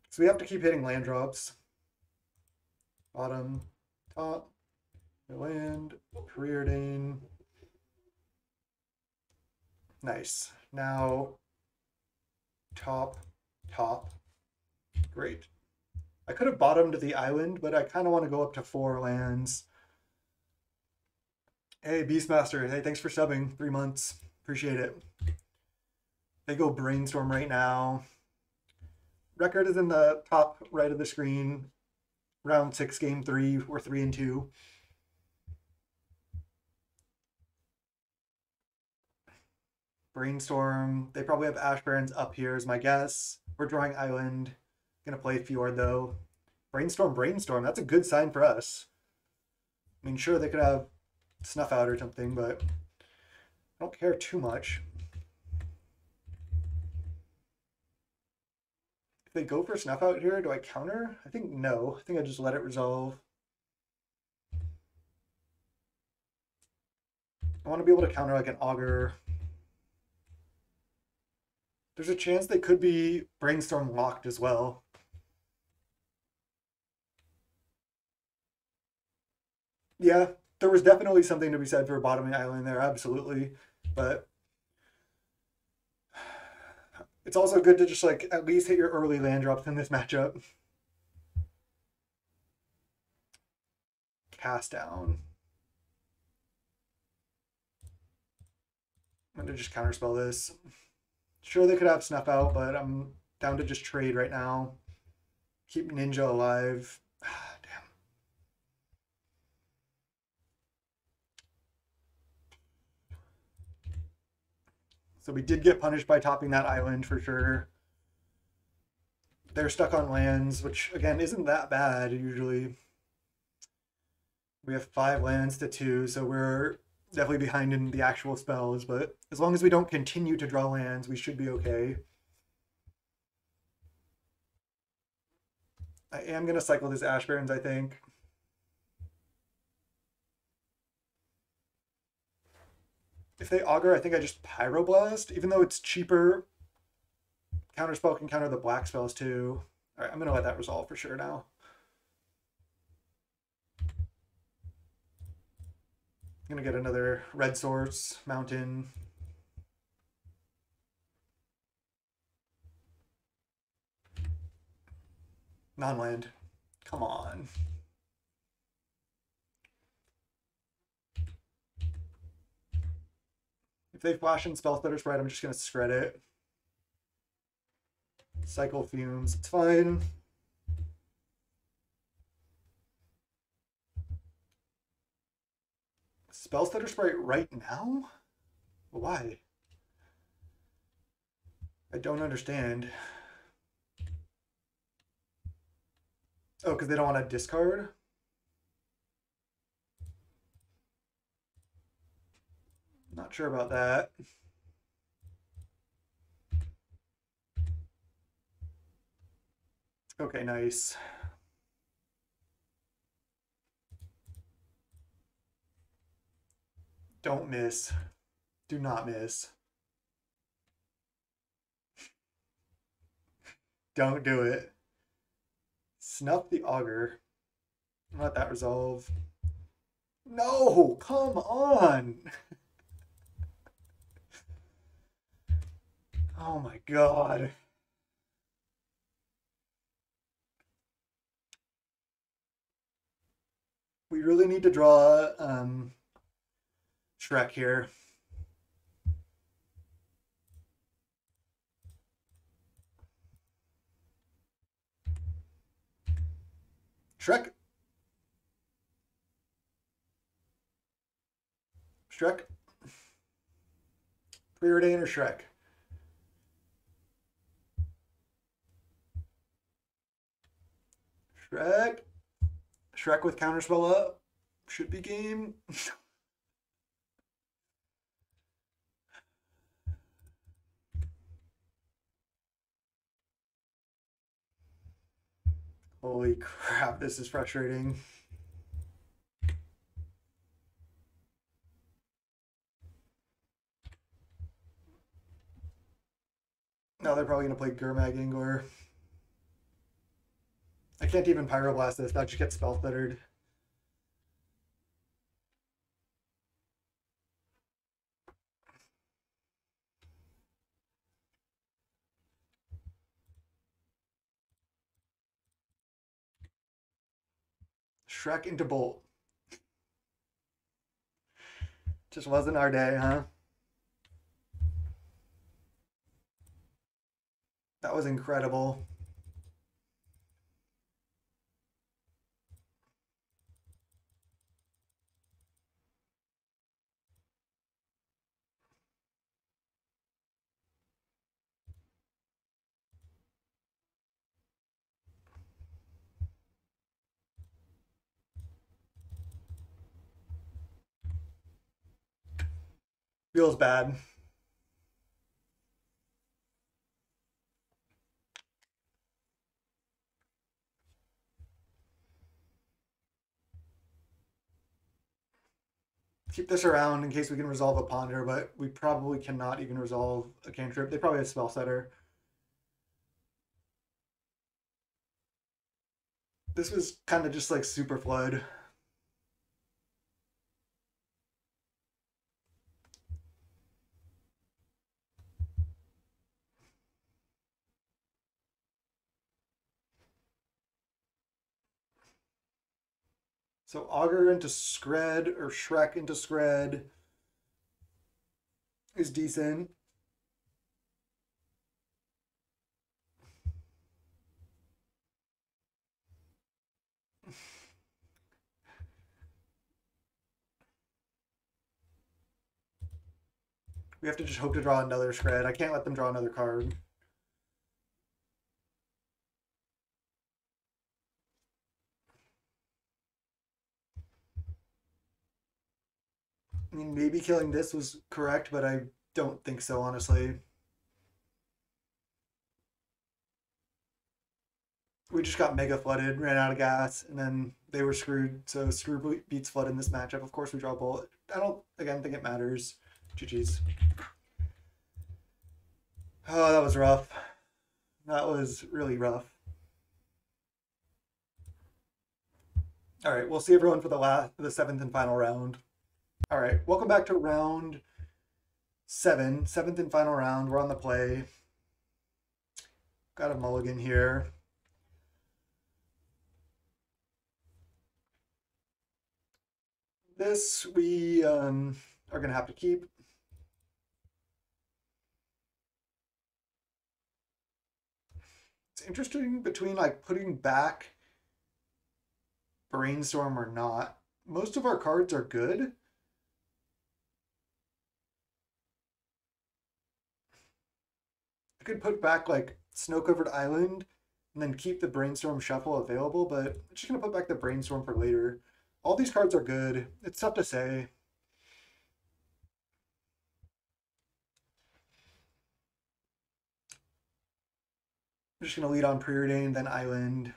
So we have to keep hitting land drops. Bottom, top, land, Preordain. Nice. Now, top, top. Great. I could have bottomed the island, but I kind of want to go up to 4 lands. Hey, Beastmaster. Hey, thanks for subbing. 3 months. Appreciate it. They go Brainstorm right now. Record is in the top right of the screen. Round 6, game 3. We're 3-2. Brainstorm. They probably have Ash Barrens up here is my guess. We're drawing Island. Gonna play Fjord though. Brainstorm, Brainstorm. That's a good sign for us. I mean, sure, they could have Snuff Out or something, but I don't care too much. If they go for Snuff Out here, do I counter? I think no. I think I just let it resolve. I want to be able to counter like an Augur. There's a chance they could be Brainstorm locked as well. Yeah, there was definitely something to be said for bottoming Island there, absolutely. But it's also good to just like at least hit your early land drops in this matchup. Cast down. I'm gonna just counterspell this. Sure, they could have Snuff Out, but I'm down to just trade right now. Keep Ninja alive. Damn. So we did get punished by topping that island for sure. They're stuck on lands, which again isn't that bad usually. We have 5 lands to 2, so we're definitely behind in the actual spells, but as long as we don't continue to draw lands, we should be okay. I am going to cycle this Ash Barrens, I think. If they Augur, I think I just Pyroblast, even though it's cheaper. Counterspell can counter the black spells too. All right, I'm going to let that resolve for sure now. I'm going to get another red source, mountain. Non-land. Come on. If they flash in Spell Stutter Sprite, I'm just going to shred it. Cycle Fumes. It's fine. Spell Stutter Sprite right now? Why? I don't understand. Oh, because they don't want to discard? Not sure about that. Okay, nice. Don't miss. Do not miss. Don't do it. Snuff the Augur. Let that resolve. No, come on. Oh my god. We really need to draw Shrek here. Shrek. Shrek. Preordain or Shrek? Shrek. Shrek with counterspell up. Should be game. Holy crap, this is frustrating. Now they're probably going to play Gurmag Angler. I can't even Pyroblast this. That just gets spell stuttered. Shrek into Bolt. Just wasn't our day, huh? That was incredible. Feels bad. Keep this around in case we can resolve a Ponder, but we probably cannot even resolve a cantrip. They probably have Spell Setter. This was kind of just like Super Flood. So Augur into Scred or Shrek into Scred is decent. We have to just hope to draw another Scred. I can't let them draw another card. I mean, maybe killing this was correct, but I don't think so, honestly. We just got mega flooded, ran out of gas, and then they were screwed. So screw beats flood in this matchup. Of course, we draw bullet. I don't, again, think it matters. GG's. Oh, that was rough. That was really rough. All right, we'll see everyone for the seventh and final round. All right, welcome back to round seventh and final round. We're on the play. Got a mulligan here. This we are gonna have to keep. It's interesting between like putting back Brainstorm or not. Most of our cards are good. I could put back like Snow-Covered Island and then keep the Brainstorm Shuffle available, but I'm just gonna put back the Brainstorm for later. All these cards are good. It's tough to say. I'm just gonna lead on Preordained, then Island.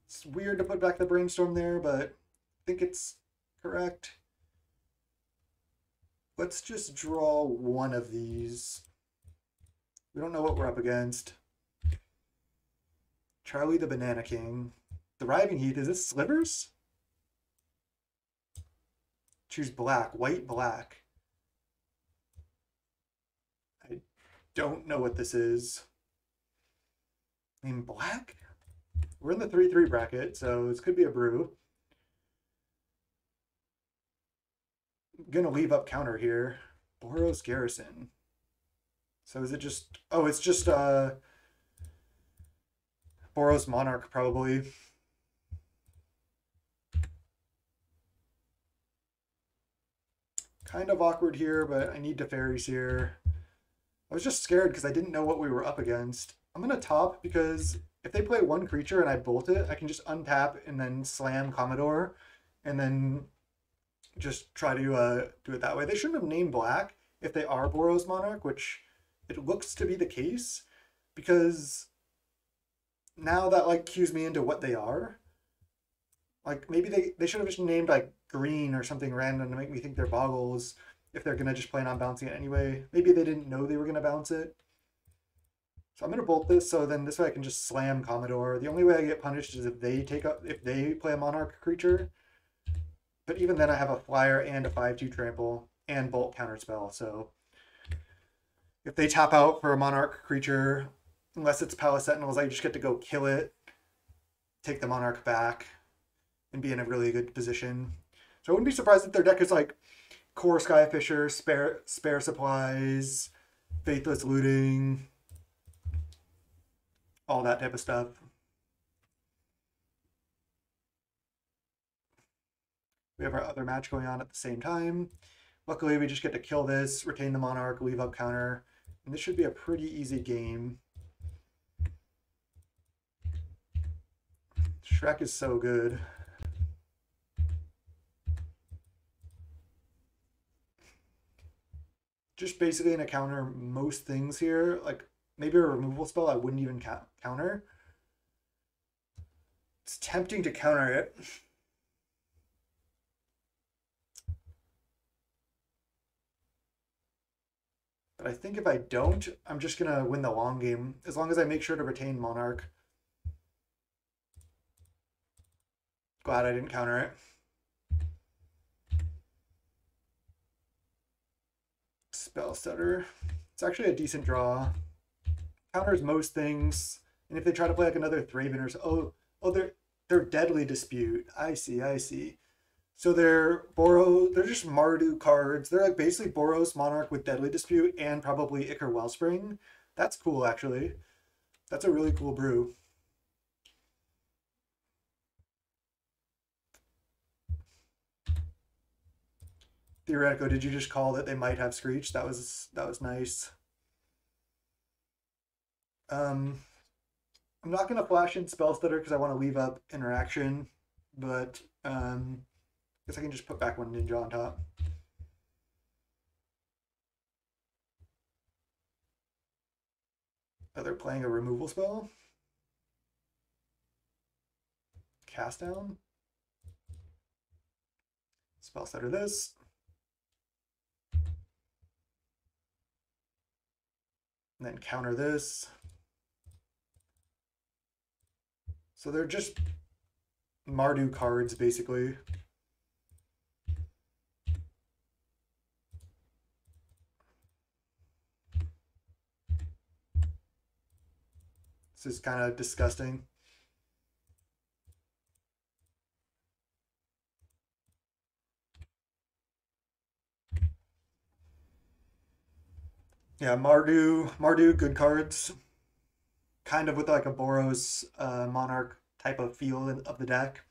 It's weird to put back the Brainstorm there, but I think it's correct. Let's just draw one of these. We don't know what we're up against. Charlie the Banana King. The Riving Heath, is this Slivers? Choose black, white, black. I don't know what this is. Name black? We're in the 3-3 bracket, so this could be a brew. I'm gonna leave up counter here. Boros Garrison. So is it just, oh, it's just Boros Monarch probably. Kind of awkward here, but I need to Faeries here. I was just scared because I didn't know what we were up against. I'm going to top because if they play one creature and I bolt it, I can just untap and then slam Commodore and then just try to do it that way. They shouldn't have named black if they are Boros Monarch, which it looks to be the case, because now that like cues me into what they are. Like maybe they should have just named like green or something random to make me think they're boggles if they're gonna just plan on bouncing it anyway. Maybe they didn't know they were gonna bounce it. So I'm gonna bolt this so then this way I can just slam Commodore. The only way I get punished is if they play a monarch creature. But even then I have a flyer and a 5/2 trample and bolt counterspell. So if they tap out for a monarch creature, unless it's Palace Sentinels, I just get to go kill it, take the monarch back, and be in a really good position. So I wouldn't be surprised if their deck is like Core Skyfisher, spare supplies, Faithless Looting, all that type of stuff. We have our other match going on at the same time. Luckily, we just get to kill this, retain the monarch, leave up counter, and this should be a pretty easy game. Shrek is so good. Just basically gonna counter most things here. Like maybe a removal spell I wouldn't even counter. It's tempting to counter it. But I think if I don't, I'm just gonna win the long game as long as I make sure to retain monarch. Glad I didn't counter it. Spell Stutter. It's actually a decent draw. Counters most things. And if they try to play like another Thraben or so, they're Deadly Dispute. I see. So they're just Mardu cards. They're like basically Boros Monarch with Deadly Dispute and probably Ichor Wellspring. That's cool actually. That's a really cool brew. Theoretico, did you just call that they might have Screech? That was nice. I'm not gonna flash in Spell Stutter because I want to leave up interaction, but I guess I can just put back one ninja on top. Oh, they're playing a removal spell. Cast down. Spell Stutter this. And then counter this. So they're just Mardu cards, basically. This is kind of disgusting. Yeah, Mardu, good cards. Kind of with like a Boros Monarch type of feel of the deck.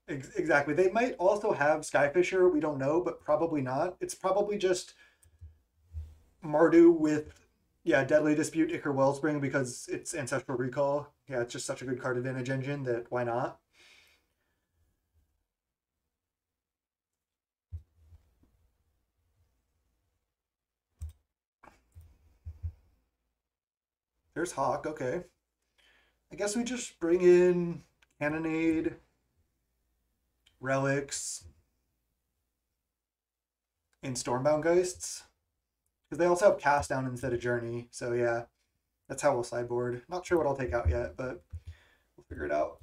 Exactly. They might also have Skyfisher, we don't know, but probably not. It's probably just Mardu with, yeah, Deadly Dispute, Ichor Wellspring because it's Ancestral Recall. Yeah, it's just such a good card advantage engine that why not? There's Hawk, okay. I guess we just bring in Cannonade, Relics, and Stormbound Geists. Because they also have Cast Down instead of Journey. So yeah, that's how we'll sideboard. Not sure what I'll take out yet, but we'll figure it out.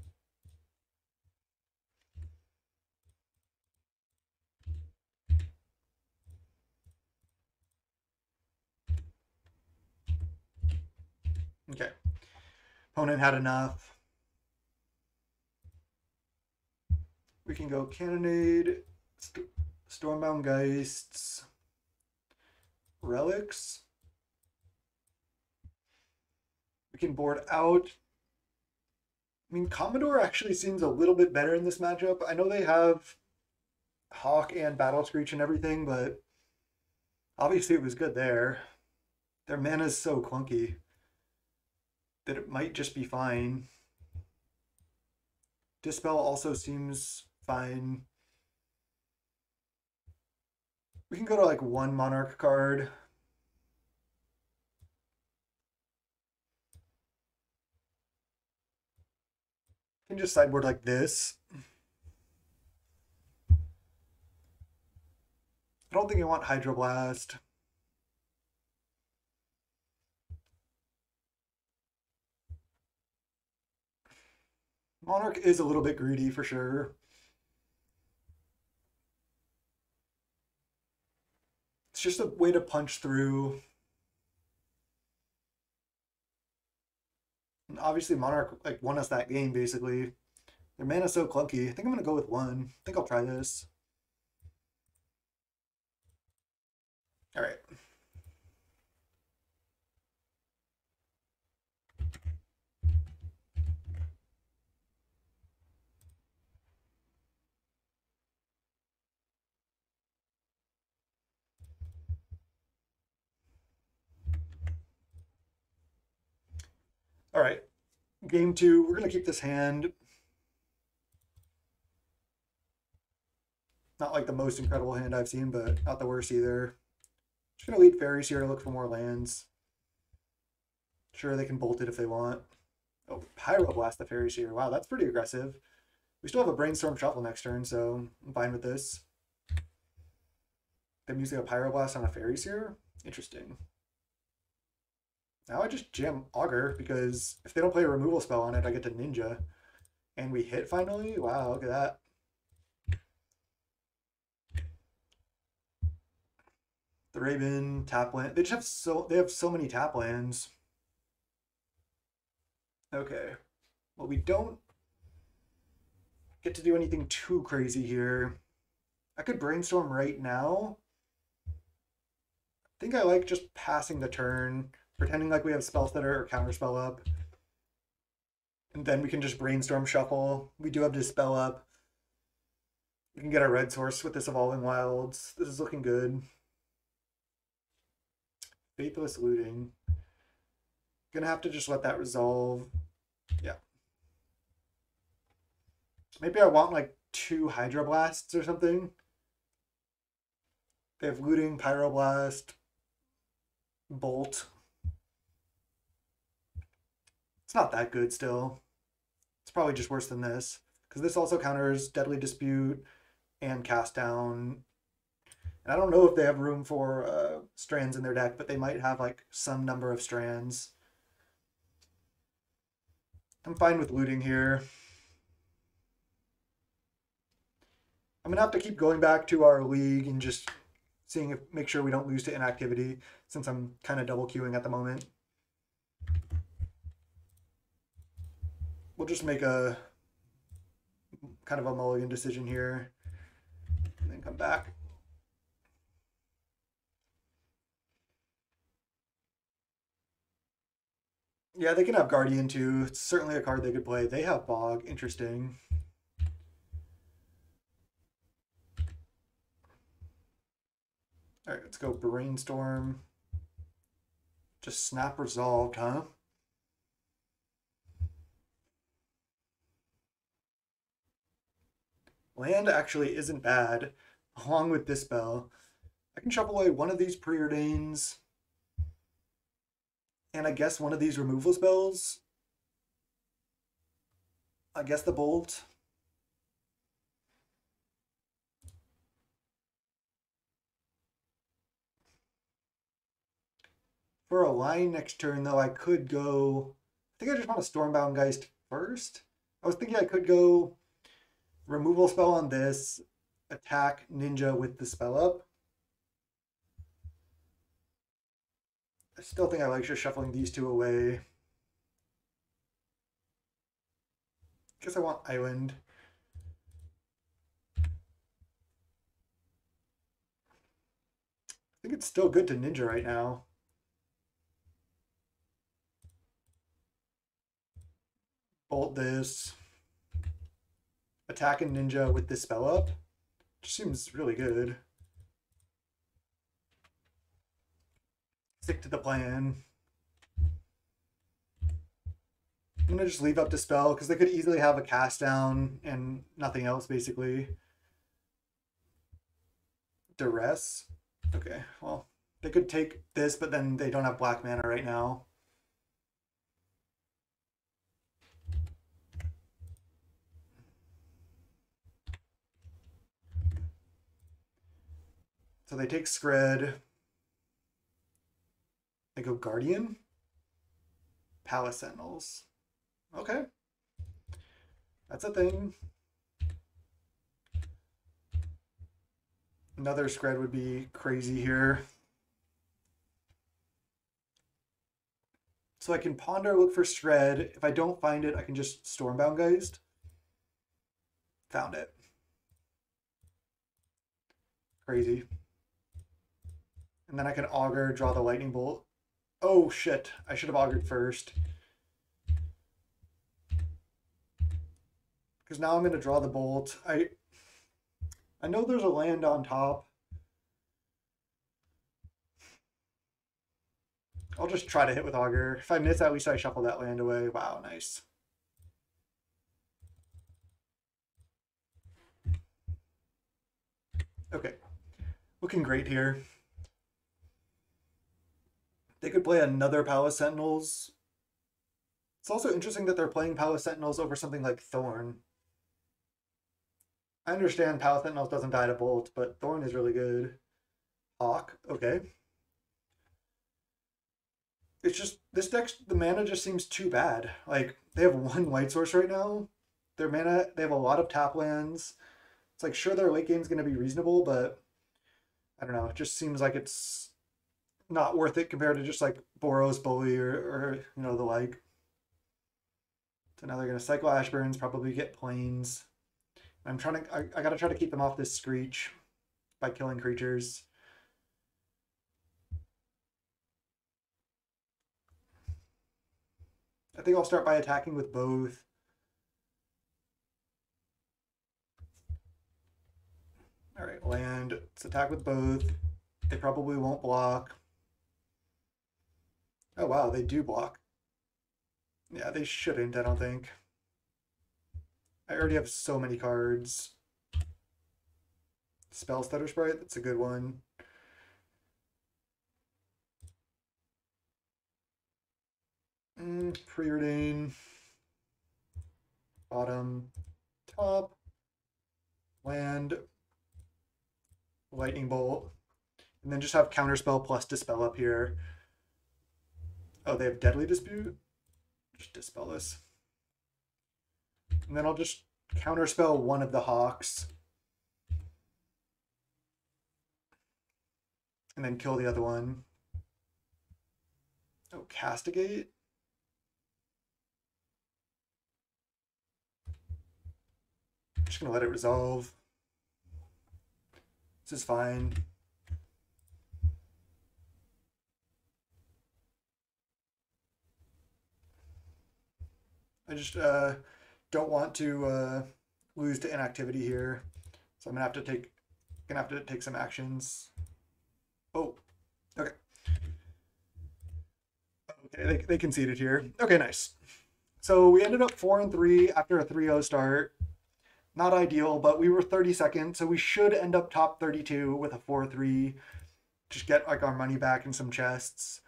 Okay. Opponent had enough. We can go Cannonade, Stormbound Geists, Relics. We can board out. I mean, Commodore actually seems a little bit better in this matchup. I know they have Hawk and Battle Screech and everything, but obviously it was good there. Their mana is so clunky that it might just be fine. Dispel also seems fine. We can go to like one Monarch card. We can just sideboard like this. I don't think I want Hydroblast. Monarch is a little bit greedy for sure. It's just a way to punch through. And obviously Monarch like won us that game basically. Their mana's so clunky. I think I'm gonna go with one. I think I'll try this. All right. All right. Game two, we're gonna keep this hand. Not like the most incredible hand I've seen, but not the worst either. Just gonna lead Faeries here to look for more lands. Sure, they can bolt it if they want. Oh, Pyroblast the Faeries here. Wow, that's pretty aggressive. We still have a Brainstorm Shuffle next turn, so I'm fine with this. Them using a Pyroblast on a Faeries here? Interesting. Now I just jam Augur, because if they don't play a removal spell on it, I get to Ninja. And we hit finally? Wow, look at that. The Raven, tap land. They have so many tap lands. Okay. Well, we don't get to do anything too crazy here. I could Brainstorm right now. I think I like just passing the turn, pretending like we have spell stutter or counterspell up. And then we can just Brainstorm Shuffle. We do have Dispel up. We can get our red source with this Evolving Wilds. This is looking good. Faithless Looting. Gonna have to just let that resolve. Yeah. Maybe I want like 2 Hydroblasts or something. They have Looting, Pyroblast, Bolt. It's not that good still. It's probably just worse than this, because this also counters Deadly Dispute and Cast Down. And I don't know if they have room for strands in their deck, but they might have like some number of strands. I'm fine with looting here. I'm gonna have to keep going back to our league and just seeing if make sure we don't lose to inactivity, since I'm kind of double queuing at the moment. We'll just make a kind of a mulligan decision here and then come back. Yeah, they can have Guardian too. It's certainly a card they could play. They have Bog. Interesting. All right, let's go Brainstorm. Just snap resolved, huh? Land actually isn't bad, along with Dispel. I can shuffle away one of these Preordains, and I guess one of these removal spells. I guess the Bolt. For a line next turn, though, I could go... I think I just want to Stormbound Geist first. I was thinking I could go removal spell on this, attack Ninja with the spell up. I still think I like just shuffling these two away. Guess I want Island. I think it's still good to Ninja right now. Bolt this. Attack and Ninja with this spell up. Just seems really good. Stick to the plan. I'm gonna just leave up Dispel because they could easily have a cast down and nothing else basically. Duress. Okay, well, they could take this, but then they don't have black mana right now. So they take Skred. They go Guardian. Palace Sentinels. Okay. That's a thing. Another Skred would be crazy here. So I can Ponder, look for Skred. If I don't find it, I can just Stormbound Geist. Found it. Crazy. And then I can Augur, draw the Lightning Bolt. Oh shit, I should have Augured first. Because now I'm going to draw the Bolt. I know there's a land on top. I'll just try to hit with Augur. If I miss, at least I shuffle that land away. Wow, nice. Okay, looking great here. They could play another Palace Sentinels. It's also interesting that they're playing Palace Sentinels over something like Thorn. I understand Palace Sentinels doesn't die to Bolt, but Thorn is really good. Hawk, okay. It's just, this deck, the mana just seems too bad. Like, they have one white source right now. Their mana, they have a lot of tap lands. It's like, sure, their late game's going to be reasonable, but I don't know. It just seems like it's not worth it compared to just like Boros, Bully, or you know, the like. So now they're going to cycle Ashburns, probably get Plains. I'm trying to, I got to try to keep them off this Screech by killing creatures. I think I'll start by attacking with both. All right, land. Let's attack with both. They probably won't block. Oh, wow, they do block. Yeah, they shouldn't, I don't think. I already have so many cards. Spell Stutter Sprite, that's a good one. Preordain. Bottom. Top. Land. Lightning Bolt. And then just have Counterspell plus Dispel up here. Oh, they have Deadly Dispute? Just Dispel this. And then I'll just Counterspell one of the Hawks. And then kill the other one. Oh, Castigate? Just gonna let it resolve. This is fine. I just don't want to lose to inactivity here, so I'm gonna have to take some actions. Oh, okay. Okay, they conceded here. Okay, nice. So we ended up 4-3 after a 3-0 start. Not ideal, but we were 32nd, so we should end up top 32 with a 4-3. Just get like our money back in some chests.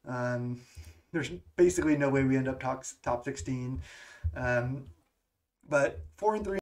There's basically no way we end up top 16. But 4-3